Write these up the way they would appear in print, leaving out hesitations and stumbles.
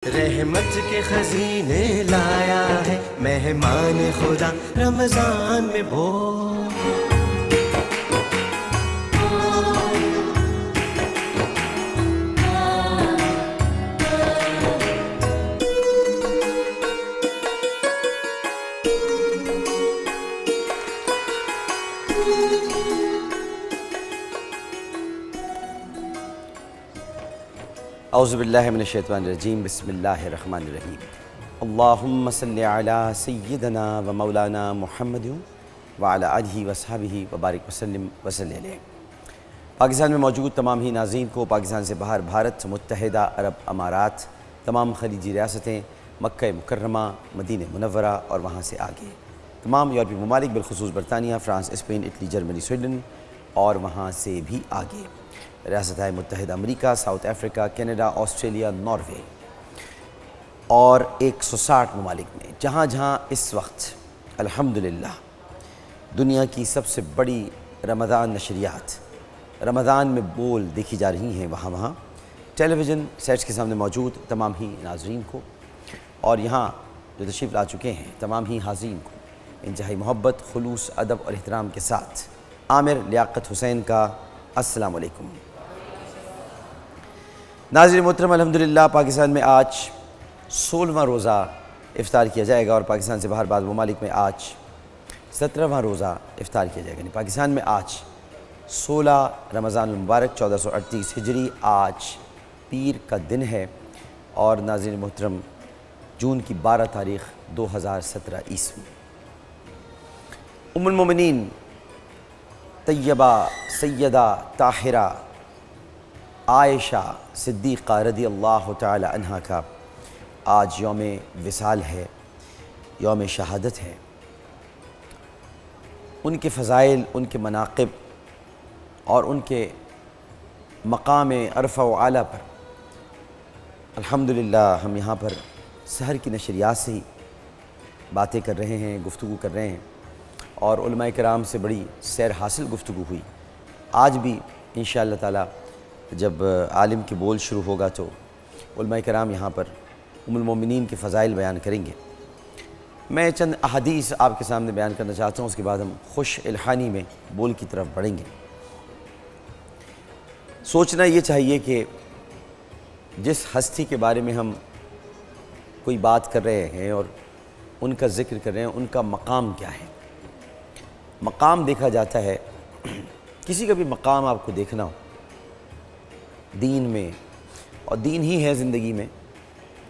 رحمت کے خزینے لایا ہے مہمان خدا رمضان میں اعوذ باللہ من الشیطان الرجیم بسم اللہ الرحمن الرحیم اللہم صلی علی سیدنا و مولانا محمد وعلی آلہ وصحبہ وبارک وسلم وصلی علیہ۔ پاکستان میں موجود تمام ہی ناظرین کو پاکستان سے باہر بھارت، متحدہ عرب امارات، تمام خلیجی ریاستیں، مکہ مکرمہ، مدینہ منورہ اور وہاں سے آگے تمام یورپی ممالک بالخصوص برطانیہ، France, Spain, Italy, Germany, Sweden اور وہاں سے بھی آگے ریاستہائے متحدہ امریکہ، South Africa, Canada, Australia, Norway اور 160 ممالک میں جہاں جہاں اس وقت الحمدللہ دنیا کی سب سے بڑی رمضان نشریات رمضان میں بول دیکھی جا رہی ہیں، وہاں ٹیلی ویژن سیٹس کے سامنے موجود تمام ہی ناظرین کو اور یہاں جو تشریف لا چکے ہیں تمام ہی حاضرین کو انتہائی محبت، خلوص، ادب اور احترام کے ساتھ عامر لیاقت حسین کا السلام علیکم۔ ناظرین محترم، الحمدللہ پاکستان میں آج 16واں روزہ افطار کیا جائے گا اور پاکستان سے باہر بعض ممالک میں آج 17واں روزہ افطار کیا جائے گا۔ یعنی پاکستان میں آج 16 رمضان المبارک 1438 ہجری آج پیر کا دن ہے اور ناظرین محترم جون کی 12 تاریخ 2017 عیسوی۔ ام المومنین طیبہ سیدہ طاہرہ عائشہ صدیقہ رضی اللہ تعالی عنہ کا آج یوم وصال ہے، یوم شہادت ہے۔ ان کے فضائل، ان کے مناقب اور ان کے مقام عرفہ و اعلیٰ پر الحمدللہ ہم یہاں پر سحر کی نشریات سے ہی باتیں کر رہے ہیں، گفتگو کر رہے ہیں اور علماء کرام سے بڑی سیر حاصل گفتگو ہوئی۔ آج بھی انشاءاللہ تعالی جب عالم کی بول شروع ہوگا تو علماء کرام یہاں پر ام المومنین کے فضائل بیان کریں گے۔ میں چند احادیث آپ کے سامنے بیان کرنا چاہتا ہوں، اس کے بعد ہم خوش الحانی میں بول کی طرف بڑھیں گے۔ سوچنا یہ چاہیے کہ جس ہستی کے بارے میں ہم کوئی بات کر رہے ہیں اور ان کا ذکر کر رہے ہیں، ان کا مقام کیا ہے۔ مقام دیکھا جاتا ہے، کسی کا بھی مقام آپ کو دیکھنا ہو دین میں، اور دین ہی ہے زندگی میں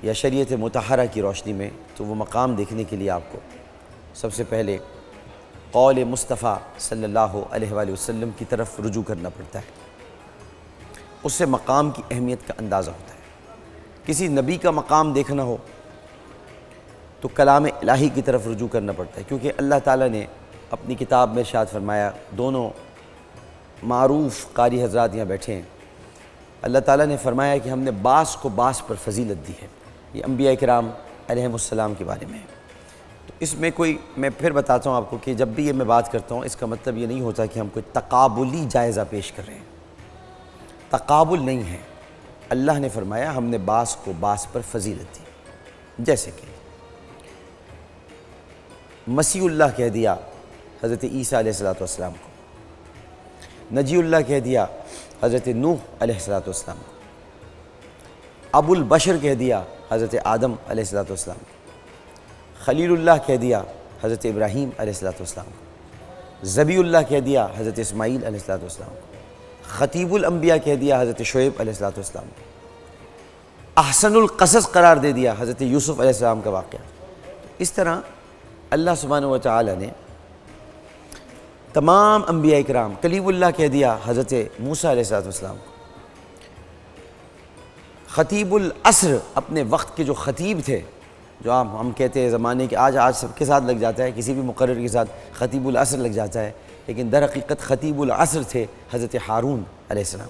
یا شریعت مطہرہ کی روشنی میں، تو وہ مقام دیکھنے کے لیے آپ کو سب سے پہلے قول مصطفیٰ صلی اللہ علیہ وآلہ وسلم کی طرف رجوع کرنا پڑتا ہے۔ اس سے مقام کی اہمیت کا اندازہ ہوتا ہے۔ کسی نبی کا مقام دیکھنا ہو تو کلام الہی کی طرف رجوع کرنا پڑتا ہے، کیونکہ اللہ تعالیٰ نے اپنی کتاب میں ارشاد فرمایا، دونوں معروف قاری حضرات یہاں بیٹھے ہیں، اللہ تعالیٰ نے فرمایا کہ ہم نے بعض کو بعض پر فضیلت دی ہے۔ یہ انبیاء کرام علیہم السلام کے بارے میں ہے۔ تو اس میں میں پھر بتاتا ہوں آپ کو کہ جب بھی یہ میں بات کرتا ہوں، اس کا مطلب یہ نہیں ہوتا کہ ہم کوئی تقابلی جائزہ پیش کر رہے ہیں۔ تقابل نہیں ہے۔ اللہ نے فرمایا ہم نے بعض کو بعض پر فضیلت دی، جیسے کہ مسیح اللہ کہہ دیا حضرت عیسیٰ علیہ السلام کو، نجی اللہ کہہ دیا حضرت نوح علیہ السلام کو، ابو البشر کہہ دیا حضرت آدم علیہ السلام کو، خلیل اللہ کہہ دیا حضرت ابراہیم علیہ السلام کو، ذبی اللہ کہہ دیا حضرت اسماعیل علیہ السلام کو، خطیب الانبیاء کہہ دیا حضرت شعیب علیہ السلام کو، احسن القصص قرار دے دیا حضرت یوسف علیہ السلام کا واقعہ۔ اس طرح اللہ سبحانہ و تعالی نے تمام انبیاء کرام، کلیم اللہ کہہ دیا حضرت موسیٰ علیہ السلام کو، خطیب العصر اپنے وقت کے جو خطیب تھے، جو ہم کہتے ہیں زمانے کے، آج سب کے ساتھ لگ جاتا ہے، کسی بھی مقرر کے ساتھ خطیب العصر لگ جاتا ہے، لیکن در حقیقت خطیب العصر تھے حضرت ہارون علیہ السلام۔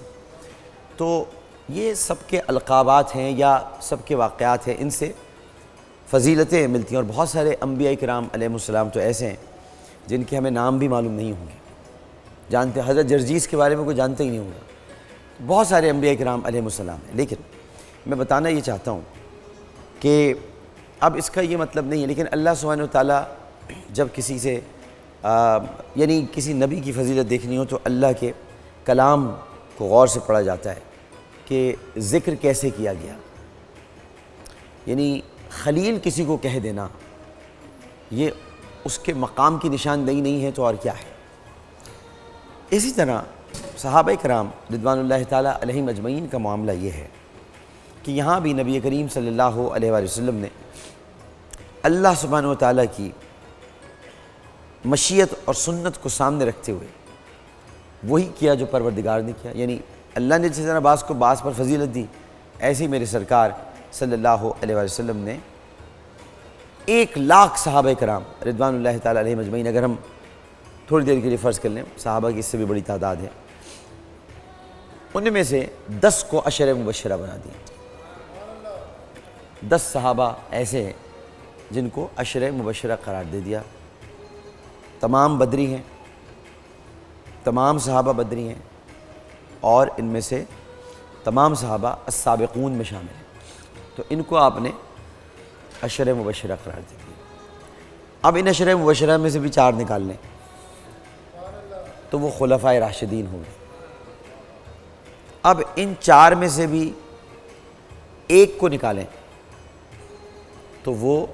تو یہ سب کے القابات ہیں یا سب کے واقعات ہیں، ان سے فضیلتیں ملتی ہیں، اور بہت سارے انبیاء کرام علیہ السلام تو ایسے ہیں جن کے ہمیں نام بھی معلوم نہیں ہوں گے، جانتے حضرت جرجیس کے بارے میں کوئی جانتے ہی نہیں ہوگا، بہت سارے انبیاء کرام علیہ السلام ہیں۔ لیکن میں بتانا یہ چاہتا ہوں کہ اب اس کا یہ مطلب نہیں ہے، لیکن اللہ سبحانہ وتعالیٰ جب کسی سے یعنی کسی نبی کی فضیلت دیکھنی ہو تو اللہ کے کلام کو غور سے پڑھا جاتا ہے کہ ذکر کیسے کیا گیا. یعنی خلیل کسی کو کہہ دینا یہ اس کے مقام کی نشاندہی نہیں ہے تو اور کیا ہے. اسی طرح صحابہ کرام رضوان اللہ تعالیٰ علیہم اجمعین کا معاملہ یہ ہے کہ یہاں بھی نبی کریم صلی اللہ علیہ وآلہ وسلم نے اللہ سبحانہ وتعالیٰ کی مشیت اور سنت کو سامنے رکھتے ہوئے وہی کیا جو پروردگار نے کیا. یعنی اللہ نے جس طرح بعض کو بعض پر فضیلت دی، ایسے ہی میرے سرکار صلی اللہ علیہ وآلہ وسلم نے 1,00,000 صحابہ کرام رضوان اللہ تعالیٰ علیہم اجمعین، اگر ہم تھوڑی دیر کے لیے فرض کر لیں صحابہ کی اس سے بھی بڑی تعداد ہے، ان میں سے 10 کو عشرہ مبشرہ بنا دیا. 10 صحابہ ایسے ہیں جن کو عشرہ مبشرہ قرار دے دیا. تمام بدری ہیں، تمام صحابہ بدری ہیں، اور ان میں سے تمام صحابہ السابقون میں شامل ہیں. تو ان کو آپ نے عشرہ مبشرہ قرار دے دیا. اب ان عشرہ مبشرہ میں سے بھی 4 نکال لیں تو وہ خلفائے راشدین ہوں گے. اب ان 4 میں سے بھی ایک کو نکالیں تو وہ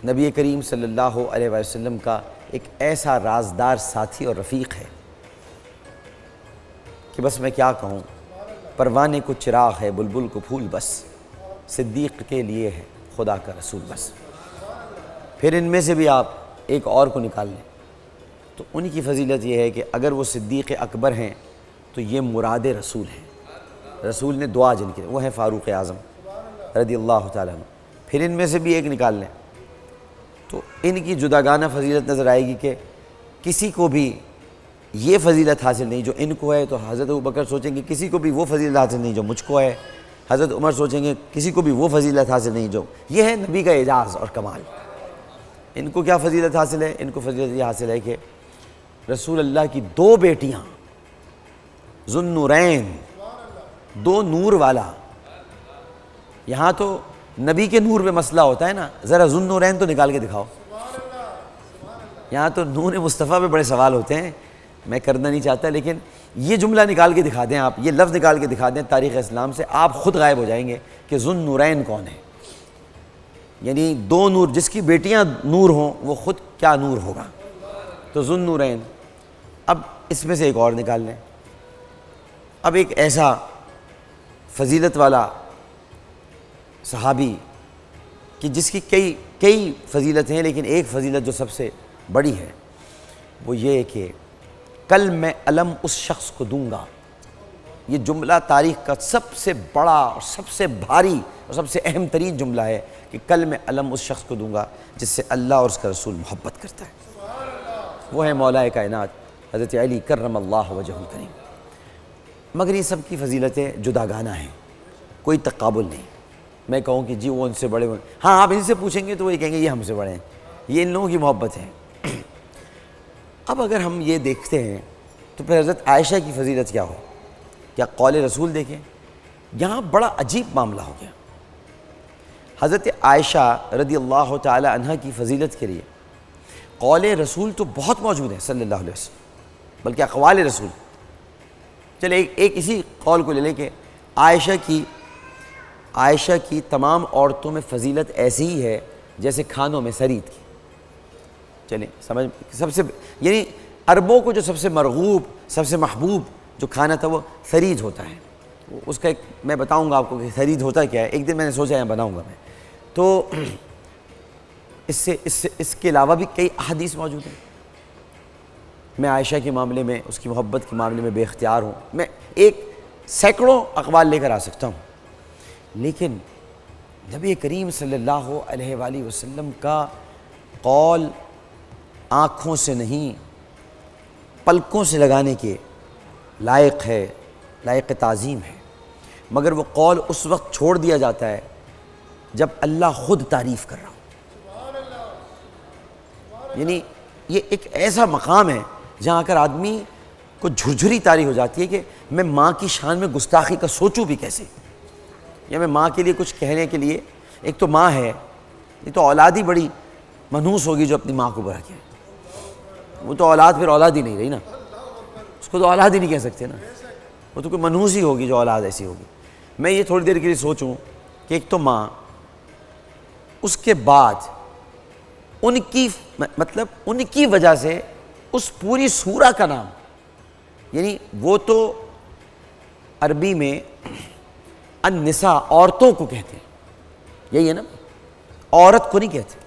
نبی کریم صلی اللہ علیہ وآلہ وسلم کا ایک ایسا رازدار ساتھی اور رفیق ہے کہ بس میں کیا کہوں. پروانے کو چراغ ہے، بلبل کو پھول بس، صدیق کے لیے ہے خدا کا رسول بس. پھر ان میں سے بھی آپ ایک اور کو نکال لیں تو ان کی فضیلت یہ ہے کہ اگر وہ صدیق اکبر ہیں تو یہ مراد رسول ہیں. رسول نے دعا جن کی وہ ہیں فاروق اعظم رضی اللہ تعالیٰ عنہ. پھر ان میں سے بھی ایک نکال لیں تو ان کی جداگانہ فضیلت نظر آئے گی کہ کسی کو بھی یہ فضیلت حاصل نہیں جو ان کو ہے، تو حضرت ابوبکر سوچیں گے کسی کو بھی وہ فضیلت حاصل نہیں جو مجھ کو ہے. حضرت عمر سوچیں گے کسی کو بھی وہ فضیلت حاصل نہیں جو. یہ ہے نبی کا اعجاز اور کمال. ان کو کیا فضیلت حاصل ہے؟ ان کو فضیلت یہ حاصل ہے کہ رسول اللہ کی 2 بیٹیاں ذو النورین، 2 نور والا. یہاں تو نبی کے نور پہ مسئلہ ہوتا ہے نا، ذرا ذو النورین تو نکال کے دکھاؤ. یہاں تو نور مصطفیٰ پہ بڑے سوال ہوتے ہیں، میں کرنا نہیں چاہتا، لیکن یہ جملہ نکال کے دکھا دیں آپ، یہ لفظ نکال کے دکھا دیں تاریخ اسلام سے، آپ خود غائب ہو جائیں گے کہ ذو النورین کون ہے. یعنی 2 نور، جس کی بیٹیاں نور ہوں وہ خود کیا نور ہوگا. تو ذو النورین. اب اس میں سے ایک اور نکال لیں. اب ایک ایسا فضیلت والا صحابی کہ جس کی کئی فضیلتیں ہیں، لیکن ایک فضیلت جو سب سے بڑی ہے وہ یہ ہے کہ کل میں علم اس شخص کو دوں گا. یہ جملہ تاریخ کا سب سے بڑا اور سب سے بھاری اور سب سے اہم ترین جملہ ہے کہ کل میں علم اس شخص کو دوں گا جس سے اللہ اور اس کا رسول محبت کرتا ہے. وہ ہے مولا کائنات حضرت علی کرم اللہ وجہ الکریم. مگر یہ سب کی فضیلتیں جداگانہ ہیں، کوئی تقابل نہیں. میں کہوں کہ جی وہ ان سے بڑے ہوئے، ہاں آپ ان سے پوچھیں گے تو وہ یہ کہیں گے یہ ہم سے بڑے ہیں، یہ ان لوگوں کی محبت ہے. اب اگر ہم یہ دیکھتے ہیں تو پھر حضرت عائشہ کی فضیلت کیا ہو؟ کیا قول رسول دیکھیں؟ یہاں بڑا عجیب معاملہ ہو گیا. حضرت عائشہ رضی اللہ تعالی عنہ کی فضیلت کے لیے قول رسول تو بہت موجود ہے صلی اللہ علیہ وسلم، بلکہ اقوال رسول. چلے ایک اسی قول کو لے لیں کہ عائشہ کی تمام عورتوں میں فضیلت ایسی ہی ہے جیسے کھانوں میں سرید کی. چلیں سمجھ، سب سے یعنی عربوں کو جو سب سے مرغوب، سب سے محبوب جو کھانا تھا وہ سرید ہوتا ہے. اس کا ایک میں بتاؤں گا آپ کو کہ سرید ہوتا کیا ہے. ایک دن میں نے سوچا ہے بناؤں گا میں. تو اس کے علاوہ بھی کئی احادیث موجود ہیں. میں عائشہ کے معاملے میں، اس کی محبت کے معاملے میں بے اختیار ہوں. میں سینکڑوں اقوال لے کر آ سکتا ہوں، لیکن نبی کریم صلی اللہ علیہ وآلہ وسلم کا قول آنکھوں سے نہیں پلکوں سے لگانے کے لائق ہے، لائق تعظیم ہے. مگر وہ قول اس وقت چھوڑ دیا جاتا ہے جب اللہ خود تعریف کر رہا ہو. یعنی یہ ایک ایسا مقام ہے جہاں آ کر آدمی کو جھرجھری طاری ہو جاتی ہے کہ میں ماں کی شان میں گستاخی کا سوچوں بھی کیسے. یا میں ماں کے لیے کچھ کہنے کے لیے، ایک تو ماں ہے، یہ تو اولاد ہی بڑی منحوس ہوگی جو اپنی ماں کو برا کہے، وہ تو اولاد پھر اولاد ہی نہیں رہی نا، اس کو تو اولاد ہی نہیں کہہ سکتے نا، وہ تو کوئی منحوس ہی ہوگی جو اولاد ایسی ہوگی۔ میں یہ تھوڑی دیر کے لیے سوچوں کہ ایک تو ماں، اس کے بعد ان کی مطلب ان کی وجہ سے اس پوری سورہ کا نام، یعنی وہ تو عربی میں النساء عورتوں کو کہتے ہیں، یہی ہے نا، عورت کو نہیں کہتے،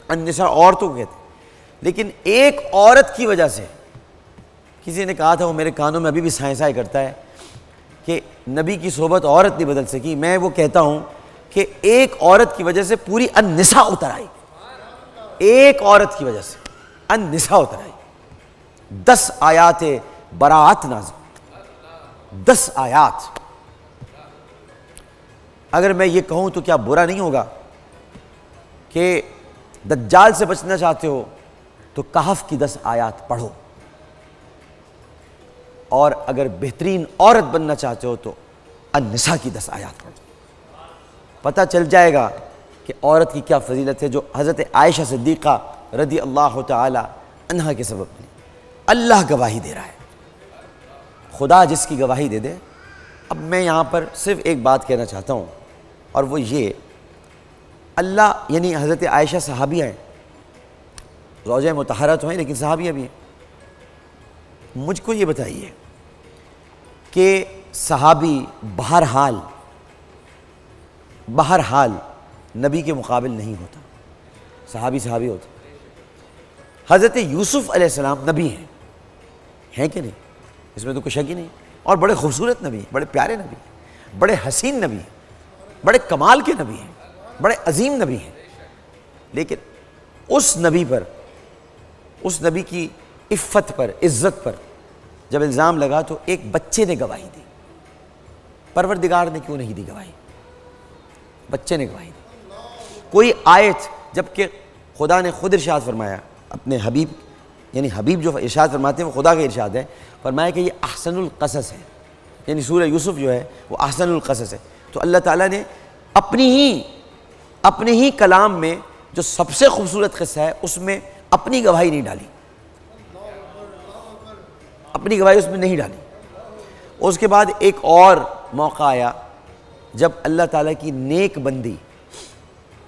النساء عورتوں کو کہتے ہیں، لیکن ایک عورت کی وجہ سے، کسی نے کہا تھا، وہ میرے کانوں میں ابھی بھی سائیں سائیں کرتا ہے کہ نبی کی صحبت عورت نہیں بدل سکی۔ میں وہ کہتا ہوں کہ ایک عورت کی وجہ سے پوری النساء اتر آئی، ایک عورت کی وجہ سے النساء اتر آئی، 10 آیات براءت نازل، 10 آیات۔ اگر میں یہ کہوں تو کیا برا نہیں ہوگا کہ دجال سے بچنا چاہتے ہو تو کہف کی 10 آیات پڑھو، اور اگر بہترین عورت بننا چاہتے ہو تو النساء کی 10 آیات پڑھو، پتہ چل جائے گا کہ عورت کی کیا فضیلت ہے، جو حضرت عائشہ صدیقہ رضی اللہ تعالی عنہا کے سبب بنی۔ اللہ گواہی دے رہا ہے، خدا جس کی گواہی دے دے۔ اب میں یہاں پر صرف ایک بات کہنا چاہتا ہوں، اور وہ یہ، اللہ یعنی حضرت عائشہ صحابیہ ہیں، زوجہ مطہرہ تو ہیں لیکن صحابیہ بھی ہیں۔ مجھ کو یہ بتائیے کہ صحابی بہرحال نبی کے مقابل نہیں ہوتا، صحابی ہوتا۔ حضرت یوسف علیہ السلام نبی ہیں کہ نہیں؟ اس میں تو کوئی شک ہی نہیں، اور بڑے خوبصورت نبی ہیں، بڑے پیارے نبی ہیں، بڑے حسین نبی ہیں، بڑے کمال کے نبی ہیں، بڑے عظیم نبی ہیں، لیکن اس نبی پر، اس نبی کی عفت پر، عزت پر جب الزام لگا تو ایک بچے نے گواہی دی۔ پروردگار نے کیوں نہیں دی گواہی؟ بچے نے گواہی دی۔ کوئی آیت، جبکہ خدا نے خود ارشاد فرمایا اپنے حبیب، یعنی حبیب جو ارشاد فرماتے ہیں وہ خدا کا ارشاد ہے، فرمایا کہ یہ احسن القصص ہے، یعنی سورہ یوسف جو ہے وہ احسن القصص ہے۔ تو اللہ تعالیٰ نے اپنے ہی کلام میں جو سب سے خوبصورت قصہ ہے اس میں اپنی گواہی نہیں ڈالی، اپنی گواہی اس میں نہیں ڈالی۔ اس کے بعد ایک اور موقع آیا جب اللہ تعالیٰ کی نیک بندی،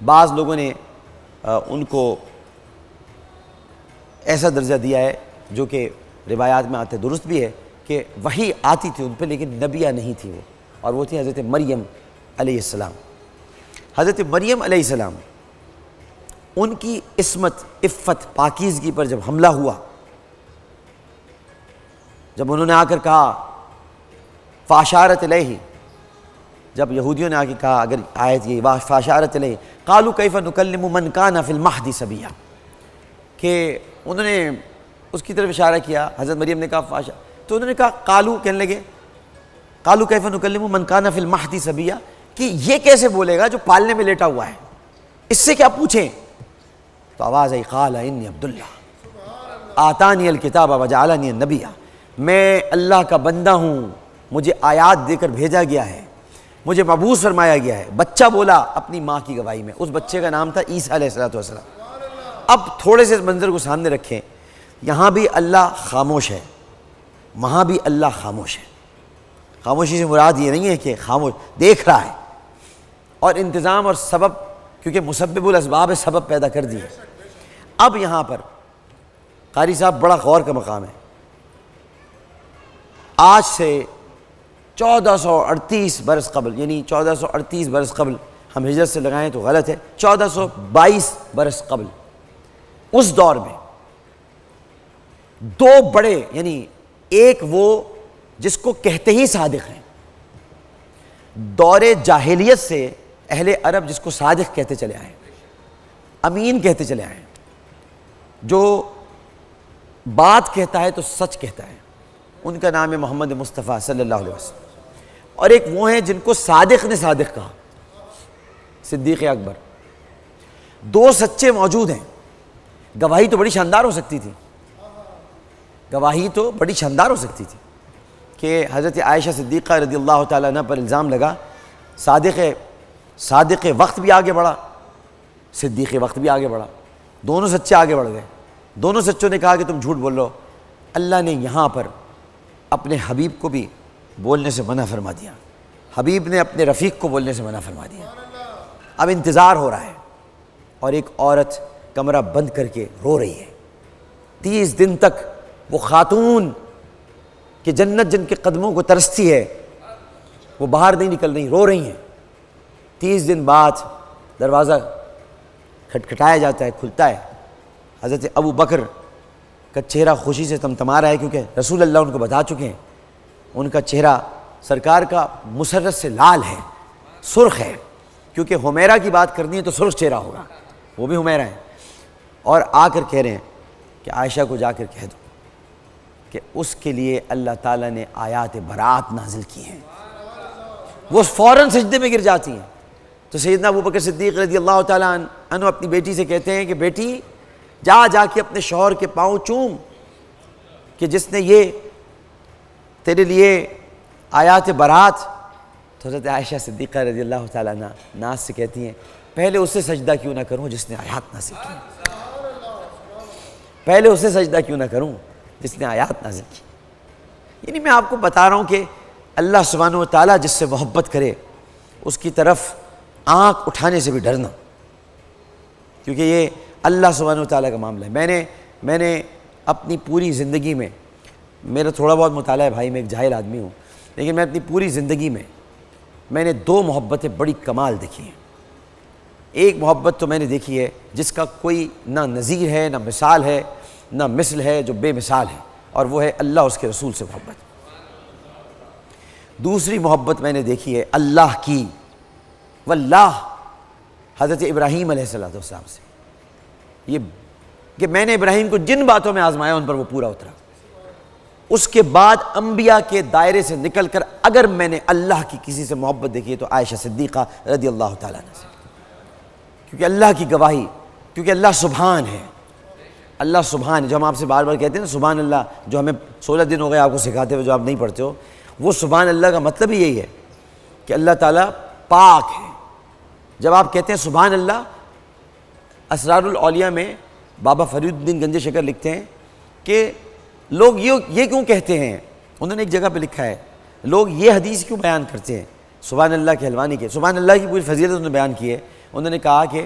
بعض لوگوں نے ان کو ایسا درجہ دیا ہے جو کہ روایات میں آتے درست بھی ہے کہ وحی آتی تھی ان پہ لیکن نبیہ نہیں تھی وہ، اور وہ تھی حضرت مریم علیہ السلام۔ حضرت مریم علیہ السلام، ان کی عصمت، عفت، پاکیزگی پر جب حملہ ہوا، جب انہوں نے آ کر کہا فاشارت علیہ، جب یہودیوں نے آ کے کہا، اگر آیت یہ فاشارت علیہ قالوا کیف نکلم من کان فی المہد صبیا، کہ انہوں نے اس کی طرف اشارہ کیا، حضرت مریم نے کہا تو انہوں نے کہا قالوا، کہنے لگے قالوا کیف نکلم من کان فی المہد صبیا، کہ یہ کیسے بولے گا جو پالنے میں لیٹا ہوا ہے، اس سے کیا پوچھیں؟ تو آواز آئی قال انی عبداللہ آتانی الکتاب وجعلنی نبیا، میں اللہ کا بندہ ہوں، مجھے آیات دے کر بھیجا گیا ہے، مجھے مبعوث فرمایا گیا ہے۔ بچہ بولا اپنی ماں کی گواہی میں، اس بچے کا نام تھا عیسیٰ علیہ السلام۔ اب تھوڑے سے منظر کو سامنے رکھیں، یہاں بھی اللہ خاموش ہے، وہاں بھی اللہ خاموش ہے۔ خاموشی سے مراد یہ نہیں ہے کہ خاموش دیکھ رہا ہے، اور انتظام اور سبب، کیونکہ مسبب الاسباب سبب پیدا کر دیے۔ اب یہاں پر قاری صاحب بڑا غور کا مقام ہے، آج سے 1438 برس قبل، یعنی 1438 برس قبل، ہم ہجرت سے لگائیں تو غلط ہے، 1422 برس قبل، اس دور میں دو بڑے، یعنی ایک وہ جس کو کہتے ہی صادق ہیں، دور جاہلیت سے اہل عرب جس کو صادق کہتے چلے آئے، امین کہتے چلے آئے، جو بات کہتا ہے تو سچ کہتا ہے، ان کا نام ہے محمد مصطفیٰ صلی اللہ علیہ وسلم۔ اور ایک وہ ہیں جن کو صادق نے صادق کہا، صدیق اکبر۔ دو سچے موجود ہیں، گواہی تو بڑی شاندار ہو سکتی تھی، گواہی تو بڑی شاندار ہو سکتی تھی کہ حضرت عائشہ صدیقہ رضی اللہ تعالیٰ عنہ پر الزام لگا صادق وقت بھی آگے بڑھا، صدیق وقت بھی آگے بڑھا، دونوں سچے آگے بڑھ گئے۔ دونوں سچوں نے کہا کہ تم جھوٹ بول رہے ہو۔ اللہ نے یہاں پر اپنے حبیب کو بھی بولنے سے منع فرما دیا، حبیب نے اپنے رفیق کو بولنے سے منع فرما دیا۔ اب انتظار ہو رہا ہے، اور ایک عورت کمرہ بند کر کے رو رہی ہے 30 دن تک۔ وہ خاتون کہ جنت جن کے قدموں کو ترستی ہے، وہ باہر نہیں نکل رہی، رو رہی ہیں۔ 30 دن بعد دروازہ کھٹکھٹایا جاتا ہے، کھلتا ہے۔ حضرت ابو بکر کا چہرہ خوشی سے تمتما رہا ہے، کیونکہ رسول اللہ ان کو بتا چکے ہیں۔ ان کا چہرہ سرکار کا مسرت سے لال ہے، سرخ ہے، کیونکہ حمیرہ کی بات کرنی ہے تو سرخ چہرہ ہوگا، وہ بھی حمیرہ ہیں۔ اور آ کر کہہ رہے ہیں کہ عائشہ کو جا کر کہہ دو کہ اس کے لیے اللہ تعالیٰ نے آیات برات نازل کی ہیں۔ وہ فوراً سجدے میں گر جاتی ہیں۔ تو سیدنا ابو بکر صدیق رضی اللہ تعالیٰ عنہ اپنی بیٹی سے کہتے ہیں کہ بیٹی جا کے اپنے شوہر کے پاؤں چوم کہ جس نے یہ تیرے لیے آیات برات۔ تو حضرت عائشہ صدیقہ رضی اللہ تعالیٰ عنہ ناز سے کہتی ہیں پہلے اسے سجدہ کیوں نہ کروں جس نے آیات نازل کی، پہلے اسے سجدہ کیوں نہ کروں جس نے آیات نازل کی۔ یعنی میں آپ کو بتا رہا ہوں کہ اللہ سبحانہ و تعالیٰ جس سے محبت کرے اس کی طرف آنکھ اٹھانے سے بھی ڈرنا، کیونکہ یہ اللہ سبحانہ و تعالیٰ کا معاملہ ہے۔ میں نے اپنی پوری زندگی میں، میرا تھوڑا بہت مطالعہ ہے بھائی، میں ایک جاہل آدمی ہوں، لیکن میں اپنی پوری زندگی میں نے 2 محبتیں بڑی کمال دیکھی ہیں۔ ایک محبت تو میں نے دیکھی ہے جس کا کوئی نہ نظیر ہے، نہ مثال ہے، نہ مثل ہے، جو بے مثال ہے، اور وہ ہے اللہ اس کے رسول سے محبت۔ دوسری محبت میں نے دیکھی ہے اللہ کی، واللہ حضرت ابراہیم علیہ السلام سے، یہ کہ میں نے ابراہیم کو جن باتوں میں آزمایا ان پر وہ پورا اترا۔ اس کے بعد انبیاء کے دائرے سے نکل کر اگر میں نے اللہ کی کسی سے محبت دیکھی ہے تو عائشہ صدیقہ رضی اللہ تعالیٰ عنہ سے، کیونکہ اللہ کی گواہی، کیونکہ اللہ سبحان ہے، اللہ سبحان ہے، جو ہم آپ سے بار بار کہتے ہیں نا سبحان اللہ، جو ہمیں 16 دن ہو گئے آپ کو سکھاتے ہوئے جو آپ نہیں پڑھتے ہو، وہ سبحان اللہ کا مطلب ہی یہی ہے کہ اللہ تعالیٰ پاک ہے۔ جب آپ کہتے ہیں سبحان اللہ، اسرار الاولیاء میں بابا فرید الدین گنج شکر لکھتے ہیں کہ لوگ یہ کیوں کہتے ہیں، انہوں نے ایک جگہ پہ لکھا ہے لوگ یہ حدیث کیوں بیان کرتے ہیں سبحان اللہ کے حلوانی کے، سبحان اللہ کی پوری فضیلت انہوں نے بیان کی ہے۔ انہوں نے کہا کہ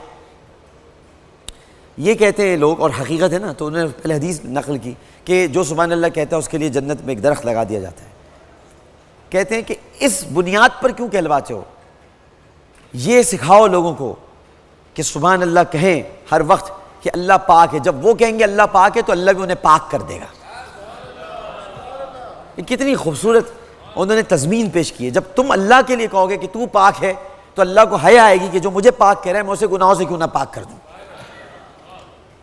یہ کہتے ہیں لوگ، اور حقیقت ہے نا، تو انہوں نے پہلے حدیث نقل کی کہ جو سبحان اللہ کہتا ہے اس کے لیے جنت میں ایک درخت لگا دیا جاتا ہے۔ کہتے ہیں کہ اس بنیاد پر کیوں کہلواتے ہو، یہ سکھاؤ لوگوں کو کہ سبحان اللہ کہیں ہر وقت کہ اللہ پاک ہے، جب وہ کہیں گے اللہ پاک ہے تو اللہ بھی انہیں پاک کر دے گا۔ یہ کتنی خوبصورت انہوں نے تضمین پیش کی ہے۔ جب تم اللہ کے لیے کہو گے کہ تو پاک ہے تو اللہ کو حیا آئے گی کہ جو مجھے پاک کہہ رہا ہے میں اسے گناہوں سے کیوں نہ پاک کر دوں۔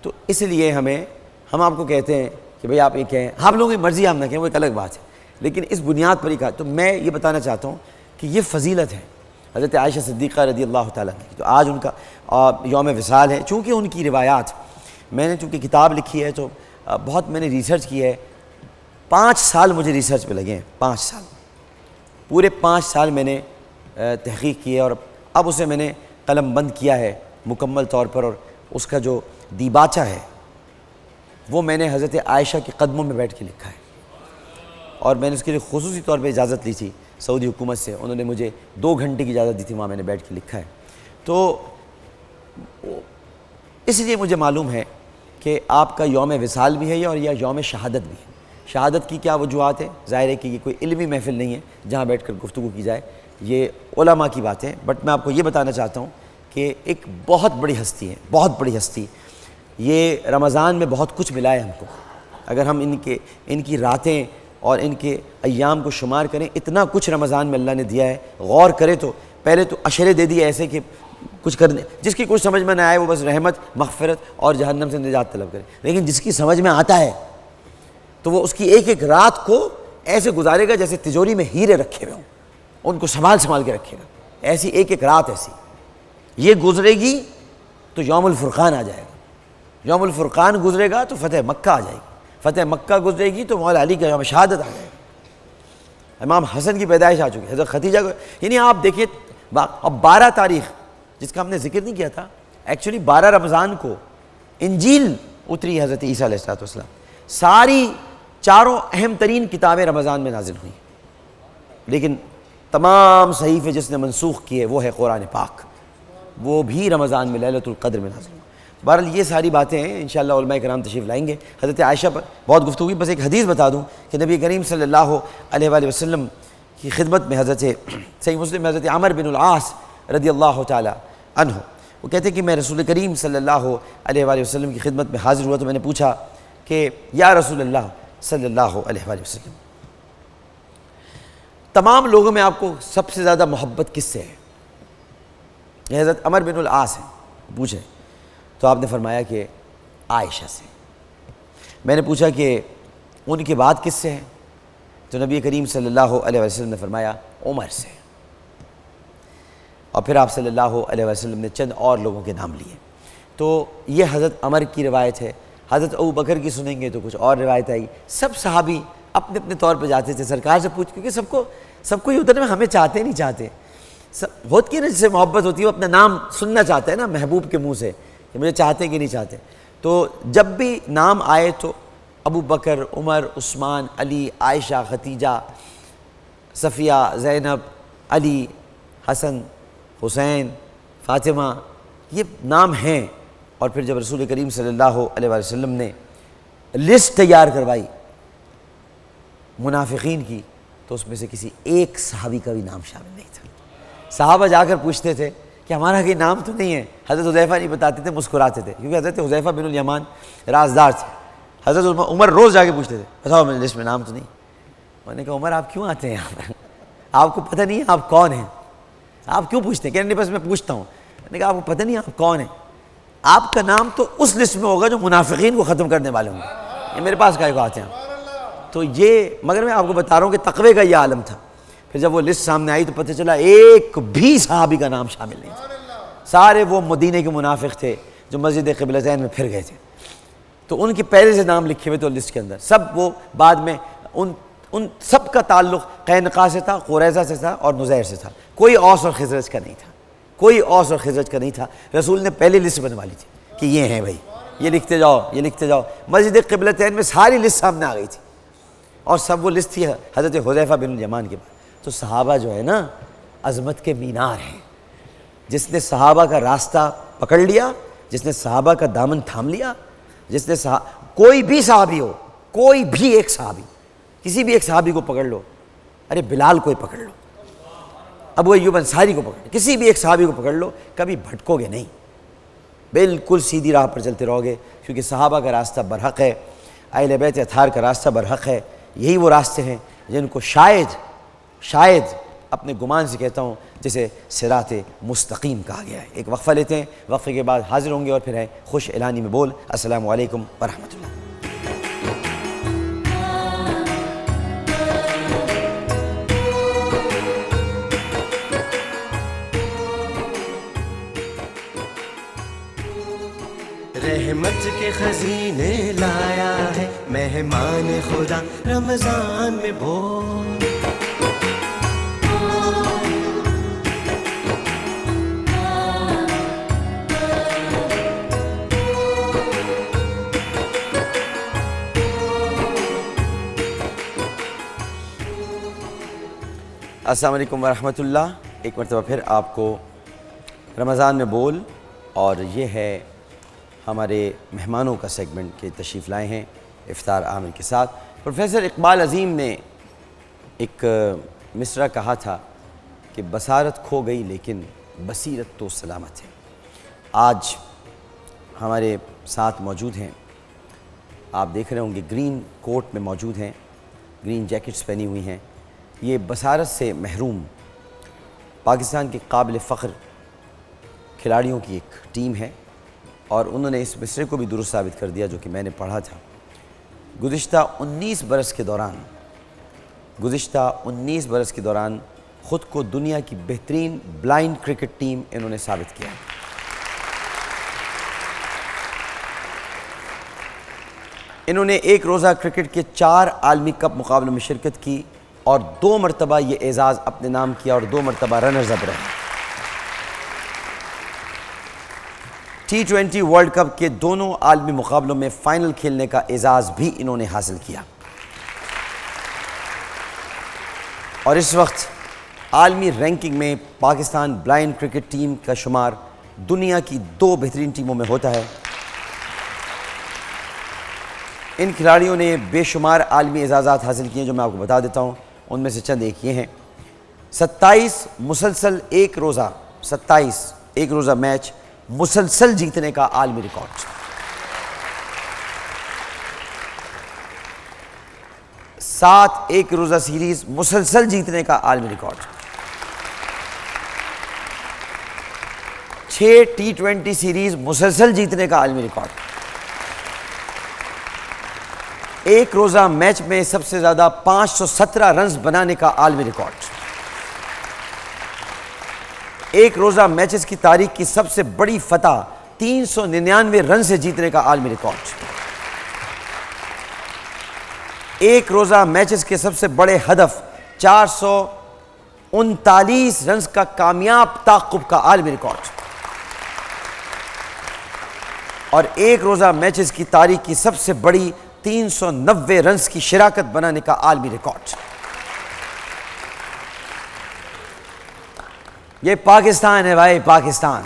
تو اس لیے ہم آپ کو کہتے ہیں کہ بھئی آپ یہ کہیں، آپ لوگوں کی مرضی آپ نہ کہیں، وہ ایک الگ بات ہے، لیکن اس بنیاد پر ہی کہا۔ تو میں یہ بتانا چاہتا ہوں کہ یہ فضیلت ہے حضرت عائشہ صدیقہ رضی اللہ تعالیٰ عنہ کی۔ تو آج ان کا یوم وصال ہے، چونکہ ان کی روایات میں نے چونکہ کتاب لکھی ہے تو بہت میں نے ریسرچ کی ہے، 5 سال مجھے ریسرچ پہ لگے ہیں، 5 سال، پورے 5 سال میں نے تحقیق کی ہے، اور اب اسے میں نے قلم بند کیا ہے مکمل طور پر، اور اس کا جو دیباچہ ہے وہ میں نے حضرت عائشہ کے قدموں میں بیٹھ کے لکھا ہے، اور میں نے اس کے لیے خصوصی طور پہ اجازت لی تھی سعودی حکومت سے، انہوں نے مجھے 2 گھنٹے کی اجازت دی تھی، وہاں میں نے بیٹھ کے لکھا ہے۔ تو اس لیے مجھے معلوم ہے کہ آپ کا یوم وصال بھی ہے اور یا یوم شہادت بھی ہے۔ شہادت کی کیا وجوہات ہے؟ ظاہر ہے کہ یہ کوئی علمی محفل نہیں ہے جہاں بیٹھ کر گفتگو کی جائے، یہ علماء کی بات ہے، بٹ میں آپ کو یہ بتانا چاہتا ہوں کہ ایک بہت بڑی ہستی ہے، بہت بڑی ہستی، یہ رمضان میں بہت کچھ ملا ہے ہم کو۔ اگر ہم ان کی راتیں اور ان کے ایام کو شمار کریں، اتنا کچھ رمضان میں اللہ نے دیا ہے، غور کرے تو پہلے تو اشرے دے دیے ایسے کہ کچھ کرنے، جس کی کچھ سمجھ میں نہ آئے وہ بس رحمت، مغفرت اور جہنم سے نجات طلب کرے، لیکن جس کی سمجھ میں آتا ہے تو وہ اس کی ایک ایک رات کو ایسے گزارے گا جیسے تجوری میں ہیرے رکھے ہوئے ہوں، ان کو سنبھال کے رکھے گا، ایسی ایک ایک رات ایسی یہ گزرے گی تو یوم الفرقان آ جائے گا، یوم الفرقان گزرے گا تو فتح مکہ آ جائے گی، فتح مکہ گزرے گی تو مولا علی کا یوم شہادت آ جائے گا، امام حسن کی پیدائش آ چکی ہے، حضرت ختیجہ کو، یعنی آپ دیکھیں اور 12 تاریخ جس کا ہم نے ذکر نہیں کیا تھا، ایکچولی 12 رمضان کو انجیل اتری حضرت عیسیٰ علیہ السلام. ساری چاروں اہم ترین کتابیں رمضان میں نازل ہوئیں، لیکن تمام صحیفے جس نے منسوخ کیے وہ ہے قرآن پاک، وہ بھی رمضان میں لیلۃ القدر میں نازل ہوا. بہرحال یہ ساری باتیں ہیں، انشاءاللہ علماء کرام تشریف لائیں گے. حضرت عائشہ پر بہت گفتگو ہوئی، بس ایک حدیث بتا دوں کہ نبی کریم صلی اللہ علیہ وآلہ وسلم کی خدمت میں حضرت صحیح مسلم میں حضرت عمر بن العاص رضی اللہ تعالی عنہ وہ کہتے ہیں کہ میں رسول کریم صلی اللہ علیہ وآلہ وسلم کی خدمت میں حاضر ہوا تو میں نے پوچھا کہ یا رسول اللہ صلی اللہ علیہ وآلہ وسلم، تمام لوگوں میں آپ کو سب سے زیادہ محبت کس سے ہے؟ یہ حضرت عمر بن العاص ہیں، پوچھیں. تو آپ نے فرمایا کہ عائشہ سے. میں نے پوچھا کہ ان کے بعد کس سے ہے؟ تو نبی کریم صلی اللہ علیہ وسلم نے فرمایا عمر سے. اور پھر آپ صلی اللہ علیہ وسلم نے چند اور لوگوں کے نام لیے. تو یہ حضرت عمر کی روایت ہے. حضرت ابو بکر کی سنیں گے تو کچھ اور روایت آئی. سب صحابی اپنے اپنے طور پہ جاتے تھے سرکار سے پوچھ، کیونکہ سب کو یہ اتر میں ہمیں چاہتے نہیں چاہتے، ہوتی ہے نا جس سے محبت ہوتی ہے وہ اپنا نام سننا چاہتا ہے نا محبوب کے منہ سے کہ مجھے چاہتے کہ نہیں چاہتے. تو جب بھی نام آئے تو ابو بکر، عمر، عثمان، علی، عائشہ، ختیجہ، صفیہ، زینب، علی، حسن، حسین، فاطمہ، یہ نام ہیں. اور پھر جب رسول کریم صلی اللہ علیہ وآلہ وسلم نے لسٹ تیار کروائی منافقین کی تو اس میں سے کسی ایک صحابی کا بھی نام شامل نہیں تھا. صحابہ جا کر پوچھتے تھے کہ ہمارا کوئی نام تو نہیں ہے. حضرت حذیفہ نہیں بتاتے تھے، مسکراتے تھے، کیونکہ حضرت حذیفہ بن الیمان رازدار تھے. حضرت عمر روز جا کے پوچھتے تھے بتاؤ میری لسٹ میں نام تو نہیں. میں نے کہا عمر آپ کیوں آتے ہیں یہاں پر؟ آپ کو پتہ نہیں ہے آپ کون ہیں؟ آپ کیوں پوچھتے ہیں؟ کہنے بس میں پوچھتا ہوں. میں نے کہا آپ کو پتہ نہیں آپ کون ہیں؟ آپ کا نام تو اس لسٹ میں ہوگا جو منافقین کو ختم کرنے والے ہوں گے. یہ میرے پاس کائے کو آتے ہیں؟ تو یہ مگر میں آپ کو بتا رہا ہوں کہ تقوی کا یہ عالم تھا. پھر جب وہ لسٹ سامنے آئی تو پتہ چلا ایک بھی صحابی کا نام شامل نہیں تھا. سارے وہ مدینے کے منافق تھے جو مسجد قبلتین میں پھر گئے تھے. تو ان کے پہلے سے نام لکھے ہوئے تھے لسٹ کے اندر. سب وہ بعد میں ان سب کا تعلق قینقاع سے تھا، قریظہ سے تھا اور نذیر سے تھا. کوئی اوس اور خزرج کا نہیں تھا، کوئی اوس اور خزرج کا نہیں تھا. رسول نے پہلی لسٹ بنوا لی تھی کہ یہ ہیں بھائی، یہ لکھتے جاؤ، یہ لکھتے جاؤ. مسجد قبلتین میں ساری لسٹ سامنے آ گئی تھی اور سب وہ لسٹ تھی حضرت حذیفہ بن الیمان کے بعد. تو صحابہ جو ہے نا عظمت کے مینار ہیں. جس نے صحابہ کا راستہ پکڑ لیا، جس نے صحابہ کا دامن تھام لیا، جس نے کوئی بھی صحابی ہو، کوئی بھی ایک صحابی، کسی بھی ایک صحابی کو پکڑ لو، ارے بلال کو ہی پکڑ لو، ابو ایوب انصاری کو پکڑ لو، کسی بھی ایک صحابی کو پکڑ لو، کبھی بھٹکو گے نہیں، بالکل سیدھی راہ پر چلتے رہو گے. کیونکہ صحابہ کا راستہ برحق ہے، اہل بیت اطہار کا راستہ برحق ہے. یہی وہ راستے ہیں جن کو شاید اپنے گمان سے کہتا ہوں جسے صراط مستقیم کہا گیا ہے. ایک وقفہ لیتے ہیں، وقفے کے بعد حاضر ہوں گے اور پھر ہے خوش اعلانی میں بول. السلام علیکم ورحمۃ اللہ. رحمت کے خزینے لایا ہے مہمان خدا رمضان میں بول. السلام علیکم ورحمۃ اللہ. ایک مرتبہ پھر آپ کو رمضان میں بول، اور یہ ہے ہمارے مہمانوں کا سیگمنٹ کے تشریف لائے ہیں افطار عامر کے ساتھ. پروفیسر اقبال عظیم نے ایک مصرع کہا تھا کہ بصارت کھو گئی لیکن بصیرت تو سلامت ہے. آج ہمارے ساتھ موجود ہیں، آپ دیکھ رہے ہوں گے گرین کوٹ میں موجود ہیں، گرین جیکٹس پہنی ہوئی ہیں. یہ بصارت سے محروم پاکستان کے قابل فخر کھلاڑیوں کی ایک ٹیم ہے، اور انہوں نے اس مصرعے کو بھی درست ثابت کر دیا جو کہ میں نے پڑھا تھا. گزشتہ 19 برس کے دوران خود کو دنیا کی بہترین بلائنڈ کرکٹ ٹیم انہوں نے ثابت کیا. انہوں نے ایک روزہ کرکٹ کے 4 عالمی کپ مقابلوں میں شرکت کی اور 2 مرتبہ یہ اعزاز اپنے نام کیا اور 2 مرتبہ رنرز اپ رہے. T20 ورلڈ کپ کے دونوں عالمی مقابلوں میں فائنل کھیلنے کا اعزاز بھی انہوں نے حاصل کیا، اور اس وقت عالمی رینکنگ میں پاکستان بلائنڈ کرکٹ ٹیم کا شمار دنیا کی 2 بہترین ٹیموں میں ہوتا ہے۔ ان کھلاڑیوں نے بے شمار عالمی اعزازات حاصل کیے ہیں جو میں آپ کو بتا دیتا ہوں، ان میں سے چند ایک یہ ہیں: 27 مسلسل ایک روزہ میچ مسلسل جیتنے کا عالمی ریکارڈ، 7 ایک روزہ سیریز مسلسل جیتنے کا عالمی ریکارڈ، 6 T20 سیریز مسلسل جیتنے کا عالمی ریکارڈ، ایک روزہ میچ میں سب سے زیادہ 517 رنز بنانے کا عالمی ریکارڈ، ایک روزہ میچز کی تاریخ کی سب سے بڑی فتح 399 رن سے جیتنے کا عالمی ریکارڈ، ایک روزہ میچز کے سب سے بڑے ہدف 439 رنز کا کامیاب تعاقب کا عالمی ریکارڈ، اور ایک روزہ میچز کی تاریخ کی سب سے بڑی 390 رنز کی شراکت بنانے کا عالمی ریکارڈ۔ یہ پاکستان ہے بھائی، پاکستان۔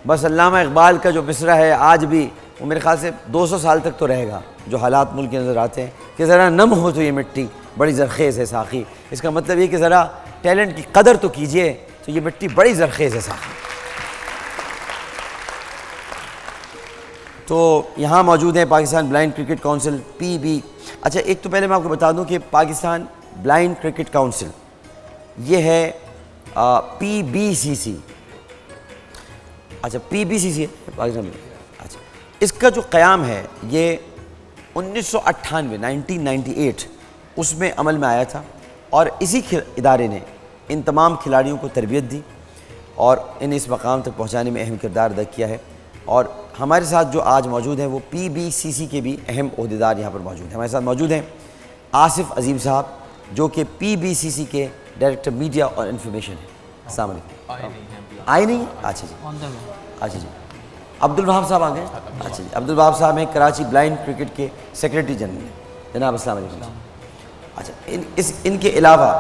بس علامہ اقبال کا جو مصرع ہے آج بھی وہ میرے خیال سے 200 سال تک تو رہے گا، جو حالات ملک کے نظر آتے ہیں کہ ذرا نم ہو تو یہ مٹی بڑی زرخیز ہے ساقی۔ اس کا مطلب یہ کہ ذرا ٹیلنٹ کی قدر تو کیجئے، تو یہ مٹی بڑی زرخیز ہے ساقی۔ تو یہاں موجود ہیں Pakistan blind cricket council PB۔ اچھا، ایک تو پہلے میں آپ کو بتا دوں کہ پاکستان بلائنڈ کرکٹ کونسل یہ ہے PBCC۔ اچھا، PBCC ہے پاکستان میں۔ اچھا، اس کا جو قیام ہے یہ 1998 اس میں عمل میں آیا تھا، اور اسی ادارے نے ان تمام کھلاڑیوں کو تربیت دی اور انہیں اس مقام تک پہنچانے میں اہم کردار ادا کیا ہے۔ اور ہمارے ساتھ جو آج موجود ہیں وہ PBCC کے بھی اہم عہدیدار یہاں پر موجود ہیں۔ ہمارے ساتھ موجود ہیں آصف عظیم صاحب، جو کہ PBCC کے ڈائریکٹر میڈیا اور انفارمیشن ہیں۔ السلام علیکم۔ آئے نہیں؟ اچھا جی، اچھا جی۔ عبد الوہاب صاحب آ گئے؟ اچھا جی، عبد الوہاب صاحب ہیں کراچی بلائنڈ کرکٹ کے سیکریٹری جنرل ہیں۔ جناب السلام علیکم۔ اچھا، ان کے علاوہ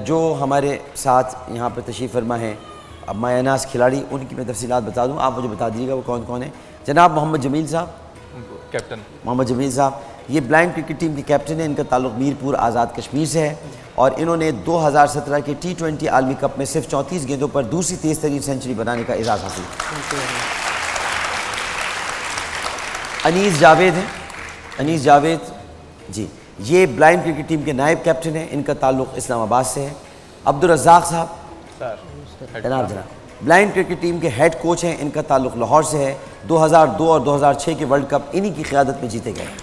جو ہمارے ساتھ یہاں پر تشریف فرما ہیں اب مایہ ناز کھلاڑی، ان کی میں تفصیلات بتا دوں، آپ مجھے بتا دیجیے گا وہ کون کون ہیں۔ جناب محمد جمیل صاحب، کیپٹن محمد جمیل صاحب یہ بلائنڈ کرکٹ ٹیم کے کیپٹن ہیں۔ ان کا تعلق میرپور آزاد کشمیر سے ہے، اور انہوں نے 2017 کے T20 عالمی کپ میں صرف 34 گیندوں پر دوسری تیز ترین سینچری بنانے کا اعزاز حاصل کیا۔ انیس جاوید ہیں، انیس جاوید جی، یہ بلائنڈ کرکٹ ٹیم کے نائب کیپٹن ہیں، ان کا تعلق اسلام آباد سے ہے۔ عبد الرزاق صاحب، جناب بلائنڈ کرکٹ ٹیم کے ہیڈ کوچ ہیں، ان کا تعلق لاہور سے ہے۔ 2002 اور 2006 کے ورلڈ کپ انہی کی قیادت میں جیتے گئے ہیں۔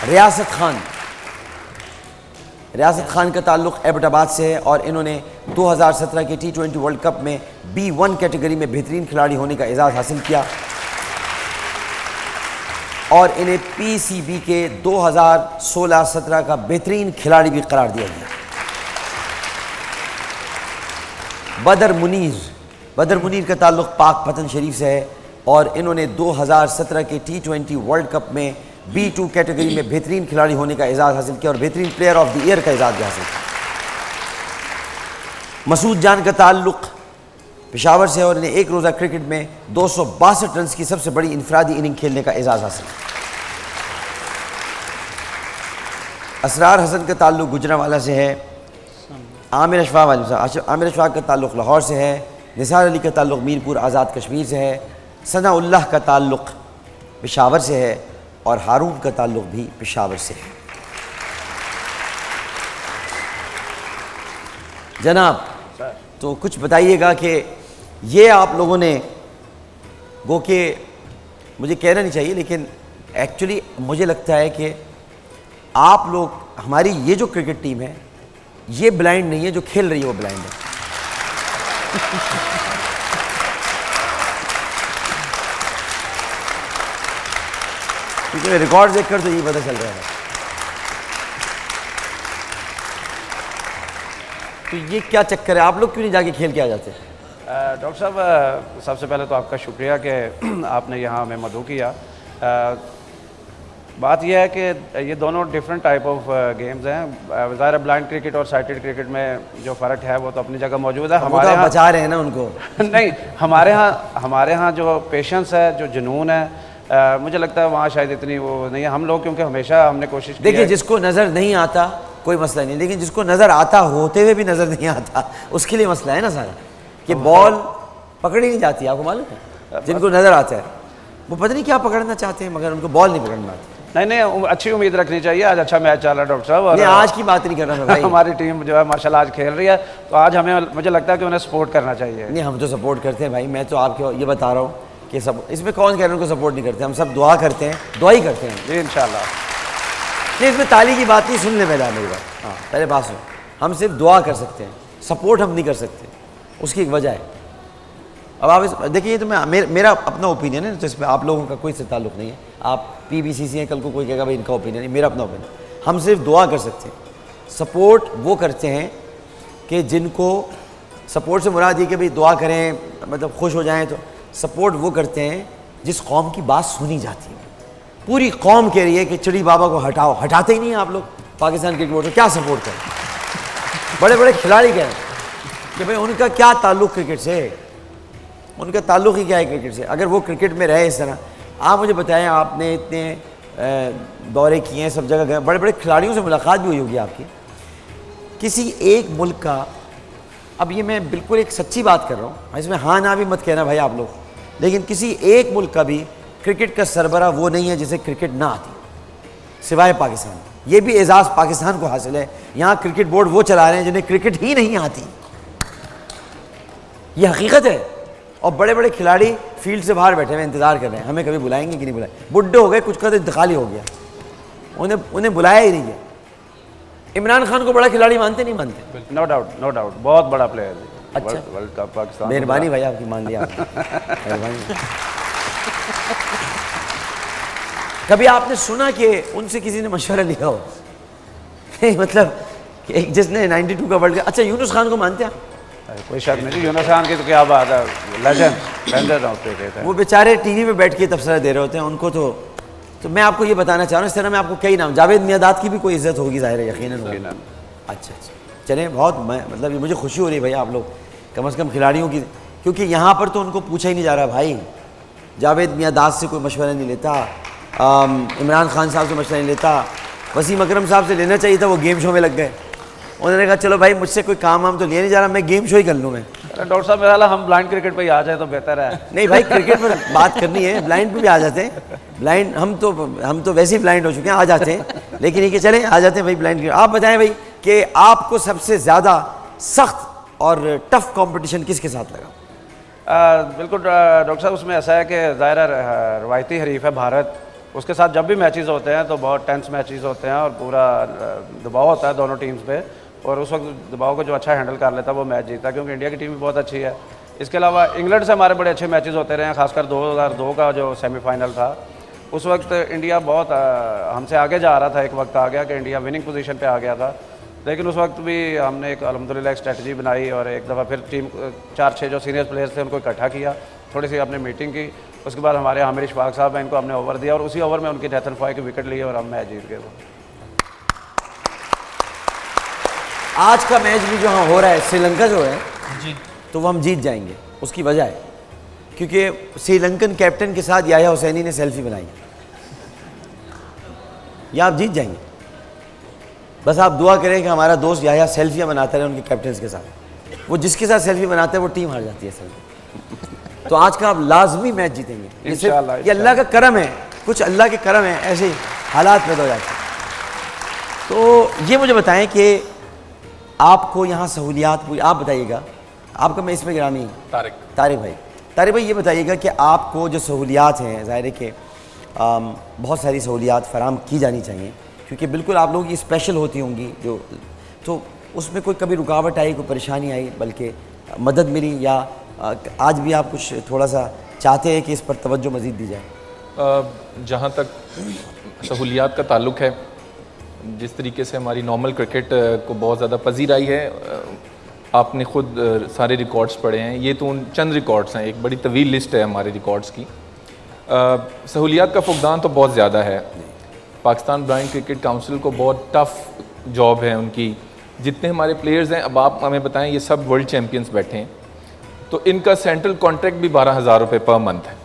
ریاست خان کا تعلق ایبٹ آباد سے ہے، اور انہوں نے 2017 کے T20 ورلڈ کپ میں B1 کیٹیگری میں بہترین کھلاڑی ہونے کا اعزاز حاصل کیا، اور انہیں PCB کے 2016-17 کا بہترین کھلاڑی بھی قرار دیا گیا۔ بدر منیر کا تعلق پاک پتن شریف سے ہے، اور انہوں نے 2017 کے T20 ورلڈ کپ میں B2 کیٹیگری میں بہترین کھلاڑی ہونے کا اعزاز حاصل کیا، اور بہترین پلیئر آف دی ایئر کا اعزاز بھی حاصل کیا۔ مسعود جان کا تعلق پشاور سے ہے، اور انہیں ایک روزہ کرکٹ میں 262 رنز کی سب سے بڑی انفرادی اننگ کھیلنے کا اعزاز حاصل کیا۔ اسرار حسن کا تعلق گجرانوالہ سے ہے۔ عامر اشفاق کا تعلق لاہور سے ہے۔ نثار علی کا تعلق میرپور آزاد کشمیر سے ہے۔ ثناء اللہ کا تعلق پشاور سے ہے، اور ہارون کا تعلق بھی پشاور سے ہے۔ جناب تو کچھ بتائیے گا کہ یہ آپ لوگوں نے گو کہ مجھے کہنا نہیں چاہیے، لیکن ایکچولی مجھے لگتا ہے کہ آپ لوگ، ہماری یہ جو کرکٹ ٹیم ہے یہ بلائنڈ نہیں ہے، جو کھیل رہی ہے وہ بلائنڈ ہے۔ کیونکہ ریکارڈ دیکھ کر تو یہی پتہ چل رہا ہے۔ تو یہ کیا چکر ہے, آپ لوگ کیوں نہیں جا کے کھیل کے آ جاتے؟ ڈاکٹر صاحب سب سے پہلے تو آپ کا شکریہ کہ آپ نے یہاں ہمیں مدعو کیا. بات یہ ہے کہ یہ دونوں ڈفرینٹ ٹائپ آف گیمز ہیں. ظاہر بلائنڈ کرکٹ اور سائٹڈ کرکٹ میں جو فرق ہے وہ تو اپنی جگہ موجود ہے. ہمارے یہاں بچا رہے ہیں نا ان کو. نہیں, ہمارے ہاں جو پیشنس ہے, جو جنون ہے, مجھے لگتا ہے وہاں شاید اتنی وہ نہیں ہے. ہم لوگ کیونکہ ہمیشہ ہم نے کوشش کی. دیکھیے جس کو نظر نہیں آتا کوئی مسئلہ نہیں, لیکن جس کو نظر آتا ہوتے ہوئے بھی نظر نہیں آتا اس کے لیے مسئلہ ہے نا سارا, کہ بال پکڑی نہیں جاتی. آپ کو معلوم ہے جن کو نظر آتا ہے وہ پتہ نہیں کیا پکڑنا چاہتے ہیں مگر ان کو بال نہیں پکڑنا آتی. نہیں, اچھی امید رکھنی چاہیے. آج اچھا میچ چل رہا ہے ڈاکٹر صاحب, اور آج کی بات نہیں کر رہا میں بھائی. ہماری ٹیم جو ہے ماشاءاللہ آج کھیل رہی ہے, تو آج ہمیں مجھے لگتا ہے کہ انہیں سپورٹ کرنا چاہیے. نہیں, ہم تو سپورٹ کرتے ہیں بھائی. میں تو آپ کو یہ بتا رہا ہوں کہ سب اس میں کون کہہ رہے ہیں ان کو سپورٹ نہیں کرتے. ہم سب دعا کرتے ہیں, دعا ہی کرتے ہیں. جی انشاءاللہ. نہیں, اس میں تالی کی بات نہیں, سن لے پہلے میری بات. ہاں پہلے بات سن. ہم صرف دعا کر سکتے ہیں, سپورٹ ہم نہیں کر سکتے. اس کی ایک وجہ ہے. اب آپ دیکھیے, یہ تو میرا اپنا اوپینین ہے, تو اس میں آپ لوگوں کا کوئی سے تعلق نہیں ہے. آپ پی بی سی سی ہیں, کل کو کوئی کہے گا بھائی ان کا اوپینین نہیں, میرا اپنا اوپینین. ہم صرف دعا کر سکتے ہیں. سپورٹ وہ کرتے ہیں کہ جن کو سپورٹ سے مراد یہ کہ بھائی دعا کریں مطلب خوش ہو جائیں. تو سپورٹ وہ کرتے ہیں جس قوم کی بات سنی جاتی ہے. پوری قوم کہہ رہی ہے کہ چڑی بابا کو ہٹاؤ, ہٹاتے ہی نہیں ہیں آپ لوگ. پاکستان کرکٹ بورڈ کو کیا سپورٹ کریں؟ بڑے بڑے کھلاڑی کہیں کہ بھائی ان کا کیا تعلق کرکٹ سے, ان کا تعلق ہی کیا ہے کرکٹ سے. اگر وہ کرکٹ میں رہے اس طرح. آپ مجھے بتائیں, آپ نے اتنے دورے کیے ہیں, سب جگہ گئے, بڑے بڑے کھلاڑیوں سے ملاقات بھی ہوئی ہوگی آپ کی. کسی ایک ملک کا, اب یہ میں بالکل ایک سچی بات کر رہا ہوں, اس میں ہاں نہ بھی مت کہنا بھائی آپ لوگ, لیکن کسی ایک ملک کا بھی کرکٹ کا سربراہ وہ نہیں ہے جسے کرکٹ نہ آتی سوائے پاکستان. یہ بھی اعزاز پاکستان کو حاصل ہے. یہاں کرکٹ بورڈ وہ چلا رہے ہیں جنہیں کرکٹ ہی نہیں آتی. یہ حقیقت ہے. اور بڑے بڑے کھلاڑی فیلڈ سے باہر بیٹھے ہوئے انتظار کر رہے ہیں ہمیں کبھی بلائیں گے کہ نہیں بلائیں. بڈھے ہو گئے, کچھ کا تو انتقال ہی ہو گیا, انہیں بلایا ہی نہیں گیا. عمران خان کو بڑا کھلاڑی مانتے نہیں مانتے؟ نو ڈاؤٹ, نو ڈاؤٹ, بہت بڑا پلیئر. اچھا, ورلڈ کپ پاکستان. مہربانی بھائی آپ کی, مان لیا آپ نے, مہربانی. کبھی آپ نے سنا کہ ان سے کسی نے مشورہ لیا ہو؟ مطلب کہ جس نے 92 کا ورلڈ کپ. اچھا, یونس خان کو مانتے ہیں؟ کوئی شک نہیں. یونس خان کی تو کیا بات ہے, لیجنڈ. وہ بیچارے ٹی وی پہ بیٹھ کے تبصرہ دے رہے ہوتے ہیں. ان کو تو میں آپ کو یہ بتانا چاہ رہا ہوں, اس طرح میں آپ کو کئی نام, جاوید میاں کی بھی کوئی عزت ہوگی ظاہر ہے, یقیناً ہوگی. اچھا چلیں, بہت مطلب مجھے خوشی ہو رہی ہے بھائی آپ لوگ کم از کم کھلاڑیوں کی, کیونکہ یہاں پر تو ان کو پوچھا ہی نہیں جا رہا بھائی. جاوید میاں سے کوئی مشورہ نہیں لیتا, عمران خان صاحب سے مشورہ نہیں لیتا, وسیم اکرم صاحب سے لینا چاہیے تھا, وہ گیم شو میں لگ گئے. انہوں نے کہا چلو بھائی مجھ سے کوئی کام تو لیا نہیں جا رہا, میں گیم شو ہی کر لوں. میں ڈاکٹر صاحب میرا خیال ہم بلائنڈ کرکٹ پہ ہی آ جائیں تو بہتر ہے. نہیں بھائی, کرکٹ پر بات کرنی ہے, بلائنڈ پہ بھی آ جاتے ہیں. بلائنڈ ہم تو ویسے ہی بلائنڈ ہو چکے ہیں, آ جاتے ہیں. لیکن یہ کہ چلیں آ جاتے ہیں بھائی بلائنڈ. آپ بتائیں بھائی کہ آپ کو سب سے زیادہ سخت اور ٹف کمپٹیشن کس کے ساتھ لگا؟ بالکل ڈاکٹر صاحب, اس میں ایسا ہے کہ ظاہر روایتی حریف ہے بھارت, اس کے ساتھ جب بھی میچز ہوتے ہیں تو بہت ٹینس میچز ہوتے ہیں اور پورا دباؤ ہوتا ہے دونوں ٹیمز پہ, اور اس وقت دباؤ کو جو اچھا ہینڈل کر لیتا ہے وہ میچ جیتا ہے, کیونکہ انڈیا کی ٹیم بھی بہت اچھی ہے. اس کے علاوہ انگلینڈ سے ہمارے بڑے اچھے میچز ہوتے رہے ہیں, خاص کر 2002 کا جو سیمی فائنل تھا. اس وقت انڈیا بہت ہم سے آگے جا رہا تھا, ایک وقت آ گیا کہ انڈیا وننگ پوزیشن پہ آ گیا تھا. لیکن اس وقت بھی ہم نے ایک الحمدللہ ایک اسٹریٹجی بنائی اور ایک دفعہ پھر ٹیم 4-6 جو سینئر پلیئرس تھے ان کو اکٹھا کیا, تھوڑی سی اپنے میٹنگ کی. اس کے بعد ہمارے عامر اشفاق صاحب ہیں, ان کو ہم نے اوور دیا اور اسی اوور میں ان کی ڈیتھ اینڈ فائر کی وکٹ لی اور ہم میچ جیت گئے. آج کا میچ بھی جو ہاں ہو رہا ہے سری لنکا جو ہے جی, تو وہ ہم جیت جائیں گے. اس کی وجہ ہے کیونکہ سری لنکن کیپٹن کے ساتھ یحییٰ حسینی نے سیلفی بنائی, یا آپ جیت جائیں گے. بس آپ دعا کریں کہ ہمارا دوست یحییٰ سیلفیاں بناتا رہے ان کے کیپٹنس کے ساتھ. وہ جس کے ساتھ سیلفی بناتا ہے وہ ٹیم ہار جاتی ہے سر. تو آج کا آپ لازمی میچ جیتیں گے انشاءاللہ. یہ اللہ کا کرم ہے, کچھ اللہ کے کرم ہے, ایسے حالات پیدا ہو جاتے ہیں. تو یہ مجھے بتائیں کہ آپ کو یہاں سہولیات پوری, آپ بتائیے گا, آپ کا میں اس میں گرامی طارق بھائی یہ بتائیے گا کہ آپ کو جو سہولیات ہیں, ظاہر ہے کہ بہت ساری سہولیات فراہم کی جانی چاہیے, کیونکہ بالکل آپ لوگوں کی اسپیشل ہوتی ہوں گی جو, تو اس میں کوئی کبھی رکاوٹ آئی, کوئی پریشانی آئی, بلکہ مدد ملی, یا آج بھی آپ کچھ تھوڑا سا چاہتے ہیں کہ اس پر توجہ مزید دی جائے؟ جہاں تک سہولیات کا تعلق ہے, جس طریقے سے ہماری نارمل کرکٹ کو بہت زیادہ پذیرائی ہے, آپ نے خود سارے ریکارڈز پڑھے ہیں, یہ تو ان چند ریکارڈز ہیں, ایک بڑی طویل لسٹ ہے ہمارے ریکارڈز کی. سہولیات کا فقدان تو بہت زیادہ ہے. پاکستان بلائنڈ کرکٹ کاؤنسل کو بہت ٹف جاب ہے ان کی. جتنے ہمارے پلیئرز ہیں, اب آپ ہمیں بتائیں, یہ سب ورلڈ چیمپئنز بیٹھے ہیں, تو ان کا سینٹرل کانٹریکٹ بھی 12,000 روپے پر منتھ ہے.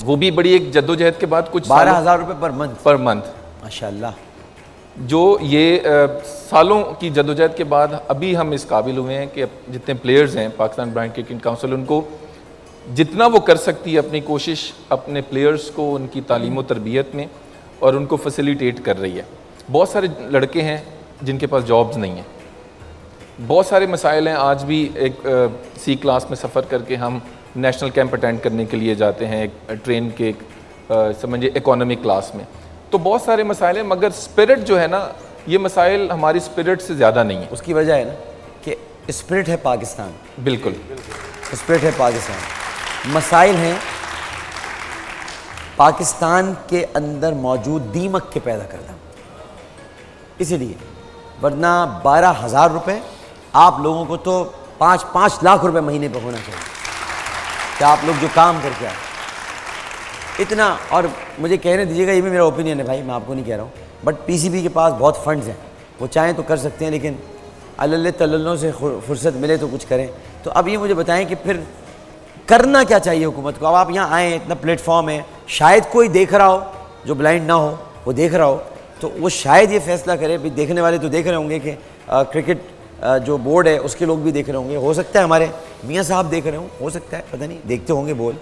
وہ بھی بڑی ایک جدوجہد کے بعد کچھ 12,000 روپے پر منتھ ماشاء اللہ, جو یہ سالوں کی جدوجہد کے بعد ابھی ہم اس قابل ہوئے ہیں کہ جتنے پلیئرز ہیں پاکستان بلائنڈ کرکٹ کاؤنسل ان کو جتنا وہ کر سکتی ہے اپنی کوشش اپنے پلیئرز کو ان کی تعلیم و تربیت میں اور ان کو فیسیلیٹیٹ کر رہی ہے. بہت سارے لڑکے ہیں جن کے پاس جابز نہیں ہیں, بہت سارے مسائل ہیں. آج بھی ایک سی کلاس میں سفر کر کے ہم نیشنل کیمپ اٹینڈ کرنے کے لیے جاتے ہیں, ایک ٹرین کے سمجھے اکانومی کلاس میں, تو بہت سارے مسائل ہیں. مگر اسپرٹ جو ہے نا, یہ مسائل ہماری اسپرٹ سے زیادہ نہیں ہیں. اس کی وجہ ہے نا کہ اسپرٹ ہے پاکستان. بالکل اسپرٹ ہے پاکستان. مسائل ہیں پاکستان کے اندر موجود دیمک کے پیدا کردہ, اسی لیے. ورنہ 12,000 روپے آپ لوگوں کو تو 5 لاکھ روپے مہینے پہ ہونا چاہیے کہ آپ لوگ جو کام کر کے آئے اتنا. اور مجھے کہنے دیجیے گا, یہ بھی میرا اوپینین ہے بھائی, میں آپ کو نہیں کہہ رہا ہوں, بٹ پی سی بی کے پاس بہت فنڈز ہیں, وہ چاہیں تو کر سکتے ہیں, لیکن اللہ تللوں سے فرصت ملے تو کچھ کریں. تو اب یہ مجھے بتائیں کہ پھر کرنا کیا چاہیے حکومت کو؟ اب آپ یہاں آئیں, اتنا پلیٹ فارم ہے, شاید کوئی دیکھ رہا ہو جو بلائنڈ نہ ہو, وہ دیکھ رہا ہو تو وہ شاید یہ فیصلہ کرے. بھی دیکھنے والے تو دیکھ رہے ہوں گے کہ کرکٹ جو بورڈ ہے اس کے لوگ بھی دیکھ رہے ہوں گے, ہو سکتا ہے ہمارے میاں صاحب دیکھ رہے ہوں, ہو سکتا ہے, پتہ نہیں, دیکھتے ہوں گے بول,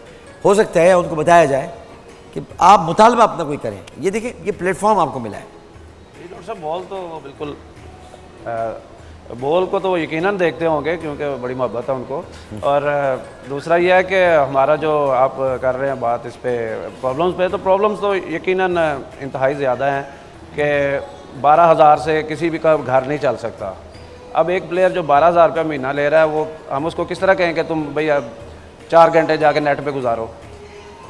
ہو سکتا ہے ان کو بتایا جائے کہ آپ مطالبہ اپنا کوئی کریں. یہ دیکھیں, یہ پلیٹ فارم آپ کو ملا ہے. ڈاکٹر صاحب بال تو بالکل بال کو تو وہ یقیناً دیکھتے ہوں گے کیونکہ بڑی محبت ہے ان کو. اور دوسرا یہ ہے کہ ہمارا جو آپ کر رہے ہیں بات اس پہ پرابلمس پہ, تو پرابلمس تو یقیناً انتہائی زیادہ ہیں کہ 12,000 سے کسی بھی کا گھر نہیں چل سکتا. اب ایک پلیئر جو 12,000 روپیہ مہینہ لے رہا ہے, وہ ہم اس کو کس طرح کہیں کہ تم بھئی 4 گھنٹے جا کے نیٹ پہ گزارو,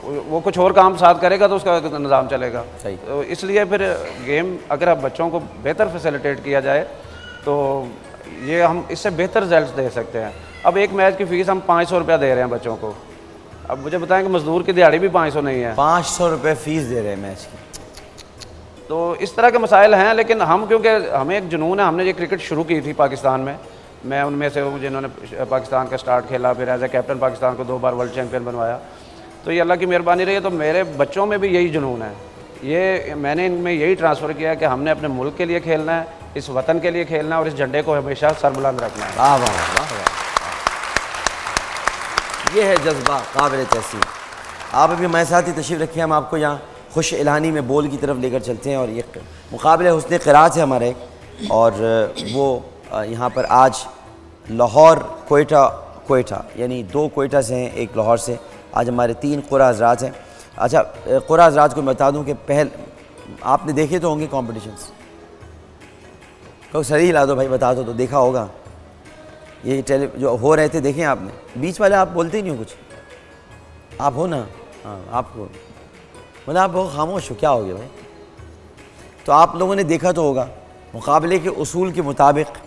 وہ کچھ اور کام ساتھ کرے گا تو اس کا نظام چلے گا. صحیح. تو اس لیے پھر گیم اگر اب بچوں کو بہتر فیسیلیٹیٹ کیا جائے تو یہ ہم اس سے بہتر رزلٹس دے سکتے ہیں. اب ایک میچ کی فیس ہم 500 روپیہ دے رہے ہیں بچوں کو. اب مجھے بتائیں کہ مزدور کی دیہاڑی بھی 500 نہیں ہے, 500 روپے فیس دے رہے ہیں میچ کی. تو اس طرح کے مسائل ہیں. لیکن ہم کیونکہ ہمیں ایک جنون ہے, ہم نے یہ کرکٹ شروع کی تھی پاکستان میں ان میں سے ہوں جنہوں نے پاکستان کا سٹارٹ کھیلا, پھر ایز اے کیپٹن پاکستان کو 2 بار ورلڈ چیمپئن بنوایا. تو یہ اللہ کی مہربانی رہی ہے. تو میرے بچوں میں بھی یہی جنون ہے, یہ میں نے ان میں یہی ٹرانسفر کیا کہ ہم نے اپنے ملک کے لیے کھیلنا ہے, اس وطن کے لیے کھیلنا ہے, اور اس جھنڈے کو ہمیشہ سربلند رکھنا ہے. واہ واہ واہ واہ, یہ ہے جذبہ قابل تحسین. آپ ابھی ہمارے ساتھ ہی تشریف رکھیں, ہم آپ کو یہاں خوش الہانی میں بول کی طرف لے کر چلتے ہیں. اور یہ مقابلہ حسن قرات ہے ہمارا ایک, اور وہ یہاں پر آج لاہور کوئٹہ یعنی 2 کوئٹہ سے ہیں, 1 لاہور سے. آج ہمارے 3 قرہ حضرات ہیں. اچھا, قرہ حضرات کو میں بتا دوں کہ آپ نے دیکھے تو ہوں گے کمپٹیشنز, تو صحیح لا دو بھائی, بتا دو تو دیکھا ہوگا. یہ جو ہو رہے تھے دیکھیں آپ نے, بیچ والے آپ بولتے ہی نہیں ہو کچھ, آپ ہو نا, ہاں آپ کو مطلب آپ بہت خاموش ہو, کیا ہو گیا بھائی؟ تو آپ لوگوں نے دیکھا تو ہوگا مقابلے کے اصول کے مطابق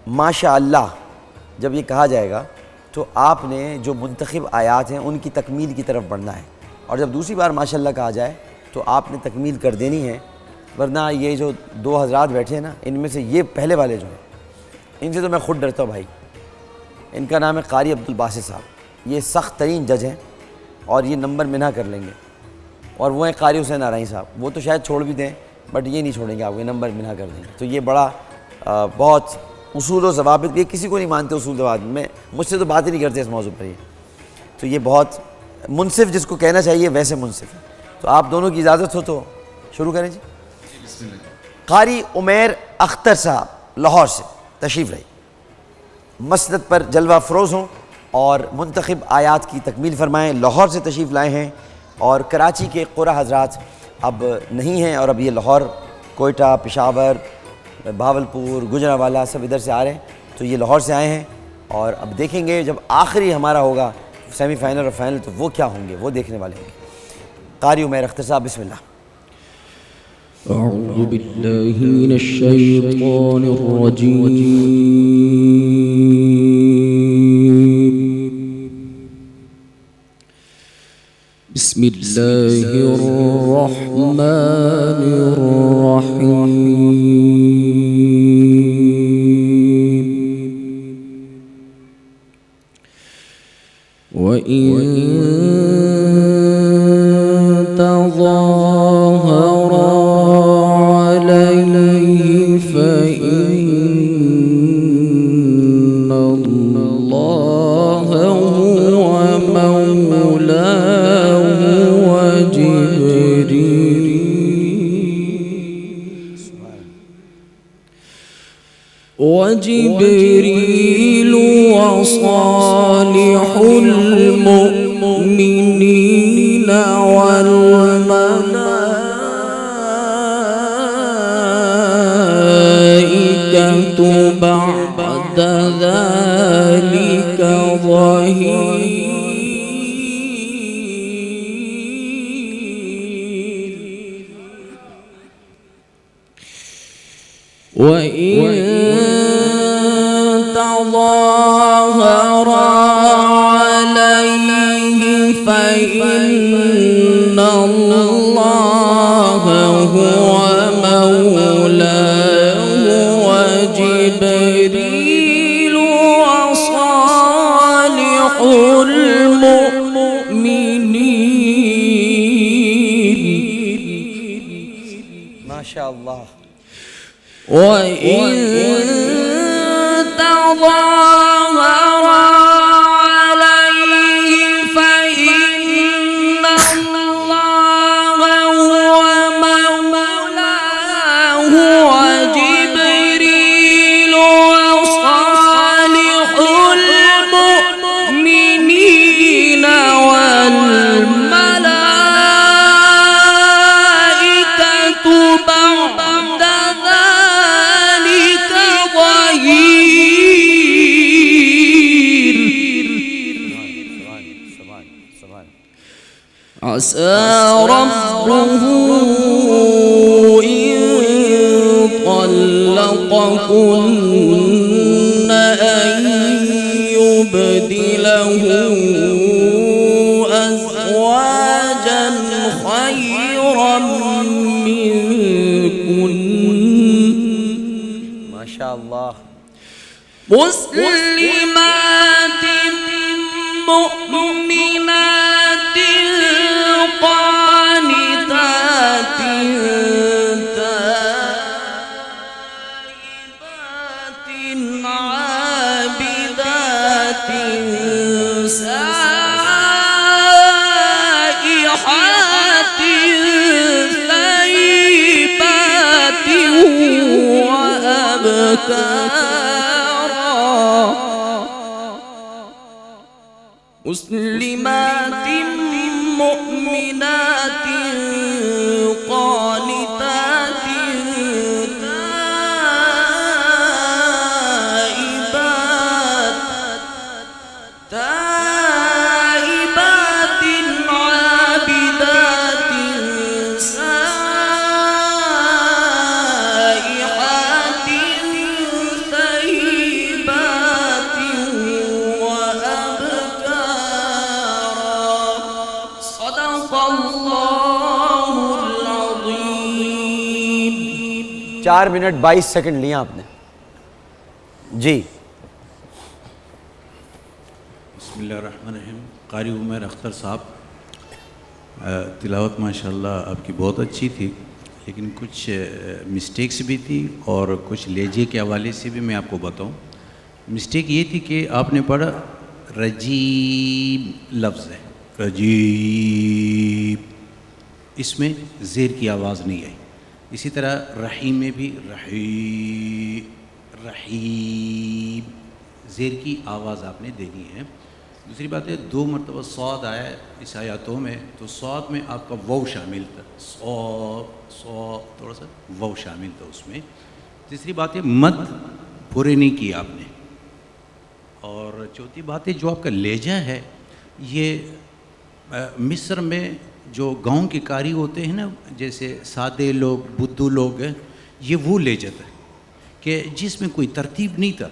ماشاء اللہ جب یہ کہا جائے گا تو آپ نے جو منتخب آیات ہیں ان کی تکمیل کی طرف بڑھنا ہے, اور جب دوسری بار ماشاء اللہ کہا جائے تو آپ نے تکمیل کر دینی ہے. ورنہ یہ جو 2 حضرات بیٹھے ہیں نا, ان میں سے یہ پہلے والے جو ہیں, ان سے تو میں خود ڈرتا ہوں بھائی. ان کا نام ہے قاری عبدالباسط صاحب, یہ سخت ترین جج ہیں اور یہ نمبر منع کر لیں گے. اور وہ ہیں قاری حسین نارائن صاحب, وہ تو شاید چھوڑ بھی دیں بٹ یہ نہیں چھوڑیں گے, آپ کو نمبر منع کر دیں گے. تو یہ بڑا بہت اصول و ضوابط, یہ کسی کو نہیں مانتے اصول ضوابط میں, مجھ سے تو بات ہی نہیں کرتے اس موضوع پر. یہ تو یہ بہت منصف جس کو کہنا چاہیے ویسے منصف ہے. تو آپ دونوں کی اجازت ہو تو شروع کریں جی. قاری عمیر اختر صاحب لاہور سے تشریف رہی, مسند پر جلوہ فروز ہوں اور منتخب آیات کی تکمیل فرمائیں. لاہور سے تشریف لائے ہیں, اور کراچی کے قرہ حضرات اب نہیں ہیں, اور اب یہ لاہور, کوئٹہ, پشاور, بھاولپور, گجرانوالہ سب ادھر سے آ رہے ہیں. تو یہ لاہور سے آئے ہیں, اور اب دیکھیں گے جب آخری ہمارا ہوگا سیمی فائنل اور فائنل تو وہ کیا ہوں گے, وہ دیکھنے والے ہوں گے. قاری عمیر اختر صاحب بسم اللہ. أعوذ بالله من الشيطان الرجيم. بسم الله الرحمن الرحيم. وإن تظاهر عليه فإن الله هو مولاه وجبريل وصالح المؤمنين والملائكة بعد ذلك ظهير. وإن تظاهر عليه فإن الله هو مولاه وجبريل وصالح المؤمنين. ما شاء الله. وإن تظاهر عليه فإن الله هو مولاه وجبريل وصالح المؤمنين والملائكة بعد ذلك ظهير. عسى ربه إن طلقكن أن يبدله أزواجا خيرا منكن ما شاء الله. مسلمات مؤمنات قانتات تائبات عابدات سائحات ثيبات وأبكارا. مسلمات مؤمنات قانتات تائبات عابدات سائحات ثيبات وأبكارا. صدق الله العظيم. 4 منٹ 22 سیکنڈ لیا آپ نے. جی بسم اللہ الرحمن الرحیم. قاری عمر اختر صاحب، تلاوت ماشاءاللہ آپ کی بہت اچھی تھی، لیکن کچھ مسٹیکس بھی تھی اور کچھ لہجے کے حوالے سے بھی میں آپ کو بتاؤں. مسٹیک یہ تھی کہ آپ نے پڑھا رجیب لفظ ہے، رجیب، اس میں زیر کی آواز نہیں آئی. اسی طرح رحیم میں بھی رحیم زیر کی آواز آپ نے دینی ہے. دوسری بات ہے 2 مرتبہ صاد آیا ہے اس آیاتوں میں، تو صاد میں آپ کا وو شامل تھا، صاد تھوڑا سا وو شامل تھا اس میں. تیسری بات ہے مد پورے نہیں کی آپ نے. اور چوتھی بات ہے جو آپ کا لہجہ ہے یہ مصر میں جو گاؤں کے قاری ہوتے ہیں نا، جیسے سادے لوگ، بدھو لوگ ہیں، یہ وہ لہجت ہے کہ جس میں کوئی ترتیب نہیں تھا.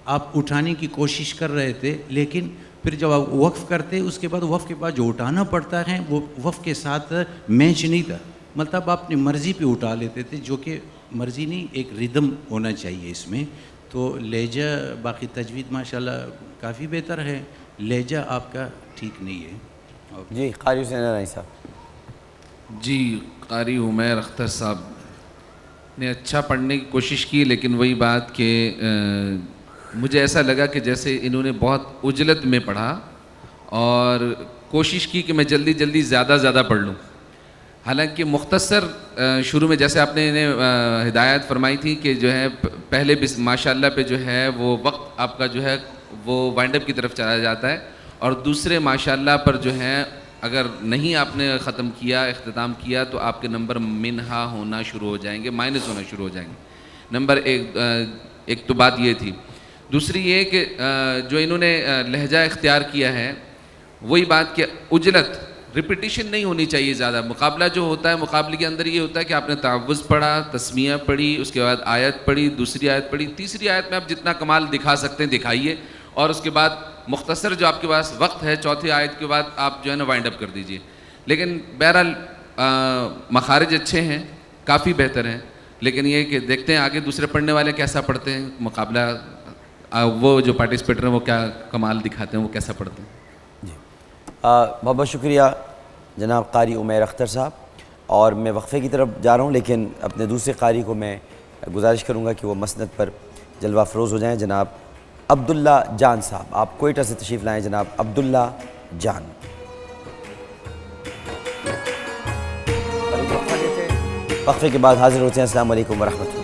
آپ اٹھانے کی کوشش کر رہے تھے، لیکن پھر جب آپ وقف کرتے اس کے بعد وقف کے بعد جو اٹھانا پڑتا ہے وہ وقف کے ساتھ میچ نہیں تھا. مطلب آپ اپنی مرضی پہ اٹھا لیتے تھے، جو کہ مرضی نہیں، ایک ردم ہونا چاہیے اس میں. تو لہجہ، باقی تجوید ماشاءاللہ کافی بہتر ہے، لہجہ آپ کا ٹھیک نہیں ہے. جی قاری حسین نرانی صاحب. جی، قاری عمیر اختر صاحب نے اچھا پڑھنے کی کوشش کی، لیکن وہی بات کہ مجھے ایسا لگا کہ جیسے انہوں نے بہت عجلت میں پڑھا اور کوشش کی کہ میں جلدی جلدی زیادہ پڑھ لوں. حالانکہ مختصر شروع میں جیسے آپ نے انہیں ہدایت فرمائی تھی کہ جو ہے پہلے ماشاءاللہ پہ جو ہے وہ وقت آپ کا جو ہے وہ وائنڈ اپ کی طرف چلا جاتا ہے، اور دوسرے ماشاءاللہ پر جو ہے اگر نہیں آپ نے ختم کیا، اختتام کیا، تو آپ کے نمبر منہا ہونا شروع ہو جائیں گے، مائنس ہونا شروع ہو جائیں گے. نمبر ایک تو بات یہ تھی. دوسری یہ کہ جو انہوں نے لہجہ اختیار کیا ہے، وہی بات کہ عجلت، ریپیٹیشن نہیں ہونی چاہیے زیادہ. مقابلہ جو ہوتا ہے، مقابلے کے اندر یہ ہوتا ہے کہ آپ نے تعوذ پڑھا، تسمیہ پڑھی، اس کے بعد آیت پڑھی، دوسری آیت پڑھی، تیسری آیت میں آپ جتنا کمال دکھا سکتے ہیں دکھائیے، اور اس کے بعد مختصر جو آپ کے پاس وقت ہے چوتھی آیت کے بعد آپ جو ہے نا وائنڈ اپ کر دیجئے. لیکن بہرحال مخارج اچھے ہیں، کافی بہتر ہیں، لیکن یہ کہ دیکھتے ہیں آگے دوسرے پڑھنے والے کیسا پڑھتے ہیں، مقابلہ وہ جو پارٹیسپیٹر ہیں وہ کیا کمال دکھاتے ہیں، وہ کیسا پڑھتے ہیں. بہت بہت شکریہ جناب قاری عمیر اختر صاحب. اور میں وقفے کی طرف جا رہا ہوں، لیکن اپنے دوسرے قاری کو میں گزارش کروں گا کہ وہ مسند پر جلوہ افروز ہو جائیں. جناب عبداللہ جان صاحب، آپ کوئٹہ سے تشریف لائیں. جناب عبداللہ جان. وقفے کے بعد حاضر ہوتے ہیں. السلام علیکم ورحمۃ اللہ.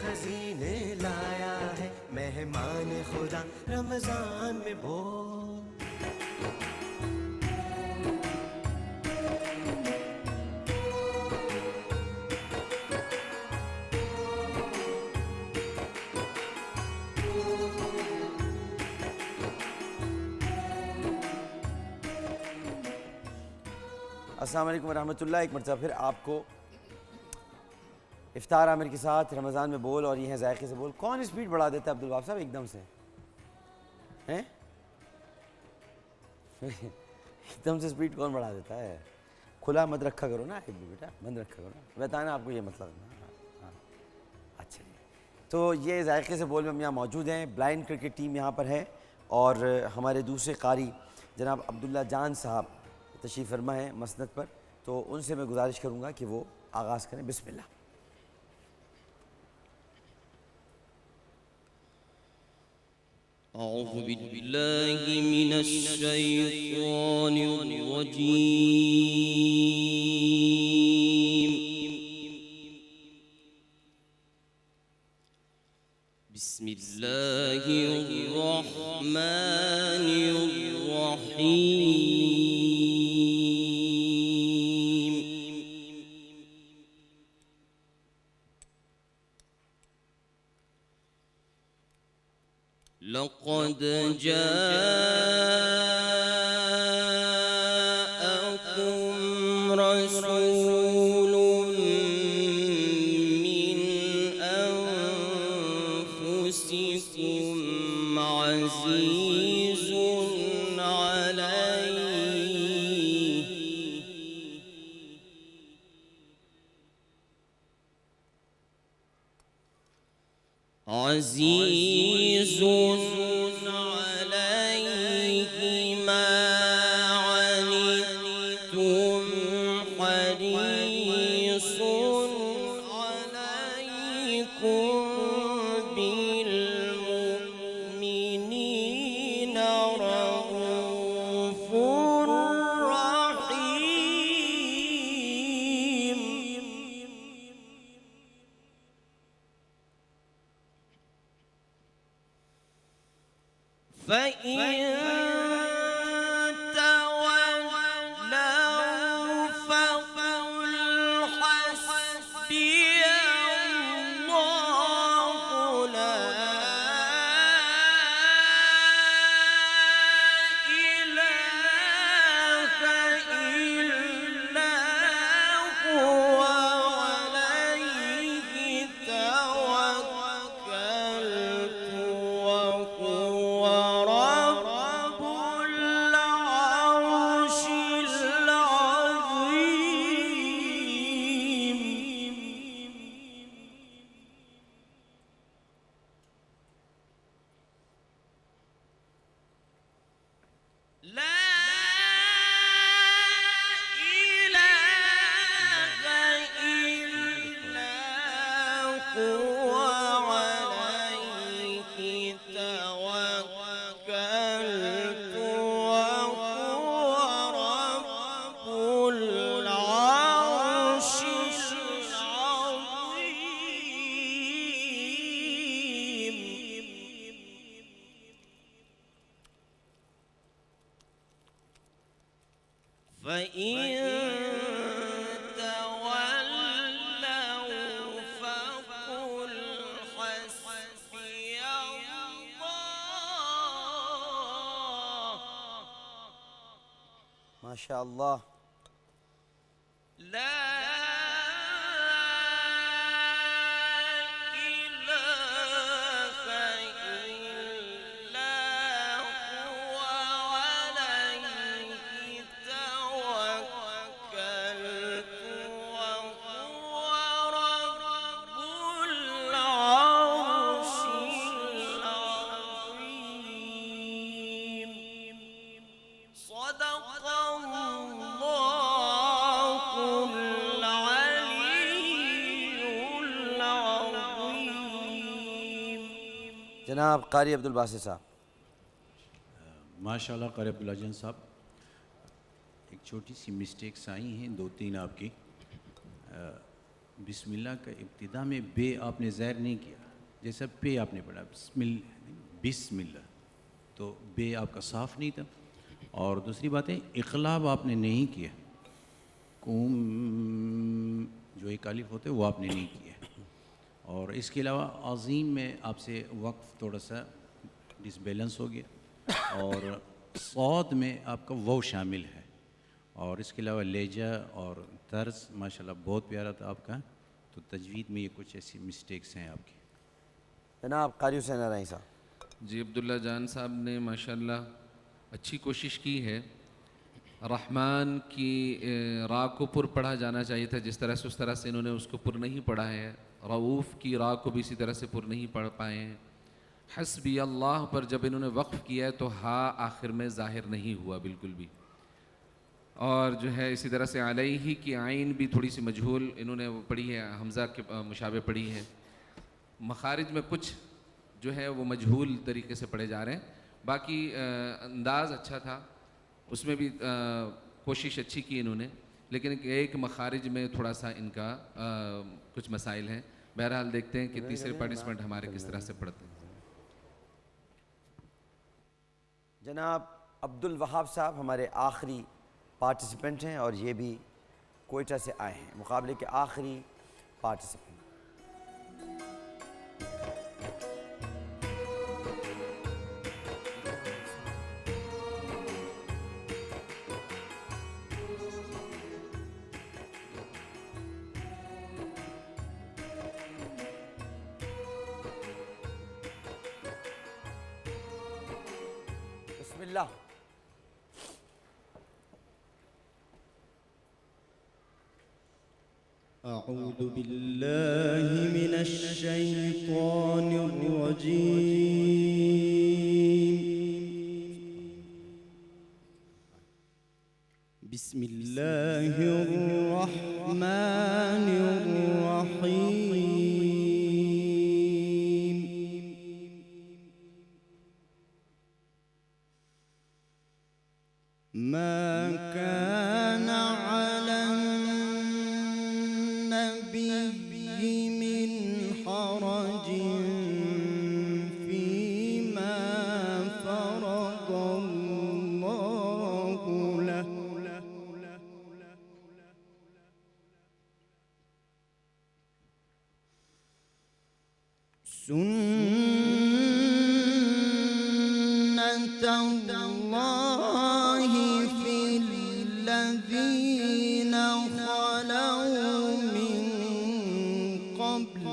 خزینے لایا ہے مہمان خدا رمضان میں بول. السلام علیکم ورحمۃ اللہ. ایک مرتبہ پھر آپ کو افطار عامر کے ساتھ رمضان میں بول، اور یہ ہے ذائقے سے بول. کون اسپیڈ بڑھا دیتا ہے عبدالوہاب صاحب ایک دم سے؟ ہیں ایک دم سے اسپیڈ کون بڑھا دیتا ہے؟ کھلا مت رکھا کرو نا بیٹا، بند رکھا کرو نا. بتانا آپ کو یہ مطلب ہے. اچھا جی، تو یہ ذائقے سے بول میں ہم یہاں موجود ہیں. بلائنڈ کرکٹ ٹیم یہاں پر ہے، اور ہمارے دوسرے قاری جناب عبداللہ جان صاحب تشریف فرما ہیں مسند پر. تو ان سے میں گزارش کروں گا کہ وہ آغاز کریں. بسم اللہ. أعوذ بالله من الشيطان الرجيم. بسم الله الرحمن الرحيم. لقد جاءكم رسول من أنفسكم عزيز عليه عليه ما عنتم حريص عليكم بالمؤمنين رؤوف رحيم. فإن فإن تولوا فقل حسبي الله ما شاء الله. لا إله إلا هو عليه توكلت وهو رب العرش العظيم. صدق الله العلي العظيم. جناب قاری عبدالباسط صاحب. ماشاء اللہ قاری عبداللہ جان صاحب، ایک چھوٹی سی مسٹیکس آئی ہیں 2-3 آپ کی. بسم اللہ کا ابتدا میں بے آپ نے ظاہر نہیں کیا، جیسا پے آپ نے پڑھا بسم اللہ، تو بے آپ کا صاف نہیں تھا. اور دوسری بات ہے اقلاب آپ نے نہیں کیا، کوم جو ایک الف ہوتے وہ آپ نے نہیں کیا. اور اس کے علاوہ عظیم میں آپ سے وقف تھوڑا سا ڈس بیلنس ہو گیا، اور صاد میں آپ کا وہ شامل ہے. اور اس کے علاوہ لہجہ اور طرز ماشاءاللہ بہت پیارا تھا آپ کا. تو تجوید میں یہ کچھ ایسی مسٹیکس ہیں آپ کی. جناب قاری حسین ارائیں صاحب. جی عبداللہ جان صاحب نے ماشاءاللہ اچھی کوشش کی ہے. رحمان کی را کو پر پڑھا جانا چاہیے تھا جس طرح سے، اس طرح سے انہوں نے اس کو پر نہیں پڑھا ہے. رؤوف کی را کو بھی اسی طرح سے پر نہیں پڑھ پائے ہیں. حسبی اللہ پر جب انہوں نے وقف کیا ہے تو ہا آخر میں ظاہر نہیں ہوا بالکل بھی. اور جو ہے اسی طرح سے علیہ کی عین بھی تھوڑی سی مجہول انہوں نے وہ پڑھی ہے، حمزہ کے مشابہ پڑھی ہے. مخارج میں کچھ جو ہے وہ مجہول طریقے سے پڑھے جا رہے ہیں. باقی انداز اچھا تھا، اس میں بھی کوشش اچھی کی انہوں نے، لیکن ایک مخارج میں تھوڑا سا ان کا کچھ مسائل ہیں. بہرحال دیکھتے ہیں کہ تیسرے پارٹیسپینٹ ہمارے کس طرح سے پڑھتے ہیں. جناب عبدالوہاب صاحب ہمارے آخری پارٹیسپینٹ ہیں، اور یہ بھی کوئٹہ سے آئے ہیں، مقابلے کے آخری پارٹیسپینٹ. بسم اللہ. أعوذ بالله من الشيطان الرجيم. بسم الله الرحمن الرحيم. ما كان على النبي من حرج فيما فرض الله له. سنة الله في الذين خلوا من قبل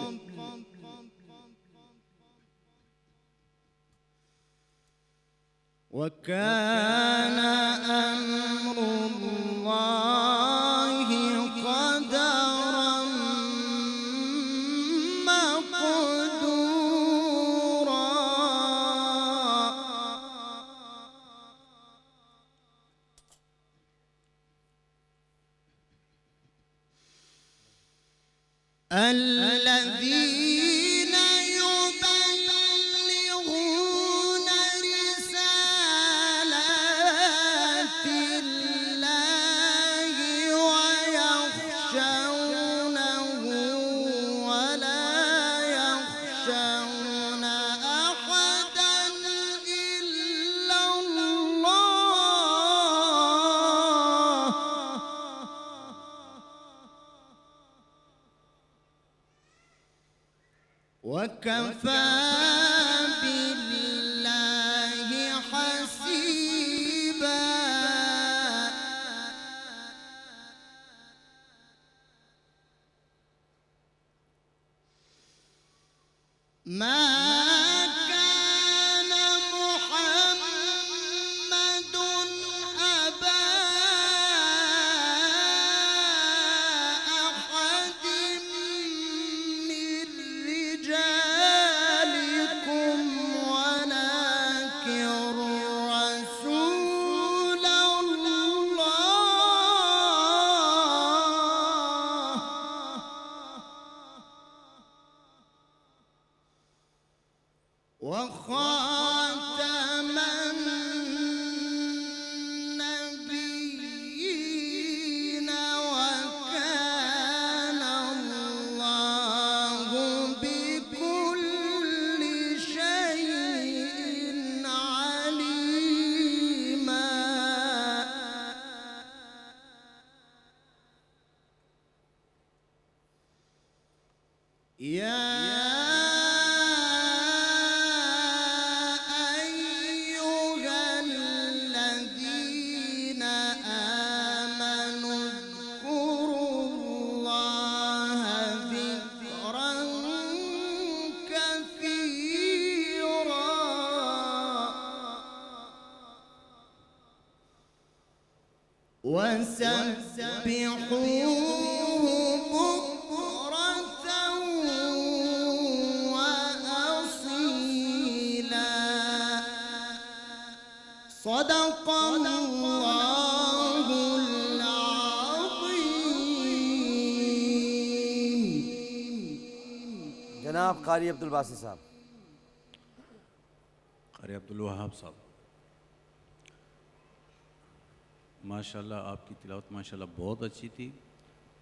وكان أمر الله قدرا مقدورا. الذين يبلغون رسالات الله ويخشونه ولا يخشون أحدا إلا الله وكفى بالله حسيبا ما كان محمد أبا أحد من رجالكم ولكن رسول الله وخاتم النبيين وكان الله بكل شيء عليما يا أيها الذين آمنوا اذكروا الله ذكرا كثيرا وسبحوه بكرة وأصيلا صدق الله العظيم جناب قاری عبدالباسط صاحب. قاری عبدالوہاب صاحب، ماشاءاللہ آپ کی تلاوت ماشاءاللہ بہت اچھی تھی.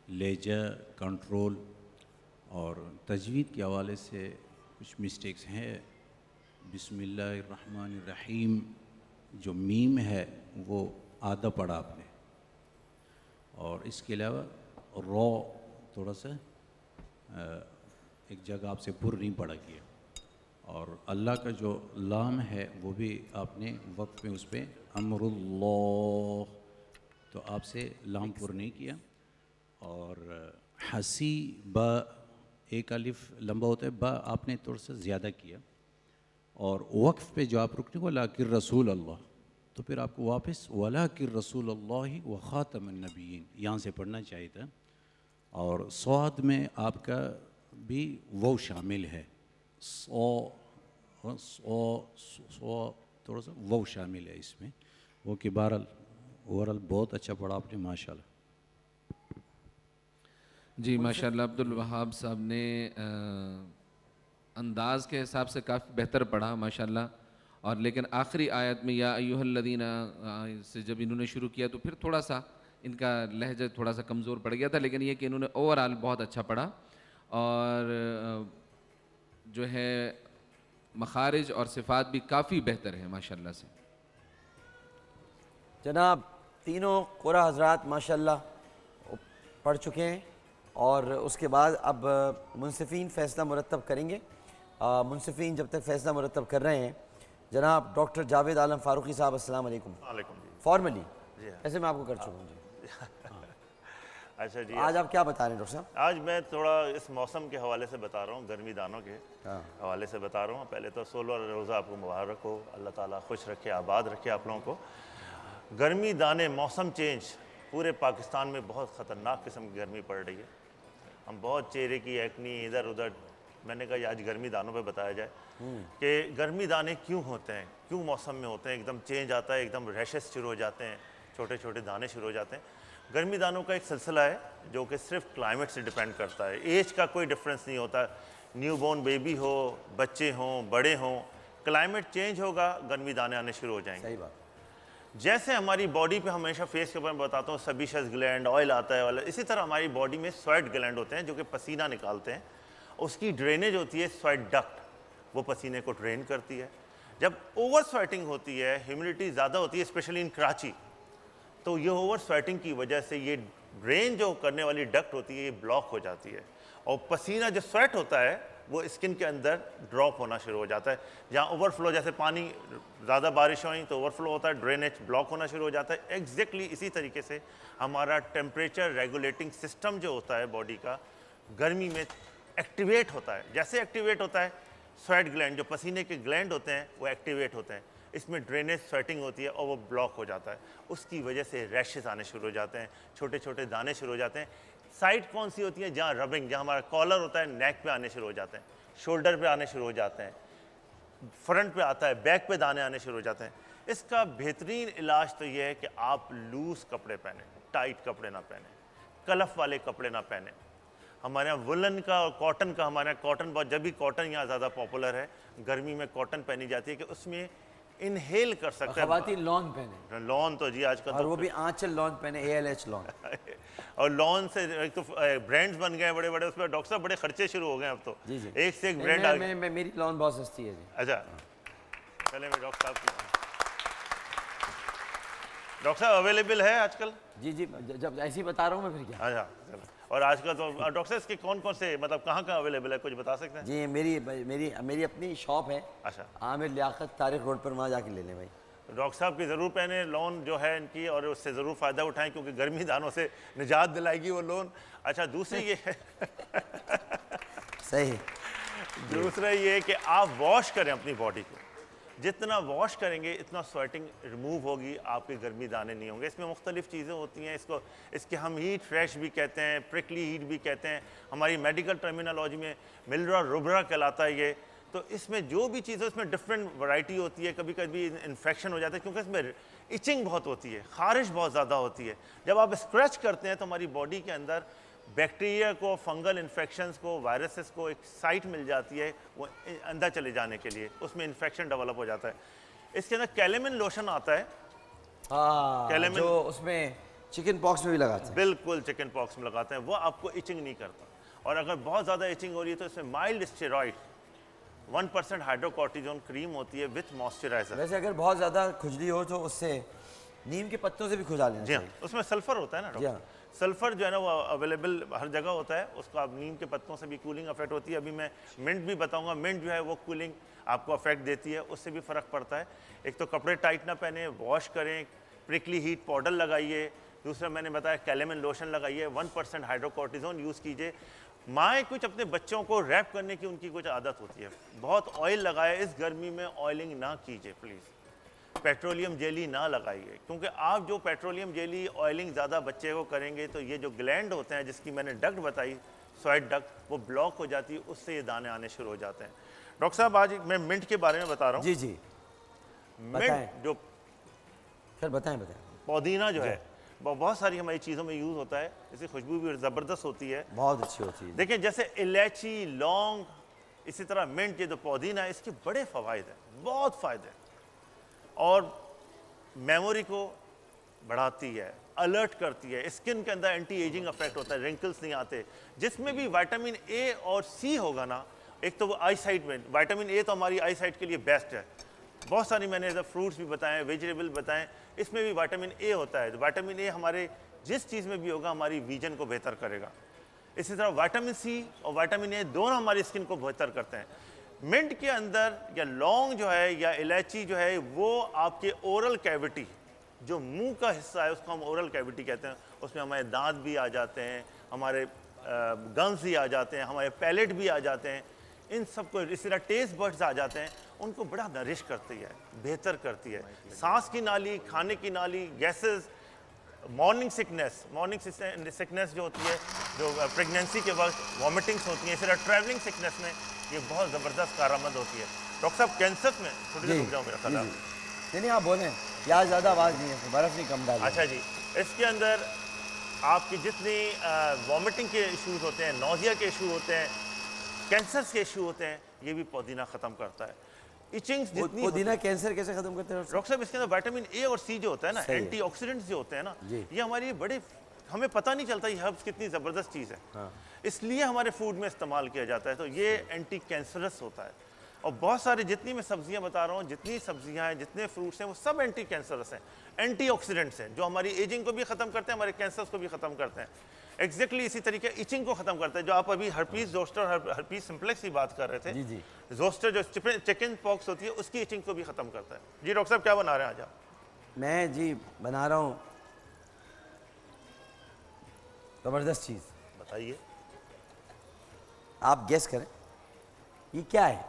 لہجہ، کنٹرول اور تجوید کے حوالے سے کچھ مسٹیکس ہیں. بسم اللہ الرحمن الرحیم جو میم ہے وہ آدھا پڑھا آپ نے، اور اس کے علاوہ رو تھوڑا سا ایک جگہ آپ سے پر نہیں پڑا کیا، اور اللہ کا جو لام ہے وہ بھی آپ نے وقت میں اس پہ امر اللہ، تو آپ سے لام پر نہیں کیا. اور حسی با ایک الف لمبا ہوتا ہے، با آپ نے تھوڑا سا زیادہ کیا. اور وقف پہ جو آپ رکنے کو وَلَٰكِن رسول اللہ، تو پھر آپ کو واپس وَلَٰكِن رسول اللہ وخاتم النبیین یہاں سے پڑھنا چاہیے تھا. اور صاد میں آپ کا بھی وہ شامل ہے، سو تھوڑا سا وہ شامل ہے اس میں، وہ کہ بہرحال اوورال بہت اچھا پڑھا آپ نے ماشاءاللہ. جی ماشاءاللہ عبدالوہاب صاحب نے انداز کے حساب سے کافی بہتر پڑھا ماشاءاللہ. اور لیکن آخری آیت میں یا ایھا الذین سے جب انہوں نے شروع کیا تو پھر تھوڑا سا ان کا لہجہ تھوڑا سا کمزور پڑ گیا تھا، لیکن یہ کہ انہوں نے اوورال بہت اچھا پڑھا. اور جو ہے مخارج اور صفات بھی کافی بہتر ہیں ماشاءاللہ سے. جناب تینوں قرآ حضرات ماشاءاللہ پڑھ چکے ہیں، اور اس کے بعد اب منصفین فیصلہ مرتب کریں گے. منصفین جب تک فیصلہ مرتب کر رہے ہیں، جناب ڈاکٹر جاوید عالم فاروقی صاحب السلام علیکم. وعلیکم جی. فارملی جی ہاں. ایسے میں آپ کو کر چکا ہوں. جی اچھا جی، آج آپ کیا بتا رہے ہیں ڈاکٹر صاحب؟ آج میں تھوڑا اس موسم کے حوالے سے بتا رہا ہوں، گرمی دانوں کے حوالے سے بتا رہا ہوں. پہلے تو 16 روزہ آپ کو مبارک ہو، اللہ تعالیٰ خوش رکھے، آباد رکھے آپ لوگوں کو. گرمی دانے، موسم چینج پورے پاکستان میں بہت خطرناک قسم کی گرمی پڑ رہی ہے. ہم بہت چہرے کی ایکنی ادھر ادھر، میں نے کہا آج گرمی دانوں پہ بتایا جائے کہ گرمی دانے کیوں ہوتے ہیں، کیوں موسم میں ہوتے ہیں. ایک دم چینج آتا ہے، ایک دم ریشز شروع ہو جاتے ہیں، چھوٹے چھوٹے دانے شروع ہو جاتے ہیں. گرمی دانوں کا ایک سلسلہ ہے جو کہ صرف کلائمیٹ سے ڈیپینڈ کرتا ہے. ایج کا کوئی ڈفرینس نہیں ہوتا، نیو بورن بیبی ہو، بچے ہوں، بڑے ہوں، کلائمیٹ چینج ہوگا گرمی دانے آنے شروع ہو جائیں گے. صحیح بات. جیسے ہماری باڈی پہ ہمیشہ فیس کے اوپر میں بتاتا ہوں سبیشس گلینڈ، آئل آتا ہے والا، اسی طرح ہماری باڈی میں سویٹ گلینڈ ہوتے ہیں جو کہ پسینہ نکالتے ہیں. اس کی ڈرینیج ہوتی ہے سویٹ ڈکٹ، وہ پسینے کو ڈرین کرتی ہے. جب اوور سویٹنگ ہوتی ہے، ہیومیڈیٹی زیادہ ہوتی ہے اسپیشلی ان کراچی، تو یہ اوور سویٹنگ کی وجہ سے یہ ڈرین جو کرنے والی ڈکٹ ہوتی ہے یہ بلاک ہو جاتی ہے اور پسینہ جو سویٹ ہوتا ہے وہ اسکن کے اندر ڈراپ ہونا شروع ہو جاتا ہے. جہاں اوور فلو جیسے پانی زیادہ بارش ہوئی تو اوور فلو ہوتا ہے, ڈرینیج بلاک ہونا شروع ہو جاتا ہے. ایگزیکٹلی اسی طریقے سے ہمارا ٹیمپریچر ریگولیٹنگ سسٹم جو ہوتا ہے باڈی کا گرمی میں ایکٹیویٹ ہوتا ہے. جیسے ایکٹیویٹ ہوتا ہے سویٹ گلینڈ جو پسینے کے گلینڈ ہوتے ہیں وہ ایکٹیویٹ ہوتے ہیں, اس میں ڈرینیج سویٹنگ ہوتی ہے اور وہ بلاک ہو جاتا ہے. اس کی وجہ سے ریشز آنے شروع ہو جاتے ہیں, چھوٹے چھوٹے دانے شروع ہو جاتے ہیں. سائڈ کون سی ہوتی ہیں جہاں ربنگ, جہاں ہمارا کالر ہوتا ہے نیک پہ آنے شروع ہو جاتے ہیں, شولڈر پہ آنے شروع ہو جاتے ہیں, فرنٹ پہ آتا ہے, بیک پہ دانے آنے شروع ہو جاتے ہیں. اس کا بہترین علاج تو یہ ہے کہ آپ لوز کپڑے پہنیں, ٹائٹ کپڑے نہ پہنیں, کلف والے کپڑے نہ پہنیں. ہمارے یہاں وولن کا اور کاٹن کا, ہمارے یہاں کاٹن بہت, جب بھی کاٹن یہاں زیادہ پاپولر ہے, گرمی میں کاٹن پہنی جاتی ہے کہ اس میں انہیل کر سکتے ہیں. خواتین لان پہنے, لان تو جی آج کل اور وہ بھی آنچل لان پہنے, ALH لان. اور لان سے ایک تو برانڈز بن گئے بڑے بڑے, اس میں ڈاکٹر صاحب بڑے خرچے شروع ہو گئے اب تو, جی جی ایک سے ایک برانڈ آ گئے. میری لان بہت سستی ہے جی. اچھا پہلے میں ڈاکٹر صاحب کی, ڈاکٹر صاحب اویلیبل ہے آج کل؟ جی جی, جب ایسے ہی بتا رہا ہوں میں پھر کیا. اچھا چلو. اور آج کل تو ڈاکٹر صاحب اس کے کون کون سے مطلب کہاں کہاں اویلیبل ہے, کچھ بتا سکتے ہیں؟ جی میری اپنی شاپ ہے اچھا عامر لیاقت طارق روڈ پر, وہاں جا کے لے لیں بھائی. ڈاکٹر صاحب کی ضرور پہنیں لون جو ہے ان کی, اور اس سے ضرور فائدہ اٹھائیں کیونکہ گرمی دانوں سے نجات دلائے گی وہ لون. اچھا دوسری یہ صحیح, دوسرا یہ ہے کہ آپ واش کریں اپنی باڈی کو, جتنا واش کریں گے اتنا سویٹنگ ریموو ہوگی, آپ کے گرمی دانے نہیں ہوں گے. اس میں مختلف چیزیں ہوتی ہیں, اس کے ہم ہیٹ فریش بھی کہتے ہیں, پرکلی ہیٹ بھی کہتے ہیں, ہماری میڈیکل ٹرمینالوجی میں ملرا روبرا کہلاتا ہے یہ. تو اس میں جو بھی چیز ہے اس میں ڈفرینٹ ورائٹی ہوتی ہے. کبھی کبھی انفیکشن ہو جاتا ہے کیونکہ اس میں ایچنگ بہت ہوتی ہے, خارش بہت زیادہ ہوتی ہے. جب آپ اسکریچ کرتے ہیں تو ہماری باڈی کے اندر بیکٹیریا کو, فنگل انفیکشنز کو, وائرسز کو ایک سائٹ مل جاتی ہے وہ اندر چلے جانے کے لیے, اس میں انفیکشن ڈیولپ ہو جاتا ہے. اس کے اندر کیلیمن لوشن آتا ہے, ہاں جو اس میں چکن پاکس میں بھی لگاتے ہیں. بالکل چکن پاکس میں لگاتے ہیں, وہ آپ کو ایچنگ نہیں کرتا. اور اگر بہت زیادہ ایچنگ ہو رہی ہے تو اس میں مائلڈ اسٹیرائڈ 1% ہائیڈروکورٹیزون کریم ہوتی ہے وتھ موئسچرائزر. ویسے اگر بہت زیادہ کھجلی ہو تو اس سے نیم کے پتوں سے بھی کھجا لینا جی ہاں, چاہیے. اس میں سلفر ہوتا ہے نا جی ہاں. ڈاکٹر, سلفر جو ہے نا وہ اویلیبل ہر جگہ ہوتا ہے, اس کا نیم کے پتوں سے بھی کولنگ افیکٹ ہوتی ہے. ابھی میں منٹ بھی بتاؤں گا, منٹ جو ہے وہ کولنگ آپ کو افیکٹ دیتی ہے, اس سے بھی فرق پڑتا ہے. ایک تو کپڑے ٹائٹ نہ پہنیں, واش کریں, پرکلی ہیٹ پاؤڈر لگائیے. دوسرا میں نے بتایا کیلیمن لوشن لگائیے, 1% ہائیڈروکورٹیزون یوز کیجیے. مائیں کچھ اپنے بچوں کو ریپ کرنے کی ان کی کچھ عادت ہوتی ہے, بہت آئل لگائے, اس گرمی میں آئلنگ نہ کیجیے پلیز. پیٹرولیم جیلی نہ لگائیے, کیونکہ آپ جو پیٹرولیم جیلی آئلنگ زیادہ بچے کو کریں گے تو یہ جو گلینڈ ہوتے ہیں جس کی میں نے ڈکٹ بتائی, سویٹ ڈکٹ, وہ بلاک ہو جاتی ہے, اس سے یہ دانے آنے شروع ہو جاتے ہیں. ڈاکٹر صاحب آج میں منٹ کے بارے میں بتا رہا ہوں. جی جی منٹ جو خیر بتائیں. پودینہ جو ہے بہت ساری ہماری چیزوں میں یوز ہوتا ہے, اس کی خوشبو بھی زبردست ہوتی ہے, بہت اچھی ہوتی ہے. دیکھیں جیسے الائچی, لونگ, اسی طرح منٹ, یہ جو پودینہ ہے اس کے بڑے فوائد ہیں, بہت فائدے ہیں. اور میموری کو بڑھاتی ہے, الرٹ کرتی ہے, اسکن کے اندر اینٹی ایجنگ افیکٹ ہوتا ہے, رنکلز نہیں آتے. جس میں بھی وائٹامن اے اور سی ہوگا نا, ایک تو وہ آئی سائٹ میں, وائٹامن اے تو ہماری آئی سائٹ کے لیے بیسٹ ہے. بہت ساری میں نے فروٹس بھی بتائیں, ویجیٹیبل بتائیں, اس میں بھی وائٹامن اے ہوتا ہے. وائٹامن اے ہمارے جس چیز میں بھی ہوگا ہماری ویژن کو بہتر کرے گا. اسی طرح وائٹامن سی اور وائٹامن اے دونوں ہماری اسکن کو بہتر کرتے ہیں. منٹ کے اندر یا لونگ جو ہے یا الائچی جو ہے وہ آپ کے اورل کیوٹی, جو منہ کا حصہ ہے اس کو ہم اورل کیوٹی کہتے ہیں, اس میں ہمارے دانت بھی آ جاتے ہیں, ہمارے گمز بھی آ جاتے ہیں, ہمارے پیلیٹ بھی آ جاتے ہیں, ان سب کو, اس طرح ٹیسٹ برڈز آ جاتے ہیں, ان کو بڑا نرش کرتی ہے, بہتر کرتی ہے. سانس کی نالی, کھانے کی نالی, گیسز, مارننگ سکنس جو ہوتی ہے, جو پریگنینسی کے وقت وامٹنگس ہوتی ہیں, اس طرح ٹریولنگ سکنس میں یہ بہت زبردست کارآمد ہوتی ہے. ڈاکٹر صاحب کینسر میں تھوڑی دیر رک جاؤں میرا خیال. نہیں آپ بولیں, پیاز زیادہ آواز نہیں ہے, برف نہیں کم ڈالیں. اچھا جی, اس کے اندر آپ کی جتنی وامٹنگ کے ایشوز ہوتے ہیں, نوزیا کے ایشو ہوتے ہیں, کینسرز کے ایشو ہوتے ہیں, یہ بھی پودینہ ختم کرتا ہے. ایچنگز جتنی پودینہ کینسر کیسے ختم کرتے ہیں ڈاکٹر صاحب؟ اس کے اندر وائٹامن اے اور سی جو ہوتا ہے نا, اینٹی آکسیڈنٹس جو ہوتے ہیں نا, یہ ہماری بڑے, ہمیں پتہ نہیں چلتا یہ ہربس کتنی زبردست چیز ہے, اس لیے ہمارے فوڈ میں استعمال کیا جاتا ہے. تو یہ اینٹی کینسرس ہوتا ہے. اور بہت سارے جتنی میں سبزیاں بتا رہا ہوں، جتنی سبزیاں ہیں، جتنے فروٹس ہیں، وہ سب اینٹی کینسرس ہیں، اینٹی آکسیڈنٹس ہیں، جو ہماری ایجنگ کو بھی ختم کرتے ہیں، ہمارے کینسرس کو بھی ختم کرتے ہیں. ایگزیکٹلی اسی طریقے ایچنگ کو ختم کرتے ہیں. جو آپ ابھی ہرپیس زوسٹر ہرپیس سمپلیکس کی بات کر رہے تھے، جی زوسٹر جو چکن پاکس ہوتی ہے اس کی ایچنگ کو بھی ختم کرتا ہے. جی ڈاکٹر صاحب کیا بنا رہے ہیں آج آپ؟ میں جی بنا رہا ہوں زبردست چیز. بتائیے. آپ گیس کریں یہ کیا ہے.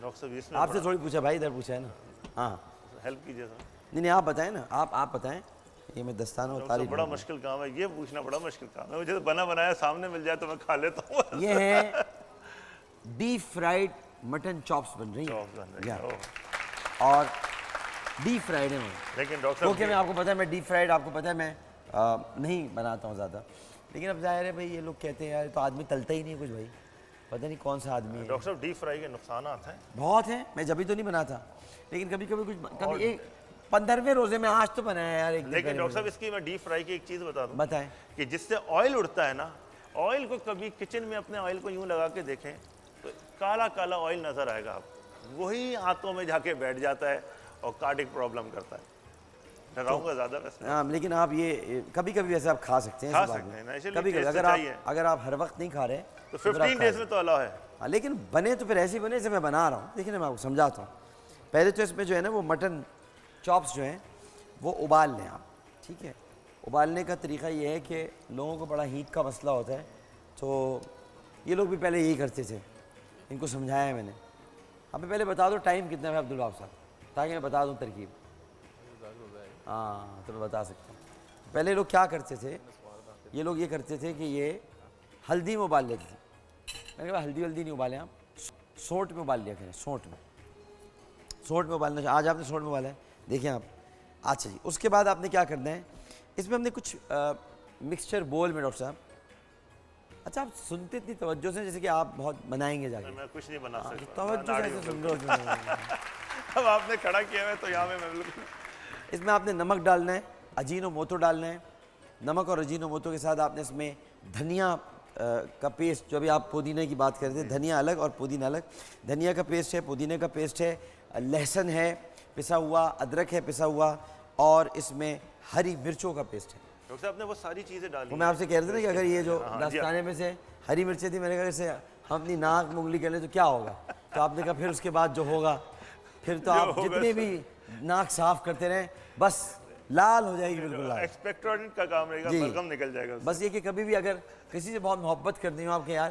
ڈاکٹر صاحب اس میں آپ سے تھوڑی پوچھا بھائی، ادھر پوچھا ہے نا. ہاں ہیلپ کیجیے سر. نہیں آپ بتائیں نا، آپ بتائیں. یہ میں دستانہ اتاری بڑا مشکل کام ہے یہ پوچھنا، بڑا مشکل کام ہے. مجھے تو بنا بنایا سامنے مل جائے تو میں کھا لیتا ہوں. یہ ہے ڈیپ فرائیڈ مٹن چاپس بن رہی ہیں اور ڈیپ فرائیڈ ہیں. لیکن ڈاکٹر کیونکہ میں آپ کو پتہ ہے میں ڈیپ فرائیڈ، آپ کو پتہ ہے میں نہیں بناتا ہوں زیادہ، لیکن اب ظاہر ہے بھائی یہ لوگ کہتے ہیں یار تو آدمی تلتا ہی نہیں کچھ. بھائی پتہ نہیں کون سا آدمی ہے. ڈاکٹر صاحب ڈیپ فرائی کے نقصانات ہیں بہت ہیں. میں جبھی تو نہیں بناتا، لیکن کبھی کبھی کچھ کبھی ایک 15ویں روزے میں آج تو بنایا یار ایک دن. لیکن ڈاکٹر صاحب اس کی میں ڈیپ فرائی کی ایک چیز بتا دوں، بتائیں. کہ جس سے آئل اڑتا ہے نا، آئل کو کبھی کچن میں اپنے آئل کو یوں لگا کے دیکھیں تو کالا کالا آئل نظر آئے گا آپ کو. وہی ہاتھوں میں جا کے بیٹھ جاتا ہے اور کارڈک پرابلم کرتا ہے. ڈراؤں گا زیادہ ویسے. ہاں لیکن آپ یہ کبھی کبھی ویسے آپ کھا سکتے ہیں. کھا سکتے ہیں نا، کبھی کبھی اگر آپ ہر وقت نہیں کھا رہے تو 15 ڈیز میں تو الاؤ ہے. ہاں لیکن بنے تو پھر ایسے بنے جیسے میں بنا رہا ہوں. دیکھیں میں آپ کو سمجھاتا ہوں. پہلے تو اس میں جو ہے نا وہ مٹن چاپس جو ہیں وہ ابال لیں آپ. ٹھیک ہے. ابالنے کا طریقہ یہ ہے کہ لوگوں کو بڑا ہیٹ کا مسئلہ ہوتا ہے، تو یہ لوگ بھی پہلے یہی کرتے تھے. ان کو سمجھایا ہے میں نے. اب پہلے بتا دو ٹائم کتنا ہے عبدالوہاب صاحب، تاکہ میں بتا دوں ترکیب. ہاں تو میں بتا سکتا ہوں. پہلے لوگ کیا کرتے تھے، یہ لوگ یہ کرتے تھے کہ یہ ہلدی میں ابال لیتے تھے. میں نے کہا ہلدی نہیں ابالیں آپ، سونٹ میں ابال لیا کریں. سونٹ میں ابالنا. آج آپ نے سونٹ میں ابالا ہے دیکھیں آپ. اچھا جی اس کے بعد آپ نے کیا کرنا ہے، اس میں ہم نے کچھ مکسچر بول میں ڈاکٹر صاحب. اچھا آپ سنتے اتنی توجہ سے جیسے کہ آپ بہت بنائیں گے جا کے. میں کچھ نہیں بنا سکتا. توجہ سے سن رہے ہو. اب آپ نے کھڑا کیا ہے تو یہاں میں بالکل. اس میں آپ نے نمک ڈالنا ہے، اجینو موتو ڈالنا ہے. نمک اور اجینو موتو کے ساتھ آپ نے اس میں دھنیا کا پیسٹ، جو ابھی آپ پودینے کی بات کرتے تھے، دھنیا الگ اور پودینہ الگ. دھنیا کا پیسٹ ہے، پودینے کا پیسٹ ہے، لہسن ہے پسا ہوا، ادرک ہے پسا ہوا، اور اس میں ہری مرچوں کا پیسٹ ہے. ڈاکٹر صاحب نے وہ ساری چیزیں ڈالی. وہ میں آپ سے کہہ رہا تھا نا کہ اگر یہ جو دستانے میں سے ہری مرچیں تھیں، میں نے کہا اسے ہم اپنی ناک منگلی کر لیں تو کیا ہوگا. تو آپ نے کہا پھر اس کے بعد جو ہوگا پھر تو آپ جتنے بھی ناک صاف کرتے رہیں بس لال ہو جائے گی. بالکل ایکسپیکٹورنٹ کا کام رہے گا، بلغم نکل جائے گا. بس یہ کہ کبھی بھی اگر کسی سے بہت محبت کرنی ہو آپ کے، یار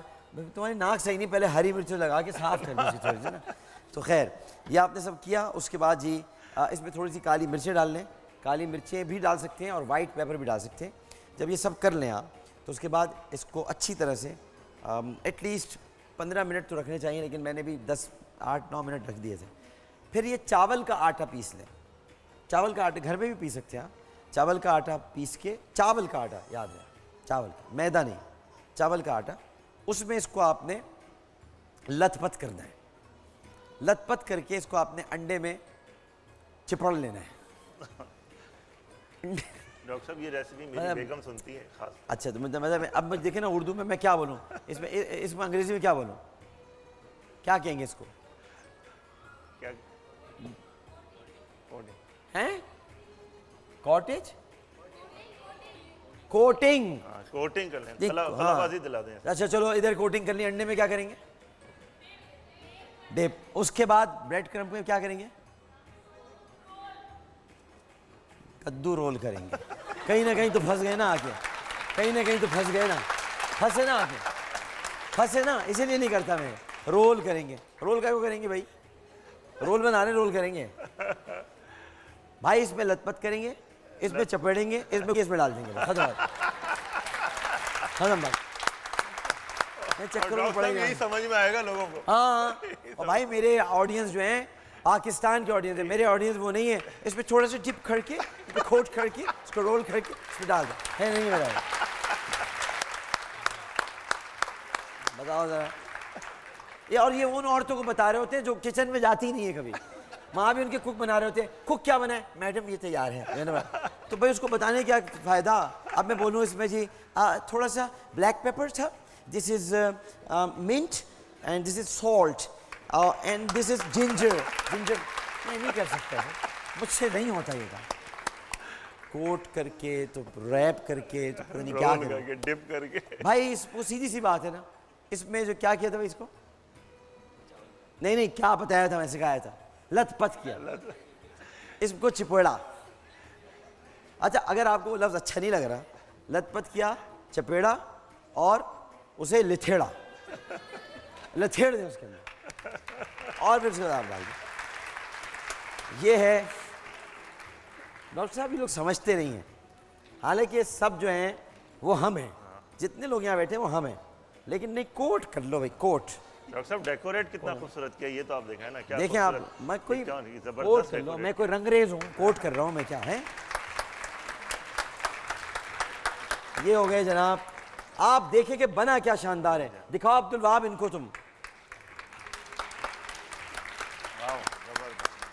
تمہاری ناک صحیح نہیں، پہلے ہری مرچیں لگا کے صاف کر لی تھوڑی سی نا. تو خیر یہ آپ نے سب کیا. اس کے بعد جی اس میں تھوڑی سی کالی مرچیں ڈال لیں. کالی مرچیں بھی ڈال سکتے ہیں اور وائٹ پیپر بھی ڈال سکتے ہیں. جب یہ سب کر لیں آپ تو اس کے بعد اس کو اچھی طرح سے ایٹ لیسٹ 15 منٹ تو رکھنے چاہیے، لیکن میں نے بھی 8-9 منٹ رکھ دیے تھے. پھر یہ چاول کا آٹا پیس لیں. چاول کا آٹا گھر میں بھی پی سکتے ہیں آپ. چاول کا آٹا پیس کے، چاول کا آٹا یاد ہے، چاول کا، میدا نہیں، چاول کا آٹا. اس میں اس کو آپ نے لت پت کرنا ہے. لت پت کر کے اس کو آپ نے انڈے میں چپڑ لینا ہے. ڈاکٹر صاحب یہ ریسیپی میری بیگم سنتی ہے خاص. اچھا تو مطلب اب دیکھیں نا اردو میں کیا بولوں، اس میں انگریزی میں کیا بولوں، کیا کہیں گے اس کو؟ کیا ہیں کاٹیج کوٹنگ. کوٹنگ کر لیں، خلا بازی دلا دیں. اچھا چلو ادھر کوٹنگ کر لی. انڈے میں کیا کریں گے؟ ڈپ. اس کے بعد بریڈ کرم میں کیا کریں گے؟ کدو رول کریں گے. کہیں نہ کہیں تو پھنس گئے نا آ کے، کہیں نہ کہیں تو پھنس گئے نا، پھنسے نا آ کے، پھنسے نا. اسی لیے نہیں کرتا میں. رول کریں گے. رول کیا کریں گے بھائی؟ رول بنانے رول کریں گے بھائی. اس میں لت پت کریں گے، اس میں چپیڑیں گے، اس میں ڈال دیں گے. ختم بات. چکر میں پڑیں گے. یہی سمجھ میں آئے گا لوگوں کو. ہاں اور بھائی میرے آڈینس جو ہیں پاکستان کے آڈینس ہے، میرے آڈینس وہ نہیں ہے. اس پہ تھوڑا سا ڈپ کر کے، کھوٹ کر کے، اس کو رول کر کے اس میں ڈال دیں. ہے نہیں بتایا؟ بتاؤ ذرا. یہ اور یہ ان عورتوں کو بتا رہے ہوتے ہیں جو کچن میں جاتی نہیں ہے کبھی. ماں بھی ان کے کوک بنا رہے ہوتے ہیں. کوک کیا بنا ہے؟ میڈم یہ تیار ہے. تو بھائی اس کو بتانے کیا فائدہ. اب میں بولوں اس میں جی تھوڑا سا بلیک پیپر تھا، this is mint and this is salt and this is ginger. میں نہیں کر سکتا ہے, مجھ سے نہیں ہوتا یہ کام. کوٹ کر کے تو ریپ کر کے تو پتہ نہیں کیا کر کے ڈپ کر کے. بھائی وہ سیدھی سی بات ہے نا. اس میں جو کیا کیا تھا بھائی اس کو, نہیں کیا بتایا تھا, میں سکھایا تھا, لت پت کیا, اس کو چپیڑا. اچھا اگر آپ کو وہ لفظ اچھا نہیں لگ رہا, لت پت کیا, چپیڑا اور اسے لتھیڑا, لتھیڑ دیں اس کے اندر اور پھر اس کے بعد آپ ڈال دیں. یہ ہے ڈاکٹر صاحب. یہ لوگ سمجھتے نہیں ہیں, حالانکہ سب جو ہیں وہ ہم ہیں, جتنے لوگ یہاں بیٹھے ہیں وہ ہم ہیں, لیکن نہیں کوٹ کر لو بھائی, کوٹ. ڈاکٹر صاحب ڈیکوریٹ کتنا خوبصورت کیا, یہ تو آپ دیکھیں نا کیا دیکھیں آپ, میں کوئی کوٹ کر لو, میں کوئی رنگریز ہوں, کوٹ کر رہا ہوں میں, کیا ہے. یہ ہو گئے جناب. آپ دیکھیں کہ بنا کیا شاندار ہے. دکھاؤ عبد الوہاب ان کو, تم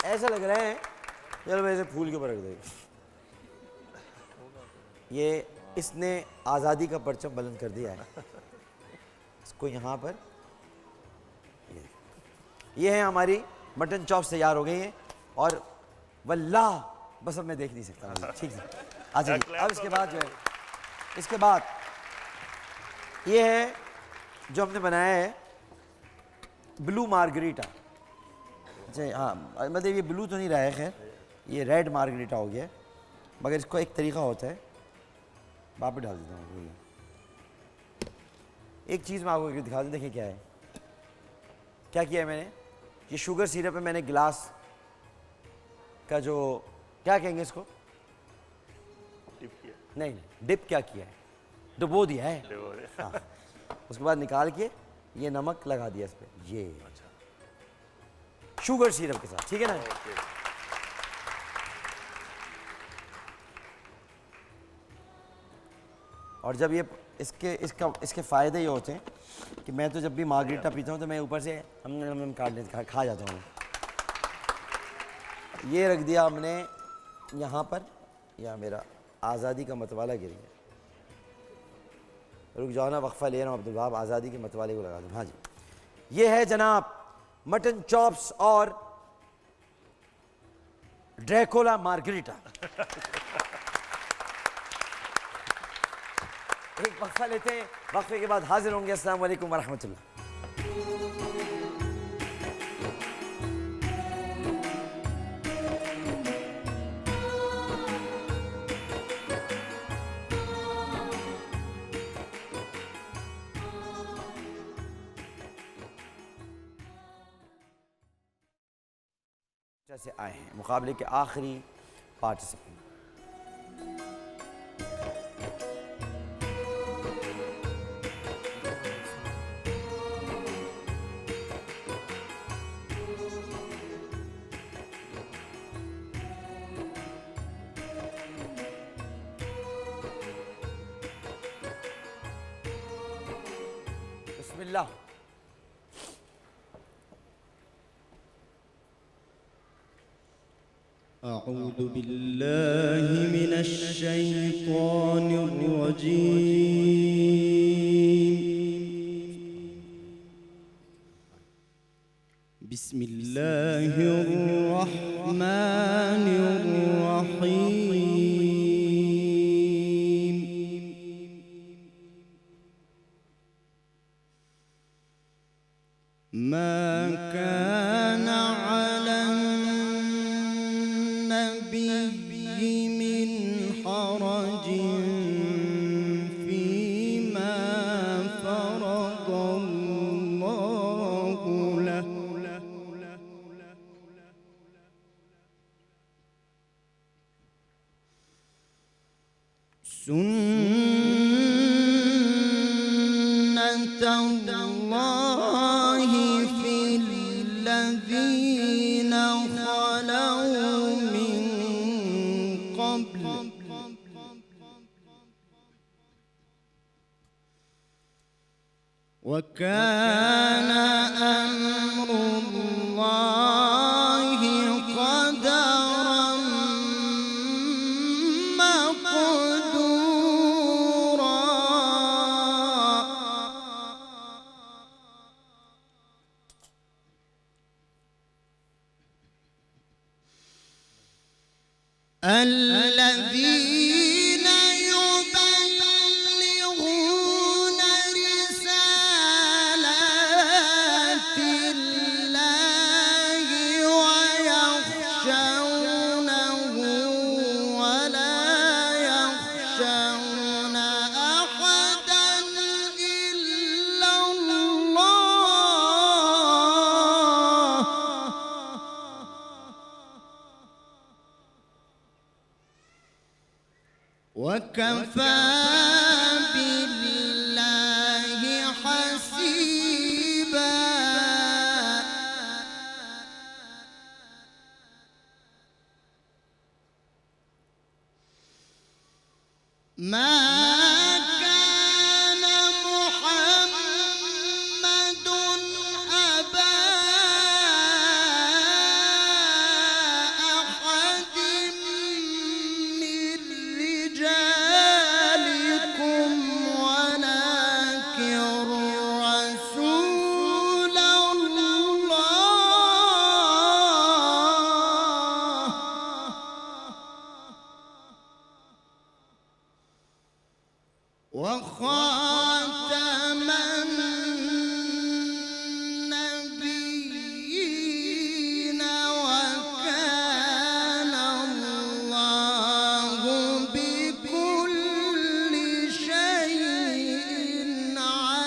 ایسا لگ رہا ہے چلو ویسے پھول کے اوپر رکھ دے. یہ اس نے آزادی کا پرچم بلند کر دیا ہے, اس کو یہاں پر. یہ ہے ہماری مٹن چاپس تیار ہو گئی ہیں, اور واللہ بس اب میں دیکھ نہیں سکتا. ٹھیک ہے اچھا جی. اب اس کے بعد جو ہے, اس کے بعد یہ ہے جو ہم نے بنایا ہے بلو مارگریٹا. اچھا ہاں, مطلب یہ بلو تو نہیں رہا ہے, خیر یہ ریڈ مارگریٹا ہو گیا, مگر اس کو ایک طریقہ ہوتا ہے. واپس ڈال دیتا ہوں. ایک چیز میں آپ کو دکھا دوں, دیکھیں کیا ہے, کیا کیا ہے میں نے. یہ شوگر سیرپ ہے, میں نے گلاس کا جو کیا کہیں گے اس کو, نہیں ڈپ کیا کیا ہے, ڈبو دیا ہے. ہاں, اس کے بعد نکال کے یہ نمک لگا دیا اس پہ, یہ شوگر سیرپ کے ساتھ. ٹھیک ہے نا. اور جب یہ اس کے فائدے یہ ہوتے ہیں کہ میں تو جب بھی مارگریٹا پیتا ہوں تو میں اوپر سے کاٹ لیتا, کھا جاتا ہوں. یہ رکھ دیا ہم نے یہاں پر, یا میرا آزادی کا متوالا گر گیا. رک جاؤ نا, وقفہ لے رہا ہوں عبد الوہاب, آزادی کے متوالے کو لگا دوں. ہاں جی, یہ ہے جناب مٹن چاپس اور ڈریکولا مارگریٹا. ایک وقفہ لیتے ہیں, وقفے کے بعد حاضر ہوں گے. السلام علیکم ورحمۃ اللہ. سے آئے ہیں مقابلے کے آخری پارٹیسپینٹ. بسم اللہ. أعوذ بالله من الشيطان الرجيم. بسم الله الرحمن الرحيم. ما كان على النبي من حرج فيما فرض الله له. سنة الله في الذين خلوا من قبل وكان أمر الله قدرا مقدورا. الذين يبلغون رسالات الله ويخشونه ولا يخشون أحدا إلا الله وكفى بالله حسيبا. ما كان محمد أبا أحد من رجالكم ولكن رسول الله وخاتم النبيين وكان الله بكل شيء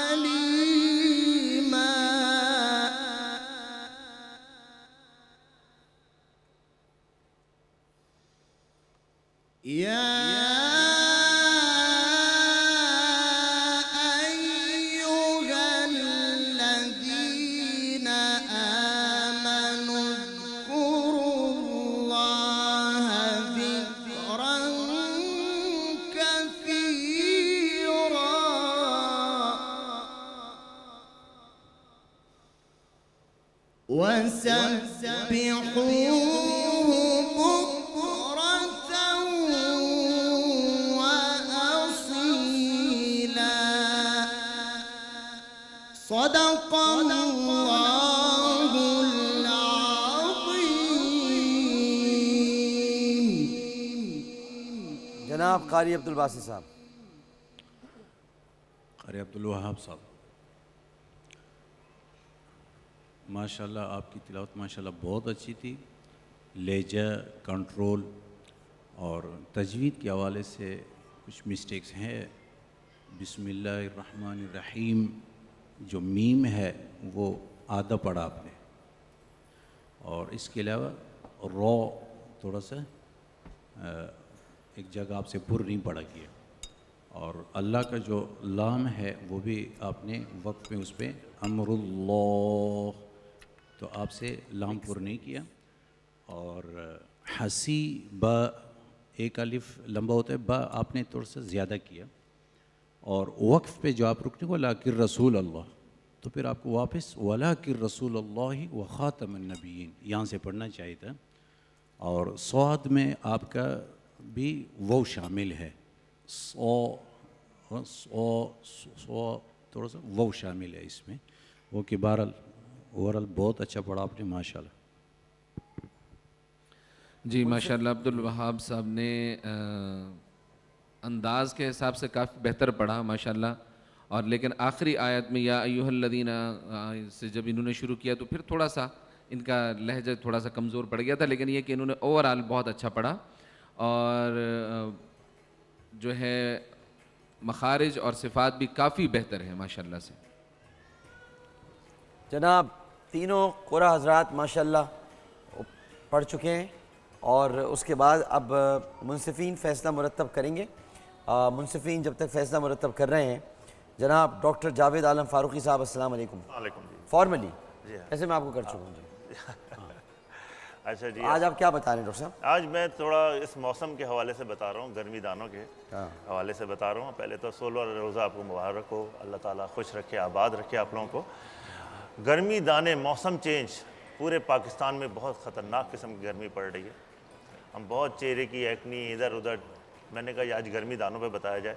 عليما. يا أيها الذين آمنوا اذكروا الله ذكرا كثيرا وسبحوه بكرة وأصيلا. صدق الله العظيم. جناب قاری عبدالباسط صاحب. قاری عبدالوہاب صاحب، ماشاءاللہ آپ کی تلاوت ماشاءاللہ بہت اچھی تھی. لہجہ، کنٹرول اور تجوید کے حوالے سے کچھ مسٹیکس ہیں. بسم اللہ الرحمن الرحیم جو میم ہے وہ آدھا پڑھا آپ نے، اور اس کے علاوہ رو تھوڑا سا ایک جگہ آپ سے پر نہیں پڑھا کیا، اور اللہ کا جو لام ہے وہ بھی آپ نے وقت میں اس پہ امر اللہ، تو آپ سے لام پر نہیں کیا. اور حسی با ایک الف لمبا ہوتا ہے، با آپ نے تھوڑا سا زیادہ کیا. اور وقف پہ جو آپ رکنے کو وَلَٰكِن رسول اللہ، تو پھر آپ کو واپس وَلَٰكِن رسول اللہ وخاتم النبیین یہاں سے پڑھنا چاہیے تھا. اور صاد میں آپ کا بھی وہ شامل ہے، تھوڑا سا وہ شامل ہے اس میں. وہ کہ بہرحال اوورال بہت اچھا پڑھا آپ نے ماشاءاللہ. جی ماشاءاللہ عبدالوہاب صاحب نے انداز کے حساب سے کافی بہتر پڑھا ماشاءاللہ. اور لیکن آخری آیت میں یا ایھا الذین سے جب انہوں نے شروع کیا تو پھر تھوڑا سا ان کا لہجہ تھوڑا سا کمزور پڑ گیا تھا، لیکن یہ کہ انہوں نے اوورال بہت اچھا پڑھا. اور جو ہے مخارج اور صفات بھی کافی بہتر ہیں ماشاءاللہ سے. جناب تینوں قرآ حضرات ماشاءاللہ پڑھ چکے ہیں، اور اس کے بعد اب منصفین فیصلہ مرتب کریں گے. منصفین جب تک فیصلہ مرتب کر رہے ہیں، جناب ڈاکٹر جاوید عالم فاروقی صاحب السلام علیکم. وعلیکم جی. فارملی جی ہاں. ایسے میں آپ کو کر چکا ہوں جی. اچھا جی، آج آپ کیا بتا رہے ہیں ڈاکٹر صاحب؟ آج میں تھوڑا اس موسم کے حوالے سے بتا رہا ہوں، گرمی دانوں کے حوالے سے بتا رہا ہوں. پہلے تو 16 روزہ آپ کو مبارک ہو، اللہ تعالیٰ خوش رکھے، آباد رکھے آپ لوگوں کو. گرمی دانے، موسم چینج پورے پاکستان میں بہت خطرناک قسم کی گرمی پڑ رہی ہے. ہم بہت چہرے کی ایکنی ادھر ادھر، میں نے کہا یہ آج گرمی دانوں پہ بتایا جائے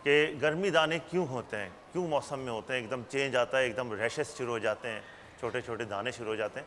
کہ گرمی دانے کیوں ہوتے ہیں، کیوں موسم میں ہوتے ہیں. ایک دم چینج آتا ہے، ایک دم ریشز شروع ہو جاتے ہیں، چھوٹے چھوٹے دانے شروع ہو جاتے ہیں.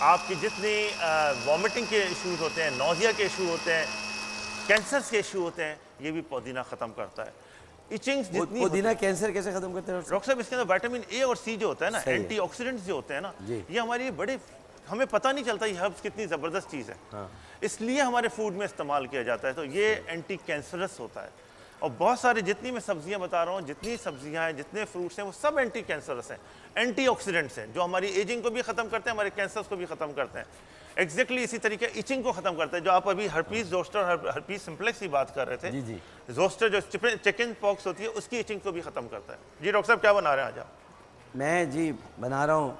آپ کی جتنی وامٹنگ کے ایشوز ہوتے ہیں، نوزیا کے ایشو ہوتے ہیں، کینسرز کے ایشو ہوتے ہیں، یہ بھی پودینہ ختم کرتا ہے. ایچنگز جتنی پودینہ کینسر کیسے ختم کرتے ہیں ڈاکٹر صاحب؟ اس کے اندر وائٹامن اے اور سی جو ہوتا ہے نا، اینٹی آکسیڈنٹس جو ہوتے ہیں نا، یہ ہماری بڑے ہمیں پتہ نہیں چلتا یہ ہربس کتنی زبردست چیز ہے، اس لیے ہمارے فوڈ میں استعمال کیا جاتا ہے. تو یہ اینٹی کینسرس ہوتا ہے. اور بہت سارے جتنی میں سبزیاں بتا رہا ہوں، جتنی سبزیاں ہیں، جتنے فروٹس ہیں، وہ سب اینٹی کینسرس ہیں، اینٹی آکسیڈنٹس ہیں، جو ہماری ایجنگ کو بھی ختم کرتے ہیں، ہمارے کینسرس کو بھی ختم کرتے ہیں. ایگزیکٹلی اسی طریقے ایچنگ کو ختم کرتے ہیں. جو آپ ابھی ہرپیس زوسٹر ہرپیس سمپلیکس کی بات کر رہے تھے، زوسٹر جو چکن پاکس ہوتی ہے اس کی ایچنگ کو بھی ختم کرتا ہے. جی ڈاکٹر صاحب کیا بنا رہے ہیں آج آپ؟ میں جی بنا رہا ہوں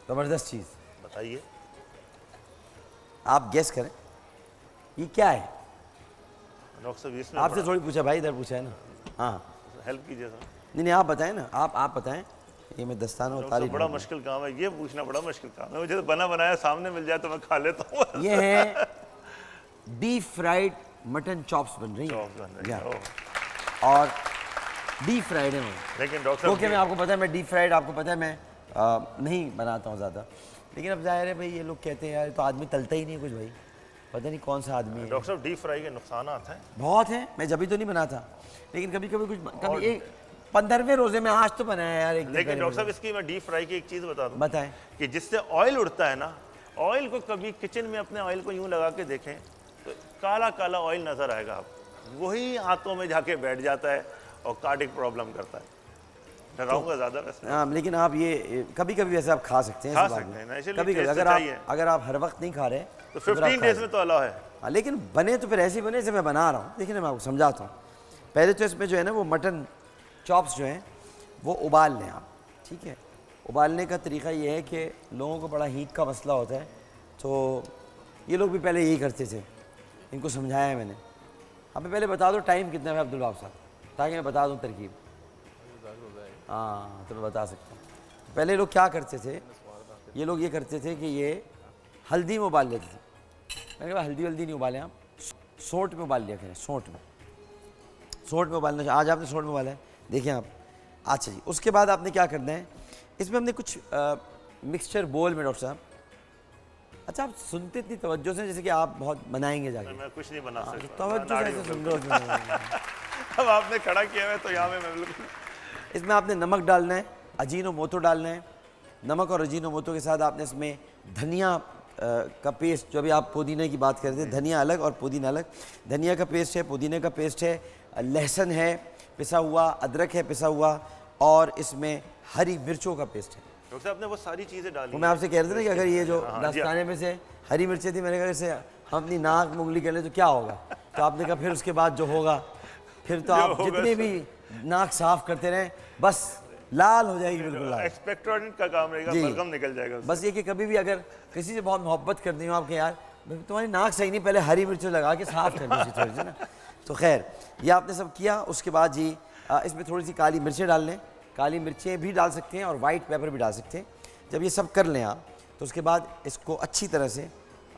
زبردست چیز. بتائیے. آپ گیس کریں یہ کیا ہے. ڈاکٹر صاحب اس میں آپ سے تھوڑی پوچھا بھائی، ادھر پوچھا ہے نا. ہاں ہیلپ کیجیے سر. نہیں آپ بتائیں نا، آپ بتائیں. یہ میں دستانوں اور تاریخ بڑا مشکل کام ہے یہ پوچھنا، بڑا مشکل کام ہے. مجھے تو بنا بنایا سامنے مل جائے تو میں کھا لیتا ہوں. یہ ہے ڈیپ فرائیڈ مٹن چاپس بن رہی ہیں اور ڈیپ فرائیڈ ہے. لیکن ڈاکٹر کیونکہ میں آپ کو پتا ہے میں ڈیپ فرائیڈ آپ کو پتا ہے میں نہیں بناتا ہوں زیادہ، لیکن اب ظاہر ہے بھائی یہ لوگ کہتے ہیں یار تو آدمی تلتا ہی نہیں کچھ بھائی، پتہ نہیں کون سا آدمی ہے. ڈاکٹر صاحب ڈیپ فرائی کے نقصانات ہیں بہت ہیں. میں جبھی تو نہیں بناتا، لیکن کبھی کچھ کبھی ایک 15ویں روزے میں آج تو بنایا یار ایک. لیکن ڈاکٹر صاحب اس کی میں ڈیپ فرائی کی ایک چیز بتا دوں، بتائیں. کہ جس سے آئل اڑتا ہے نا، آئل کو کبھی کچن میں اپنے آئل کو یوں لگا کے دیکھیں تو کالا کالا آئل نظر آئے گا آپ، وہی ہاتھوں میں جا کے بیٹھ جاتا ہے اور کارڈک پرابلم کرتا ہے. ڈراؤں گا زیادہ ویسے. ہاں لیکن آپ یہ کبھی کبھی ویسے آپ کھا سکتے ہیں. کبھی کبھی اگر آپ ہر وقت نہیں کھا رہے تو 15 ڈیز میں تو الاؤ ہے. ہاں لیکن بنے تو پھر ایسے بنے جیسے میں بنا رہا ہوں. دیکھیں میں آپ کو سمجھاتا ہوں. پہلے تو اس میں جو ہے نا وہ مٹن چاپس جو ہیں وہ ابال لیں آپ. ٹھیک ہے. ابالنے کا طریقہ یہ ہے کہ لوگوں کو بڑا ہیٹ کا مسئلہ ہوتا ہے، تو یہ لوگ بھی پہلے یہی کرتے تھے. ان کو سمجھایا ہے میں نے. ہمیں پہلے بتا دو ٹائم کتنا ہے عبدالوہاب صاحب، تاکہ میں بتا دوں ترکیب. ہاں تو میں بتا سکتا ہوں. پہلے لوگ کیا کرتے تھے، یہ لوگ یہ کرتے تھے کہ یہ ہلدی میں ابال لیتے تھے. میں نے کہا ہلدی ولدی نہیں ابالیں آپ، سونٹ میں ابال لیا کریں. سونٹ میں ابالنا. آج آپ نے سونٹ میں ابالا ہے دیکھیں آپ. اچھا جی. اس کے بعد آپ نے کیا کرنا ہے، اس میں ہم نے کچھ مکسچر بول میں ڈاکٹر صاحب. اچھا آپ سنتے اتنی توجہ سے جیسے کہ آپ بہت بنائیں گے جا کے. میں کچھ نہیں بنا سکتا. توجہ سے ایسے سن رہے ہو. اب آپ نے کھڑا کیا ہے تو یہاں میں بالکل. اس میں آپ نے نمک ڈالنا ہے، اجینو موتو ڈالنا ہے. نمک اور اجینو موتو کے ساتھ آپ نے اس میں دھنیا کا پیسٹ، جو ابھی آپ پودینے کی بات کرتے ہیں، دھنیا الگ اور پودینہ الگ. دھنیا کا پیسٹ ہے، پودینے کا پیسٹ ہے، لہسن ہے پسا ہوا، ادرک ہے پسا ہوا، اور اس میں ہری مرچوں کا پیسٹ ہے. ڈاکٹر صاحب نے وہ ساری چیزیں ڈالی. وہ میں آپ سے کہہ رہا تھا نا کہ اگر یہ جو دستانے میں سے ہری مرچیں تھیں، میں نے کہا اسے ہم اپنی ناک میں انگلی کر لیں تو کیا ہوگا. تو آپ نے کہا پھر اس کے بعد جو ہوگا پھر تو آپ جتنے بھی ناک صاف کرتے رہیں بس لال ہو جائے گی. بالکل لال. ایکسپیکٹورنٹ کا کام رہے گا، بلغم نکل جائے گا. بس یہ کہ کبھی بھی اگر کسی سے بہت محبت کرتے ہو آپ کے، یار تمہاری ناک صحیح نہیں، پہلے ہری مرچیں لگا کے صاف کر دیجیے تھوڑی سی نا. تو خیر یہ آپ نے سب کیا. اس کے بعد جی اس میں تھوڑی سی کالی مرچیں ڈال لیں. کالی مرچیں بھی ڈال سکتے ہیں اور وائٹ پیپر بھی ڈال سکتے ہیں. جب یہ سب کر لیں آپ تو اس کے بعد اس کو اچھی طرح سے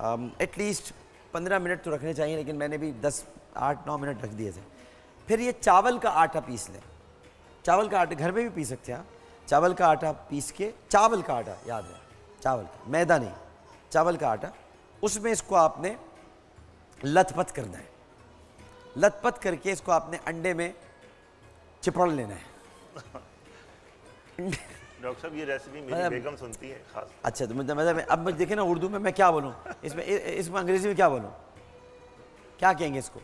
ایٹ لیسٹ 15 منٹ تو رکھنے چاہیے، لیکن میں نے بھی 8-9 منٹ رکھ دیے تھے. پھر یہ چاول کا آٹا پیس لیں. چاول کا آٹا گھر میں بھی پی سکتے ہیں. چاول کا آٹا پیس کے، چاول کا آٹا یاد ہے، چاول کا، میدا نہیں، چاول کا آٹا. اس میں اس کو آپ نے لت پت کرنا ہے. لت پت کر کے اس کو آپ نے انڈے میں چپڑ لینا ہے. ڈاکٹر صاحب یہ ریسیپی میری بیگم سنتی ہے خاص. اچھا تو مطلب اب دیکھیں نا اردو میں کیا بولوں، اس میں انگریزی میں کیا بولوں، کیا کہیں گے اس کو؟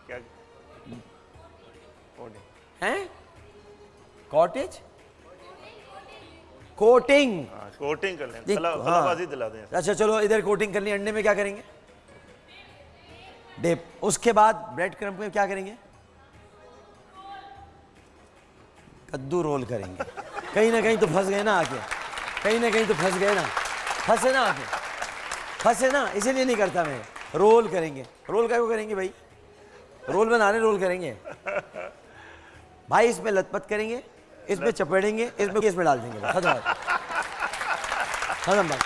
کیا ہیں کاٹیج کوٹنگ. کوٹنگ کر لیں، خلابازی دلا دیں. اچھا چلو ادھر کوٹنگ کر لی. انڈے میں کیا کریں گے؟ ڈیپ. اس کے بعد بریڈ کرم میں کیا کریں گے؟ کدو رول کریں گے. کہیں نہ کہیں تو پھنس گئے نا آ کے، کہیں نہ کہیں تو پھنس گئے نا، پھنسے نا آ کے، پھنسے نا. اسی لیے نہیں کرتا میں. رول کریں گے. رول کیا کریں گے بھائی؟ رول بنانے رول کریں گے بھائی. اس میں لت پت کریں گے، اس میں چپیڑیں گے، اس میں ڈال دیں گے. ختم بات.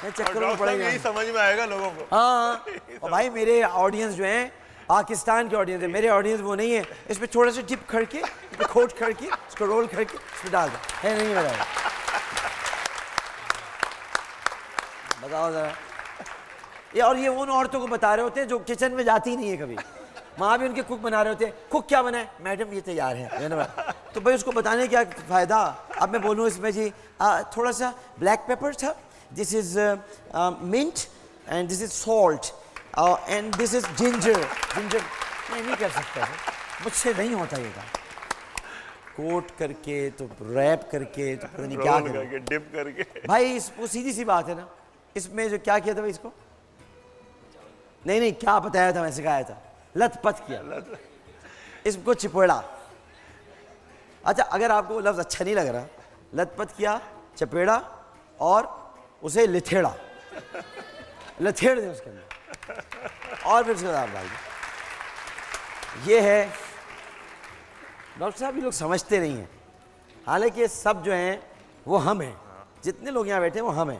چکر میں پڑیں گے. یہی سمجھ میں آئے گا لوگوں کو. ہاں اور بھائی میرے آڈینس جو ہیں پاکستان کی آڈینس ہے, میرے آڈینس وہ نہیں ہے. اس پہ تھوڑا سا ٹپ کر کے, اس پہ کھوٹ کر کے, اس کو رول کر کے اس پہ ڈال دو. ہے نہیں بتاؤ, بتاؤ ذرا. اور یہ ان عورتوں کو بتا رہے ہوتے ہیں جو کچن میں جاتی ہی نہیں ہے کبھی. وہاں بھی ان کے کوک بنا رہے ہوتے ہیں, کوک کیا بنا ہے میڈم یہ تیار ہے. تو بھائی اس کو بتانے کیا فائدہ. اب میں بولوں اس میں جی تھوڑا سا بلیک پیپر تھا, this is mint and this is salt and this is ginger. میں نہیں کر سکتا, مجھ سے نہیں ہوتا یہ کام. کوٹ کر کے تو ریپ کر کے تو پتہ نہیں کیا رول کر کے ڈپ کر کے. بھائی وہ سیدھی سی بات ہے نا. اس میں جو کیا تھا بھائی اس کو, نہیں کیا بتایا تھا, میں سکھایا تھا, لت پت کیا, اس کو چپیڑا. اچھا اگر آپ کو وہ لفظ اچھا نہیں لگ رہا, لت پت کیا, چپیڑا اور اسے لتھیڑا, لتھیڑ دیں اس کے اندر اور پھر اس کے بعد آپ ڈال دیں. یہ ہے ڈاکٹر صاحب, یہ لوگ سمجھتے نہیں ہیں. حالانکہ یہ سب جو ہیں وہ ہم ہیں, جتنے لوگ یہاں بیٹھے ہیں وہ ہم ہیں,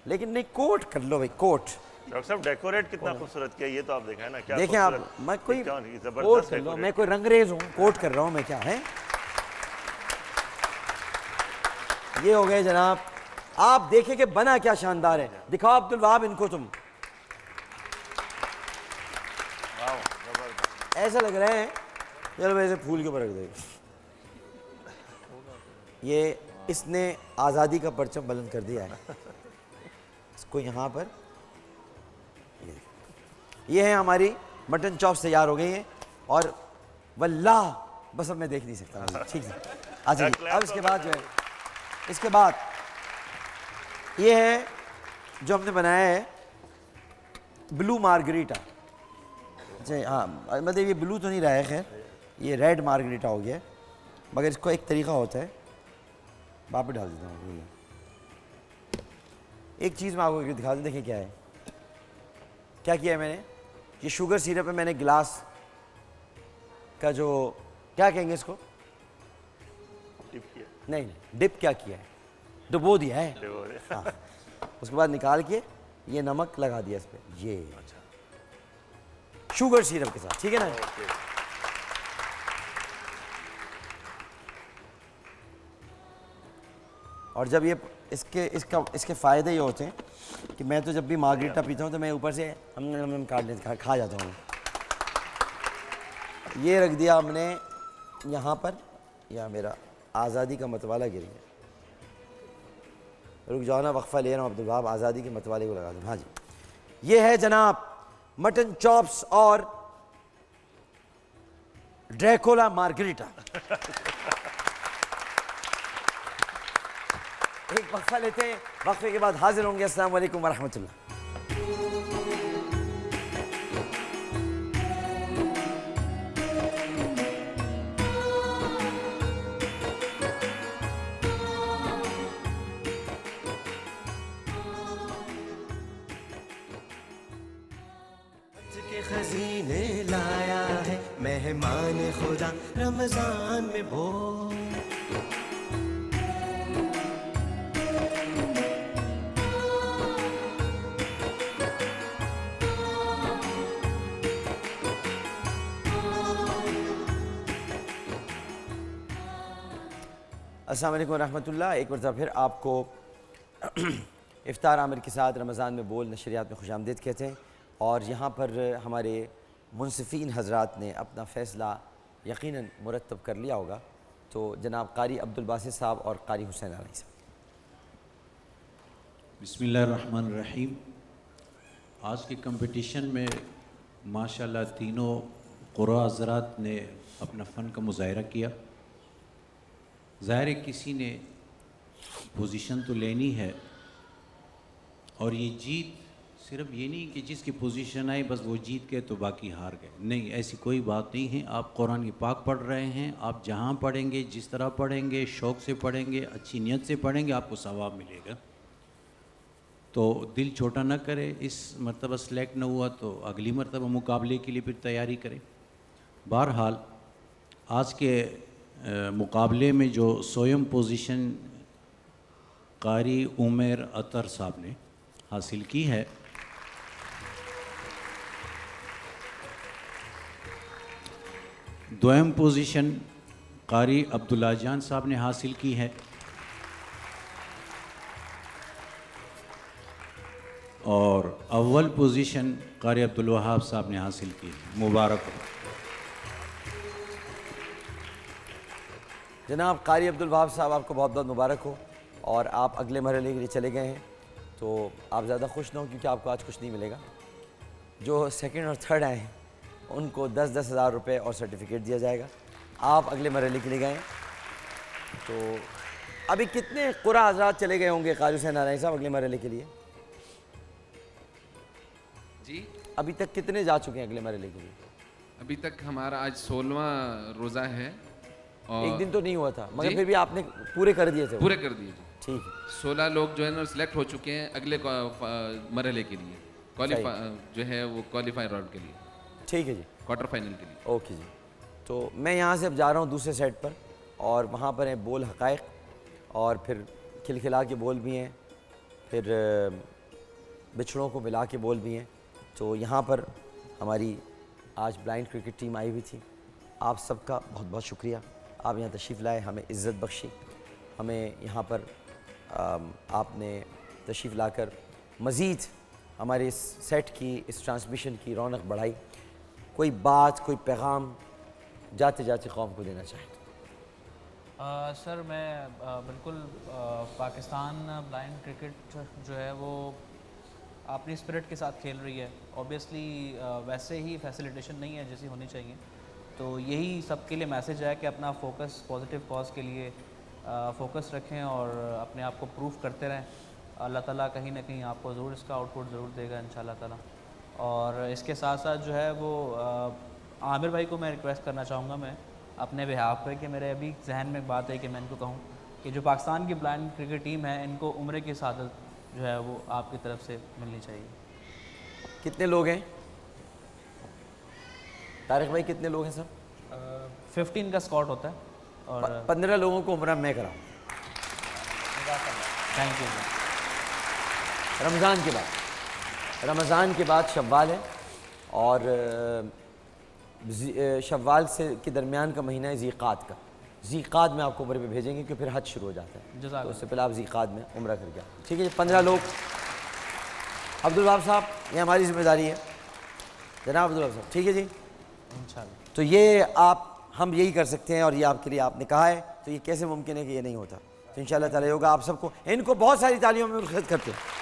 لیکن نہیں کوٹ کر لو بھائی, کوٹ. ڈاکٹر صاحب ڈیکوریٹ کتنا خوبصورت کیا, یہ تو آپ دیکھیں نا کیا دیکھیں آپ, میں کوئی کوٹ کر لو, میں کوئی رنگریز ہوں, کوٹ کر رہا ہوں میں, کیا ہے. یہ ہو گئے جناب. آپ دیکھیں کہ بنا کیا شاندار ہے. دکھاؤ عبد الوہاب ان کو تم, ایسا لگ رہے ہیں چلو ایسے پھول کے اوپر رکھ دے. یہ اس نے آزادی کا پرچم بلند کر دیا ہے. اس کو یہاں پر, یہ ہے ہماری مٹن چاپس تیار ہو گئی ہیں. اور واللہ بس اب میں دیکھ نہیں سکتا. ٹھیک ہے, اچھا جی. اب اس کے بعد جو ہے, اس کے بعد یہ ہے جو ہم نے بنایا ہے بلو مارگریٹا. اچھا ہاں, مطلب یہ بلو تو نہیں رہا ہے, خیر یہ ریڈ مارگریٹا ہو گیا ہے. مگر اس کو ایک طریقہ ہوتا ہے, واپس ڈال دیتا ہوں. ایک چیز میں آپ کو دکھا دوں, دیکھیں کیا ہے, کیا کیا ہے میں نے. یہ شوگر سیرپ ہے, میں نے گلاس کا جو کیا کہیں گے اس کو, نہیں ڈپ کیا کیا ہے, ڈبو دیا ہے. ہاں, اس کے بعد نکال کے یہ نمک لگا دیا اس پہ, یہ شوگر سیرپ کے ساتھ. ٹھیک ہے نا. اور جب یہ اس کے فائدے یہ ہوتے ہیں کہ میں تو جب بھی مارگریٹا پیتا ہوں تو میں اوپر سے کھا جاتا ہوں. یہ رکھ دیا ہم نے یہاں پر, یا میرا آزادی کا متوالا گر گیا. رک جاؤ نا, وقفہ لے رہا ہوں عبد الوہاب, آزادی کے متوالے کو لگا دوں. ہاں جی, یہ ہے جناب مٹن چاپس اور ڈریکولا مارگریٹا. ایک وقفہ لیتے ہیں, وقفے کے بعد حاضر ہوں گے. السلام علیکم ورحمۃ اللہ. کے خزینے لایا ہے مہمان خدا رمضان میں بول. السلام علیکم ورحمۃ اللہ. ایک مرتبہ پھر آپ کو افطار عامر کے ساتھ رمضان میں بول نشریات میں خوش آمدید کہتے ہیں. اور یہاں پر ہمارے منصفین حضرات نے اپنا فیصلہ یقیناً مرتب کر لیا ہوگا. تو جناب قاری عبد الباسط صاحب اور قاری حسین علی صاحب. بسم اللہ الرحمن الرحیم. آج کے کمپٹیشن میں ماشاءاللہ تینوں قراء حضرات نے اپنا فن کا مظاہرہ کیا. ظاہر ہے کسی نے پوزیشن تو لینی ہے, اور یہ جیت صرف یہ نہیں کہ جس کی پوزیشن آئی بس وہ جیت گئے تو باقی ہار گئے. نہیں, ایسی کوئی بات نہیں ہے. آپ قرآن کی پاک پڑھ رہے ہیں, آپ جہاں پڑھیں گے, جس طرح پڑھیں گے, شوق سے پڑھیں گے, اچھی نیت سے پڑھیں گے, آپ کو ثواب ملے گا. تو دل چھوٹا نہ کرے. اس مرتبہ سلیکٹ نہ ہوا تو اگلی مرتبہ مقابلے کے لیے پھر تیاری کریں. بہرحال آج کے مقابلے میں جو سوئم پوزیشن قاری عمیر عطر صاحب نے حاصل کی ہے, دوم پوزیشن قاری عبداللہ جان صاحب نے حاصل کی ہے اور اول پوزیشن قاری عبدالوہاب صاحب نے حاصل کی ہے. مبارک ہو. جناب قاری عبدالوہاب صاحب آپ کو بہت بہت مبارک ہو اور آپ اگلے مرحلے کے لیے چلے گئے ہیں. تو آپ زیادہ خوش نہ ہوں کیونکہ آپ کو آج کچھ نہیں ملے گا. جو سیکنڈ اور تھرڈ آئے ہیں ان کو 10,000 روپے اور سرٹیفکیٹ دیا جائے گا. آپ اگلے مرحلے کے لیے گئے ہیں. تو ابھی کتنے قرآن حضرات چلے گئے ہوں گے قاری حسین نارائنی صاحب اگلے مرحلے کے لیے؟ جی ابھی تک کتنے جا چکے ہیں اگلے مرحلے کے لیے؟ ابھی تک ہمارا آج 16واں روزہ ہے اور ایک دن تو نہیں ہوا تھا مگر پھر بھی آپ نے پورے کر دیے تھے. پورے کر دیے جی. ٹھیک ہے. 16 لوگ جو ہے نا سلیکٹ ہو چکے ہیں اگلے مرحلے کے لیے جو ہے وہ کوالیفائی راؤنڈ کے لیے. ٹھیک ہے جی. کوارٹر فائنل کے لیے. اوکے جی. تو میں یہاں سے اب جا رہا ہوں دوسرے سیٹ پر اور وہاں پر ہیں بول حقائق اور پھر کھلکھلا کے بول بھی ہیں, پھر بچھڑوں کو ملا کے بول بھی ہیں. تو یہاں پر ہماری آج بلائنڈ کرکٹ ٹیم آئی ہوئی تھی. آپ سب کا بہت بہت شکریہ. آپ یہاں تشریف لائے, ہمیں عزت بخشی, ہمیں یہاں پر آپ نے تشریف لا کر مزید ہمارے اس سیٹ کی, اس ٹرانسمیشن کی رونق بڑھائی. کوئی بات, کوئی پیغام جاتے جاتے قوم کو دینا چاہتے؟ سر میں بالکل پاکستان بلائنڈ کرکٹ جو ہے وہ اپنی اسپرٹ کے ساتھ کھیل رہی ہے. اوبیسلی ویسے ہی فیسیلیٹیشن نہیں ہے جیسی ہونی چاہیے. تو یہی سب کے لیے میسیج ہے کہ اپنا فوکس پازیٹیو کاز کے لیے فوکس رکھیں اور اپنے آپ کو پروف کرتے رہیں. اللہ تعالیٰ کہیں نہ کہیں آپ کو ضرور اس کا آؤٹ پٹ ضرور دے گا انشاءاللہ تعالیٰ. اور اس کے ساتھ ساتھ جو ہے وہ عامر بھائی کو میں ریکویسٹ کرنا چاہوں گا میں اپنے بہاف پہ کہ میرے ابھی ذہن میں ایک بات ہے کہ میں ان کو کہوں کہ جو پاکستان کی بلائنڈ کرکٹ ٹیم ہے ان کو عمرے کی سعادت جو ہے وہ آپ کی طرف سے ملنی چاہیے. کتنے لوگ ہیں طارق بھائی, کتنے لوگ ہیں سر؟ 15 کا اسکاٹ ہوتا ہے اور 15 لوگوں کو عمرہ میں کراؤں. Thank you. رمضان کے بعد شوال ہے اور شوال سے کے درمیان کا مہینہ ہے ذیقعد کا. ذیقعد میں آپ کو عمرے پہ بھیجیں گے کیونکہ پھر حج شروع ہو جاتا ہے. تو اس سے پہلے آپ ذیقعد میں عمرہ کر کے آئیں. ٹھیک ہے جی. 15 لوگ. عبدالوہاب صاحب یہ ہماری ذمہ داری ہے جناب عبدالوہاب صاحب. ٹھیک ہے جی انشاءاللہ. تو یہ ہم یہی کر سکتے ہیں اور یہ آپ کے لیے آپ نے کہا ہے, تو یہ کیسے ممکن ہے کہ یہ نہیں ہوتا؟ تو انشاءاللہ تعالیٰ ہوگا. آپ سب کو ان کو بہت ساری تعلیموں میں خدمت کرتے ہیں.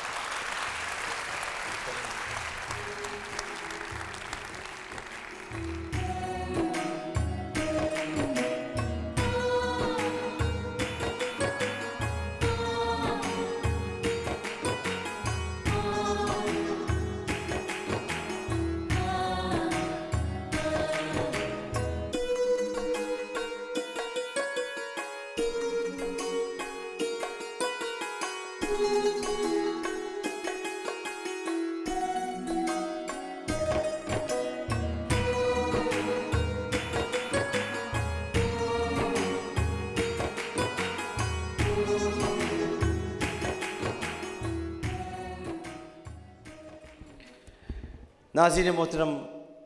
ناظرین محترم,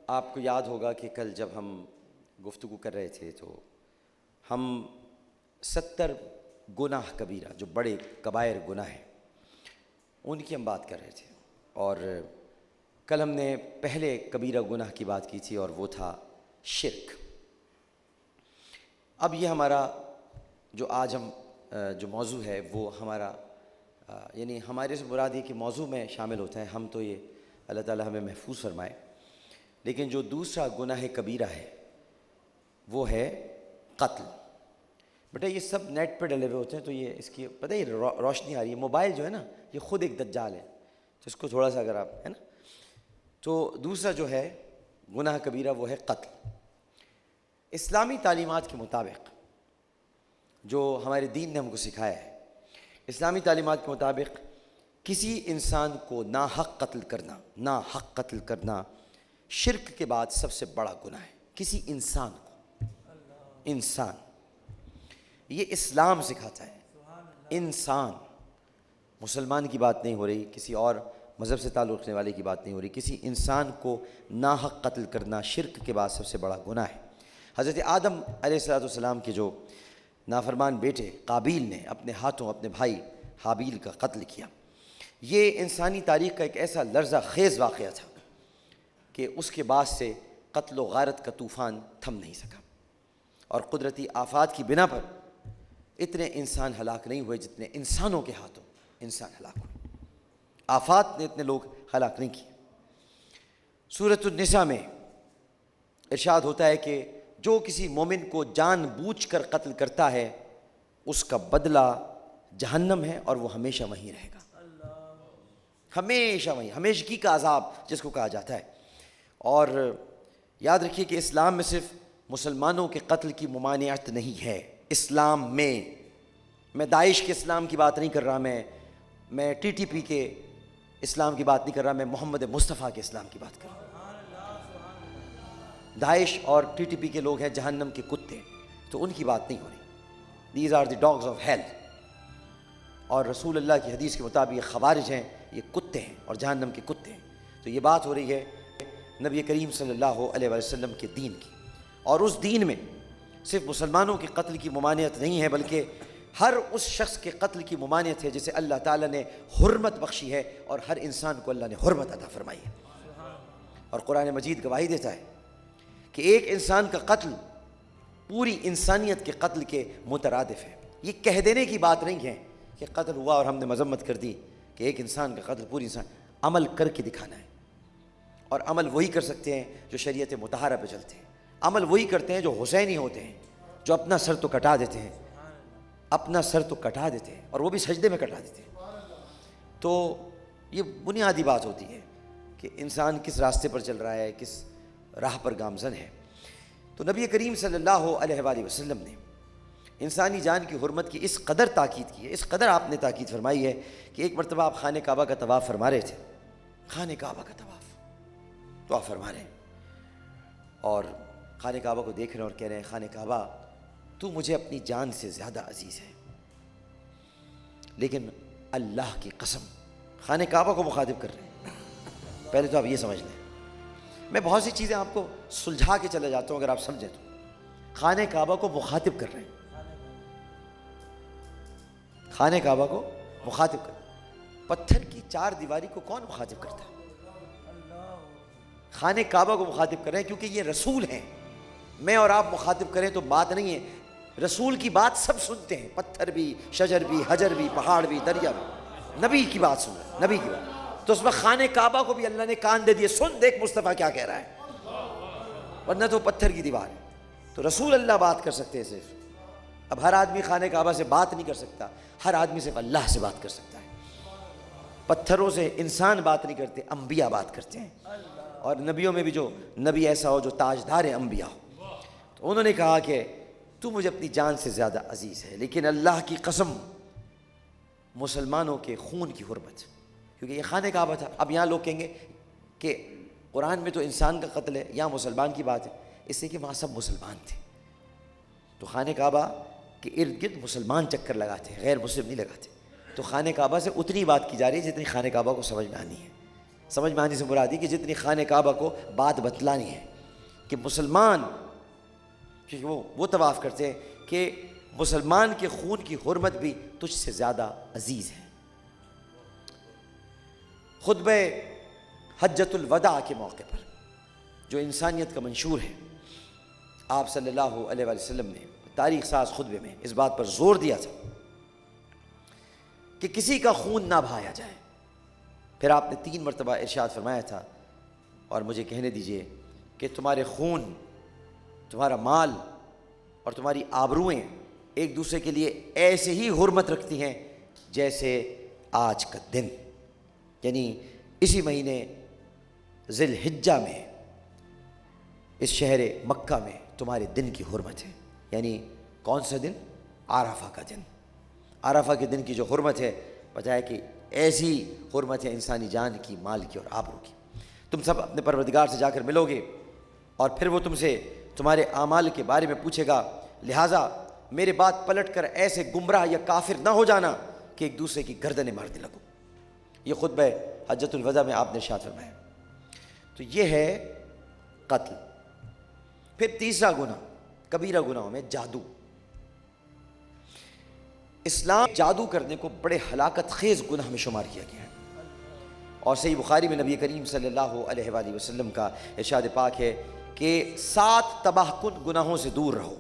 آپ کو یاد ہوگا کہ کل جب ہم گفتگو کر رہے تھے تو ہم 70 گناہ کبیرہ جو بڑے کبائر گناہ ہیں ان کی ہم بات کر رہے تھے. اور کل ہم نے پہلے کبیرہ گناہ کی بات کی تھی اور وہ تھا شرک. اب یہ ہمارا جو آج ہم جو موضوع ہے وہ ہمارا یعنی ہمارے سے مراد یہ کہ موضوع میں شامل ہوتا ہے. ہم تو یہ اللہ تعالیٰ ہمیں محفوظ فرمائے. لیکن جو دوسرا گناہ کبیرہ ہے وہ ہے قتل. بیٹا یہ سب نیٹ پہ ڈلے ہوئے ہوتے ہیں تو یہ اس کی پتہ ہی روشنی آ رہی ہے. موبائل جو ہے نا یہ خود ایک دجال ہے, تو اس کو تھوڑا سا اگر آپ ہے نا. تو دوسرا جو ہے گناہ کبیرہ وہ ہے قتل. اسلامی تعلیمات کے مطابق جو ہمارے دین نے ہم کو سکھایا ہے, اسلامی تعلیمات کے مطابق کسی انسان کو ناحق قتل کرنا شرک کے بعد سب سے بڑا گناہ ہے. کسی انسان کو, انسان یہ اسلام سکھاتا ہے. انسان, مسلمان کی بات نہیں ہو رہی, کسی اور مذہب سے تعلق رکھنے والے کی بات نہیں ہو رہی. کسی انسان کو ناحق قتل کرنا شرک کے بعد سب سے بڑا گناہ ہے. حضرت آدم علیہ السلام کے جو نافرمان بیٹے قابیل نے اپنے ہاتھوں اپنے بھائی حابیل کا قتل کیا، یہ انسانی تاریخ کا ایک ایسا لرزہ خیز واقعہ تھا کہ اس کے بعد سے قتل و غارت کا طوفان تھم نہیں سکا، اور قدرتی آفات کی بنا پر اتنے انسان ہلاک نہیں ہوئے جتنے انسانوں کے ہاتھوں انسان ہلاک ہوئے۔ آفات نے اتنے لوگ ہلاک نہیں کیے۔ سورۃ النساء میں ارشاد ہوتا ہے کہ جو کسی مومن کو جان بوجھ کر قتل کرتا ہے اس کا بدلہ جہنم ہے اور وہ ہمیشہ وہیں رہے گا، ہمیشہ وہیں، ہمیشگی کا عذاب جس کو کہا جاتا ہے۔ اور یاد رکھیے کہ اسلام میں صرف مسلمانوں کے قتل کی ممانعت نہیں ہے، اسلام میں داعش کے اسلام کی بات نہیں کر رہا، میں TTP کے اسلام کی بات نہیں کر رہا، میں محمد مصطفیٰ کے اسلام کی بات کر رہا ہوں۔ داعش اور TTP کے لوگ ہیں جہنم کے کتے، تو ان کی بات نہیں ہو رہی۔ These are the dogs of hell, اور رسول اللہ کی حدیث کے مطابق یہ خوارج ہیں، یہ کتے ہیں اور جہنم کے کتے ہیں۔ تو یہ بات ہو رہی ہے نبی کریم صلی اللہ علیہ وسلم کے دین کی، اور اس دین میں صرف مسلمانوں کے قتل کی ممانعت نہیں ہے بلکہ ہر اس شخص کے قتل کی ممانعت ہے جسے اللہ تعالیٰ نے حرمت بخشی ہے، اور ہر انسان کو اللہ نے حرمت عطا فرمائی ہے۔ اور قرآن مجید گواہی دیتا ہے کہ ایک انسان کا قتل پوری انسانیت کے قتل کے مترادف ہے۔ یہ کہہ دینے کی بات نہیں ہے کہ قتل ہوا اور ہم نے مذمت کر دی، کہ ایک انسان کا قتل پوری انسان، عمل کر کے دکھانا ہے۔ اور عمل وہی کر سکتے ہیں جو شریعت مطہرہ پہ چلتے ہیں، عمل وہی کرتے ہیں جو حسینی ہوتے ہیں، جو اپنا سر تو کٹا دیتے ہیں، اپنا سر تو کٹا دیتے ہیں، اور وہ بھی سجدے میں کٹا دیتے ہیں۔ تو یہ بنیادی بات ہوتی ہے کہ انسان کس راستے پر چل رہا ہے، کس راہ پر گامزن ہے۔ تو نبی کریم صلی اللہ علیہ وآلہ وسلم نے انسانی جان کی حرمت کی اس قدر تاکید کی ہے، اس قدر آپ نے تاکید فرمائی ہے کہ ایک مرتبہ آپ خانہ کعبہ کا طواف فرما رہے تھے، خانہ کعبہ کا طواف تو آپ فرما رہے ہیں اور خانہ کعبہ کو دیکھ رہے ہیں اور کہہ رہے ہیں خانہ کعبہ تو مجھے اپنی جان سے زیادہ عزیز ہے، لیکن اللہ کی قسم، خانہ کعبہ کو مخاطب کر رہے ہیں۔ پہلے تو آپ یہ سمجھ لیں، میں بہت سی چیزیں آپ کو سلجھا کے چلے جاتا ہوں اگر آپ سمجھیں تو۔ خانہ کعبہ کو مخاطب کر رہے ہیں، خانہ کعبہ کو مخاطب کر رہے ہیں۔ پتھر کی چار دیواری کو کون مخاطب کرتا ہے؟ خانہ کعبہ کو مخاطب کر رہے ہیں کیونکہ یہ رسول ہیں۔ میں اور آپ مخاطب کریں تو بات نہیں ہے، رسول کی بات سب سنتے ہیں، پتھر بھی، شجر بھی، حجر بھی، پہاڑ بھی، دریا بھی، نبی کی بات سن رہے ہیں، نبی کی بات۔ تو اس میں خانہ کعبہ کو بھی اللہ نے کان دے دیے، سن دیکھ مصطفیٰ کیا کہہ رہا ہے، ورنہ تو پتھر کی دیوار ہے۔ تو رسول اللہ بات کر سکتے ہیں صرف۔ اب ہر آدمی خانہ کعبہ سے بات نہیں کر سکتا، ہر آدمی صرف اللہ سے بات کر سکتا ہے۔ پتھروں سے انسان بات نہیں کرتے، انبیاء بات کرتے ہیں، اور نبیوں میں بھی جو نبی ایسا ہو جو تاجدار انبیاء ہو۔ تو انہوں نے کہا کہ تو مجھے اپنی جان سے زیادہ عزیز ہے، لیکن اللہ کی قسم مسلمانوں کے خون کی حرمت، کیونکہ یہ خانہ کعبہ تھا۔ اب یہاں لوگ کہیں گے کہ قرآن میں تو انسان کا قتل ہے، یہاں مسلمان کی بات ہے، اس سے کہ وہاں سب مسلمان تھے، تو خانہ کعبہ کے ارد گرد مسلمان چکر لگاتے ہیں، غیر مسلم نہیں لگاتے۔ تو خانہ کعبہ سے اتنی بات کی جا رہی ہے جتنی خانہ کعبہ کو سمجھ میں آنی ہے۔ سمجھ میں آنے سے مراد ہے کہ جتنی خانہ کعبہ کو بات بتلانی ہے کہ مسلمان، کیونکہ وہ طواف کرتے ہیں کہ مسلمان کے خون کی حرمت بھی تجھ سے زیادہ عزیز ہے۔ خطبہ حجۃ الوداع کے موقع پر جو انسانیت کا منشور ہے، آپ صلی اللہ علیہ وآلہ وسلم نے تاریخ ساز خطبے میں اس بات پر زور دیا تھا کہ کسی کا خون نہ بہایا جائے۔ پھر آپ نے 3 مرتبہ ارشاد فرمایا تھا، اور مجھے کہنے دیجئے کہ تمہارے خون، تمہارا مال اور تمہاری آبروئیں ایک دوسرے کے لیے ایسے ہی حرمت رکھتی ہیں جیسے آج کا دن، یعنی اسی مہینے ذی الحجہ میں اس شہر مکہ میں تمہارے دن کی حرمت ہے۔ یعنی کون سا دن؟ عرفہ کا دن۔ عرفہ کے دن کی جو حرمت ہے، بتایا کہ ایسی حرمت ہے انسانی جان کی، مال کی اور آبرو کی۔ تم سب اپنے پروردگار سے جا کر ملو گے، اور پھر وہ تم سے تمہارے اعمال کے بارے میں پوچھے گا، لہٰذا میرے بات پلٹ کر ایسے گمراہ یا کافر نہ ہو جانا کہ ایک دوسرے کی گردنیں مارنے لگو۔ یہ خطبہ حجۃ الوداع میں آپ نے ارشاد فرمایا۔ تو یہ ہے قتل۔ پھر تیسرا گناہ کبیرہ گناہوں میں جادو. اسلام جادو کرنے کو بڑے ہلاکت خیز گناہ میں شمار کیا گیا ہے. اور صحیح بخاری میں نبی کریم صلی اللہ علیہ وآلہ وسلم کا ارشاد پاک ہے کہ 7 تباہ کن گناہوں سے دور رہو.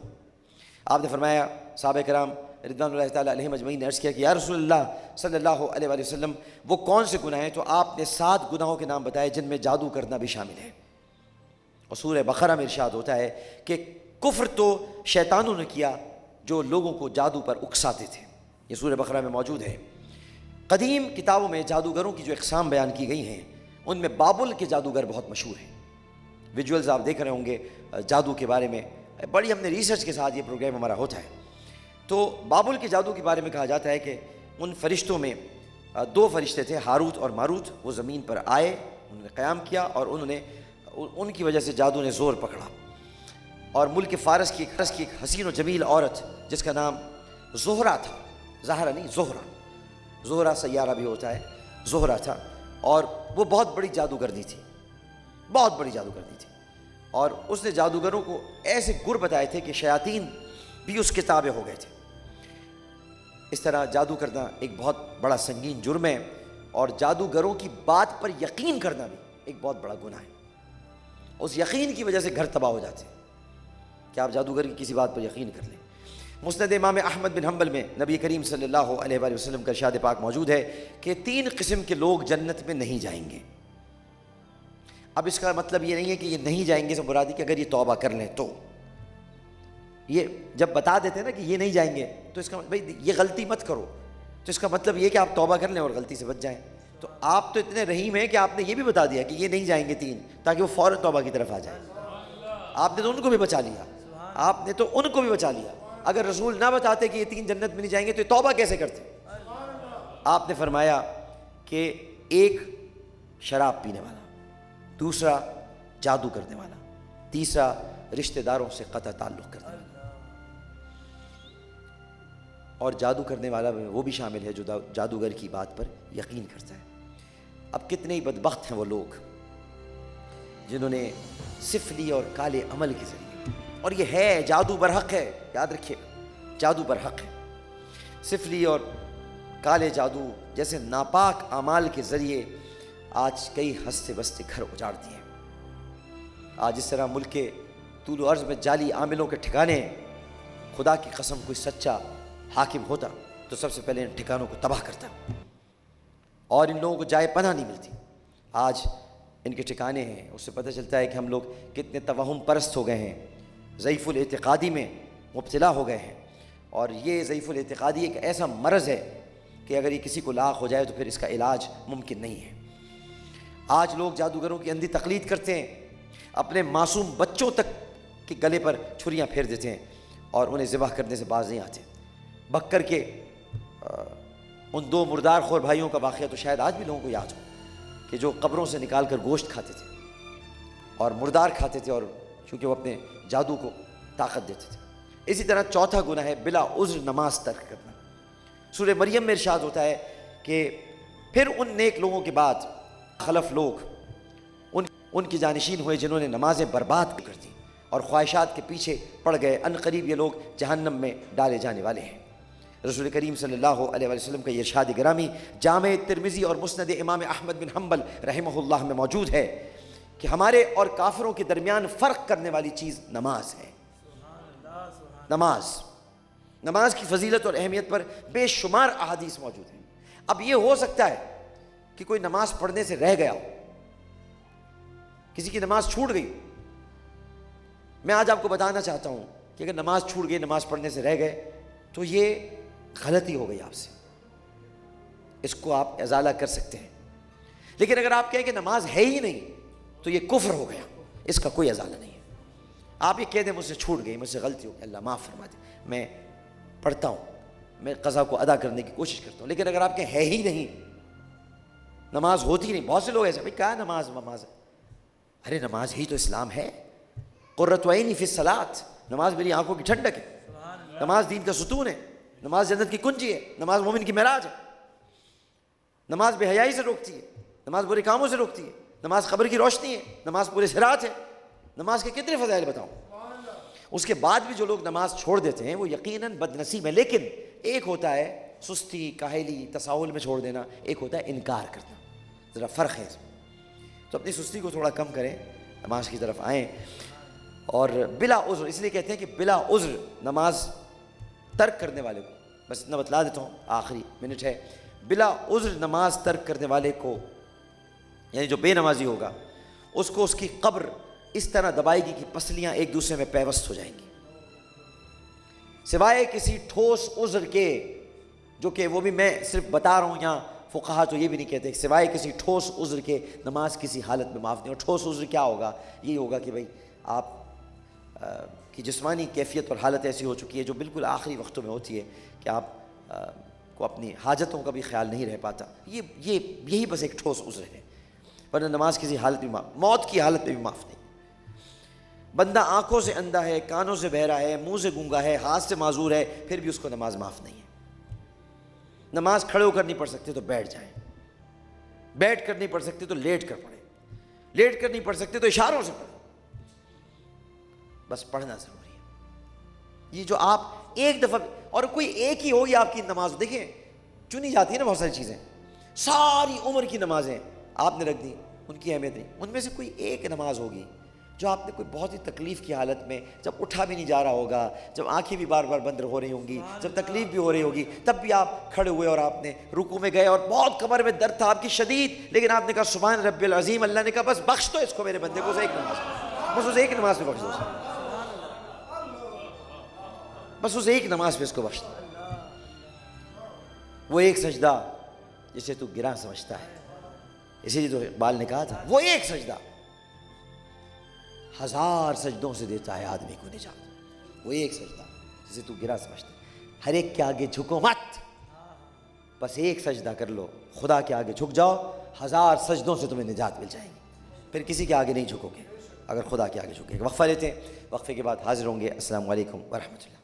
آپ نے فرمایا، صحابہ کرام رضوان اللہ تعالیٰ علیہم اجمعین نے عرض کیا کہ یا رسول اللہ صلی اللہ علیہ وآلہ وسلم وہ کون سے گناہ ہیں؟ تو آپ نے 7 گناہوں کے نام بتائے جن میں جادو کرنا بھی شامل ہے. اور سورہ بقرہ میں ارشاد ہوتا ہے کہ کفر تو شیطانوں نے کیا جو لوگوں کو جادو پر اکساتے تھے. یہ سورہ بقرہ میں موجود ہے. قدیم کتابوں میں جادوگروں کی جو اقسام بیان کی گئی ہیں ان میں بابل کے جادوگر بہت مشہور ہیں. ویجولز آپ دیکھ رہے ہوں گے جادو کے بارے میں، بڑی ہم نے ریسرچ کے ساتھ یہ پروگرام ہمارا ہوتا ہے. تو بابل کے جادو کے بارے میں کہا جاتا ہے کہ ان فرشتوں میں 2 فرشتے تھے، ہاروت اور ماروت. وہ زمین پر آئے، انہوں نے قیام کیا اور ان کی وجہ سے جادو نے زور پکڑا. اور ملک فارس کی ایک حسین و جمیل عورت جس کا نام زہرہ تھا، زہرہ نہیں زہرہ سیارہ بھی ہوتا ہے، زہرہ تھا. اور وہ بہت بڑی جادوگرنی تھی، بہت بڑی جادوگرنی تھی. اور اس نے جادوگروں کو ایسے گر بتائے تھے کہ شیاطین بھی اس کے تابع ہو گئے تھے. اس طرح جادو کرنا ایک بہت بڑا سنگین جرم ہے، اور جادوگروں کی بات پر یقین کرنا بھی ایک بہت بڑا گناہ ہے. اس یقین کی وجہ سے گھر تباہ ہو جاتے ہیں کہ آپ جادوگر کی کسی بات پر یقین کر لیں. مسند امام احمد بن حنبل میں نبی کریم صلی اللہ علیہ وآلہ وسلم کا ارشاد پاک موجود ہے کہ 3 قسم کے لوگ جنت میں نہیں جائیں گے. اب اس کا مطلب یہ نہیں ہے کہ یہ نہیں جائیں گے سے مراد ہے کہ اگر یہ توبہ کر لیں تو. یہ جب بتا دیتے ہیں نا کہ یہ نہیں جائیں گے تو اس کا بھائی یہ غلطی مت کرو، تو اس کا مطلب یہ کہ آپ توبہ کر لیں اور غلطی سے بچ جائیں. تو آپ تو اتنے رحیم ہیں کہ آپ نے یہ بھی بتا دیا کہ یہ نہیں جائیں گے 3، تاکہ وہ فوراً توبہ کی طرف آ جائیں. آپ نے تو ان کو بھی بچا لیا، آپ نے تو ان کو بھی بچا لیا. اگر رسول نہ بتاتے کہ یہ 3 جنت میں نہیں جائیں گے تو یہ توبہ کیسے کرتے؟ آپ نے فرمایا کہ ایک شراب پینے والا، دوسرا جادو کرنے والا، تیسرا رشتہ داروں سے قطع تعلق کرنے والا. اور جادو کرنے والا وہ بھی شامل ہے جو جادوگر کی بات پر یقین کرتا ہے. اب کتنے ہی بدبخت ہیں وہ لوگ جنہوں نے سفلی اور کالے عمل کے ذریعے، اور یہ ہے جادو برحق ہے، یاد رکھیے جادو برحق ہے. سفلی اور کالے جادو جیسے ناپاک اعمال کے ذریعے آج کئی ہنستے بستے گھر اجاڑ دیے. آج اس طرح ملک کے طول و عرض میں جعلی عاملوں کے ٹھکانے، خدا کی قسم کوئی سچا حاکم ہوتا تو سب سے پہلے ان ٹھکانوں کو تباہ کرتا، اور ان لوگوں کو جائے پناہ نہیں ملتی. آج ان کے ٹھکانے ہیں، اس سے پتہ چلتا ہے کہ ہم لوگ کتنے توہم پرست ہو گئے ہیں، ضعیف الاعتقادی میں مبتلا ہو گئے ہیں. اور یہ ضعیف الاعتقادی ایک ایسا مرض ہے کہ اگر یہ کسی کو لاحق ہو جائے تو پھر اس کا علاج ممکن نہیں ہے. آج لوگ جادوگروں کی اندھی تقلید کرتے ہیں، اپنے معصوم بچوں تک کے گلے پر چھریاں پھیر دیتے ہیں اور انہیں ذبح کرنے سے باز نہیں آتے. بکر کے ان 2 مردار خور بھائیوں کا واقعہ تو شاید آج بھی لوگوں کو یاد ہو، کہ جو قبروں سے نکال کر گوشت کھاتے تھے اور مردار کھاتے تھے، اور چونکہ وہ اپنے جادو کو طاقت دیتے تھے. اسی طرح چوتھا گناہ ہے بلا عذر نماز ترک کرنا. سورہ مریم میں ارشاد ہوتا ہے کہ پھر ان نیک لوگوں کے بعد خلف لوگ ان کی جانشین ہوئے جنہوں نے نمازیں برباد کر دی اور خواہشات کے پیچھے پڑ گئے. ان قریب یہ لوگ جہنم میں ڈالے جانے والے ہیں. رسول کریم صلی اللہ علیہ وسلم کا یہ ارشاد گرامی جامع ترمذی اور مسند امام احمد بن حنبل رحمہ اللہ میں موجود ہے کہ ہمارے اور کافروں کے درمیان فرق کرنے والی چیز نماز ہے. نماز کی فضیلت اور اہمیت پر بے شمار احادیث موجود ہیں. اب یہ ہو سکتا ہے کہ کوئی نماز پڑھنے سے رہ گیا ہو، کسی کی نماز چھوٹ گئی. میں آج آپ کو بتانا چاہتا ہوں کہ اگر نماز چھوٹ گئی، نماز پڑھنے سے رہ گئے، تو یہ غلطی ہو گئی آپ سے، اس کو آپ ازالہ کر سکتے ہیں. لیکن اگر آپ کہیں کہ نماز ہے ہی نہیں تو یہ کفر ہو گیا، اس کا کوئی ازالہ نہیں ہے. آپ یہ کہہ دیں مجھ سے چھوٹ گئی، مجھ سے غلطی ہو گئی، اللہ معاف فرما دے، میں پڑھتا ہوں، میں قضا کو ادا کرنے کی کوشش کرتا ہوں. لیکن اگر آپ کہیں ہے ہی نہیں، نماز ہوتی نہیں، بہت سے لوگ ایسے بھائی کیا نماز ہے، ارے نماز ہی تو اسلام ہے. قرۃ عینی فی الصلاۃ، نماز میری آنکھوں کی ٹھنڈک ہے، نماز دین کا ستون ہے، نماز جنت کی کنجی ہے، نماز مومن کی معراج ہے. نماز بے حیائی سے روکتی ہے، نماز برے کاموں سے روکتی ہے، نماز قبر کی روشنی ہے، نماز پورے صراط ہے. نماز کے کتنے فضائل بتاؤں. اس کے بعد بھی جو لوگ نماز چھوڑ دیتے ہیں وہ یقیناً بد نصیب ہے. لیکن ایک ہوتا ہے سستی، کاہلی، تساہل میں چھوڑ دینا، ایک ہوتا ہے انکار کرنا. ذرا فرق ہے اس میں. تو اپنی سستی کو تھوڑا کم کریں، نماز کی طرف آئیں، اور بلا عذر، اس لیے کہتے ہیں کہ بلا عذر نماز ترک کرنے والے کو، بس اتنا بتلا دیتا ہوں، آخری منٹ ہے، بلا عذر نماز ترک کرنے والے کو، یعنی جو بے نمازی ہوگا اس کو اس کی قبر اس طرح دبائے گی کہ پسلیاں ایک دوسرے میں پیوست ہو جائیں گی، سوائے کسی ٹھوس عذر کے، جو کہ وہ بھی میں صرف بتا رہا ہوں. یہاں فقہا تو یہ بھی نہیں کہتے، سوائے کسی ٹھوس عذر کے نماز کسی حالت میں معاف نہیں. اور ٹھوس عذر کیا ہوگا؟ یہ ہوگا کہ بھئی آپ کی جسمانی کیفیت اور حالت ایسی ہو چکی ہے جو بالکل آخری وقتوں میں ہوتی ہے کہ آپ کو اپنی حاجتوں کا بھی خیال نہیں رہ پاتا. یہی بس ایک ٹھوس عذر ہے، ورنہ نماز کسی حالت میں معاف، موت کی حالت میں بھی معاف نہیں. بندہ آنکھوں سے اندھا ہے، کانوں سے بہرا ہے، منہ سے گونگا ہے، ہاتھ سے معذور ہے، پھر بھی اس کو نماز معاف نہیں ہے. نماز کھڑے ہو کر نہیں پڑھ سکتے تو بیٹھ جائیں، بیٹھ کر نہیں پڑھ سکتے تو لیٹ کر پڑھیں، لیٹ کر نہیں پڑھ سکتے تو اشاروں سے پڑھیں. بس پڑھنا ضروری ہے. یہ جو آپ ایک دفعہ، اور کوئی ایک ہی ہوگی آپ کی نماز، دیکھیں چنی جاتی ہے نا بہت ساری چیزیں، ساری عمر کی نمازیں آپ نے رکھ دی، ان کی اہمیت نہیں. ان میں سے کوئی ایک نماز ہوگی جو آپ نے کوئی بہت ہی تکلیف کی حالت میں، جب اٹھا بھی نہیں جا رہا ہوگا، جب آنکھیں بھی بار بار بند ہو رہی ہوں گی، جب تکلیف بھی ہو رہی ہوگی، تب بھی آپ کھڑے ہوئے اور آپ نے رکوع میں گئے اور بہت کمر میں درد تھا آپ کی شدید، لیکن آپ نے کہا سبحان رب العظیم. اللہ نے کہا بس بخش دو اس کو، میرے بندے کو، اسے ایک نماز، بس اسے ایک نماز میں بخش دو، بس اسے ایک نماز پہ اس کو بخش دو. وہ ایک سجدہ جسے تو گراں سمجھتا ہے، اسی لیے تو اقبال نے کہا تھا وہ ایک سجدہ 1000 سجدوں سے دیتا ہے آدمی کو نجات. وہ ایک سجدہ جسے تو گراں سمجھتا ہے. ہر ایک کے آگے جھکو مت، بس ایک سجدہ کر لو، خدا کے آگے جھک جاؤ، 1000 سجدوں سے تمہیں نجات مل جائے گی. پھر کسی کے آگے نہیں جھکو گے اگر خدا کے آگے جھکے گا. وقفہ لیتے ہیں، وقفے کے بعد حاضر ہوں گے. السلام علیکم ورحمۃ اللہ.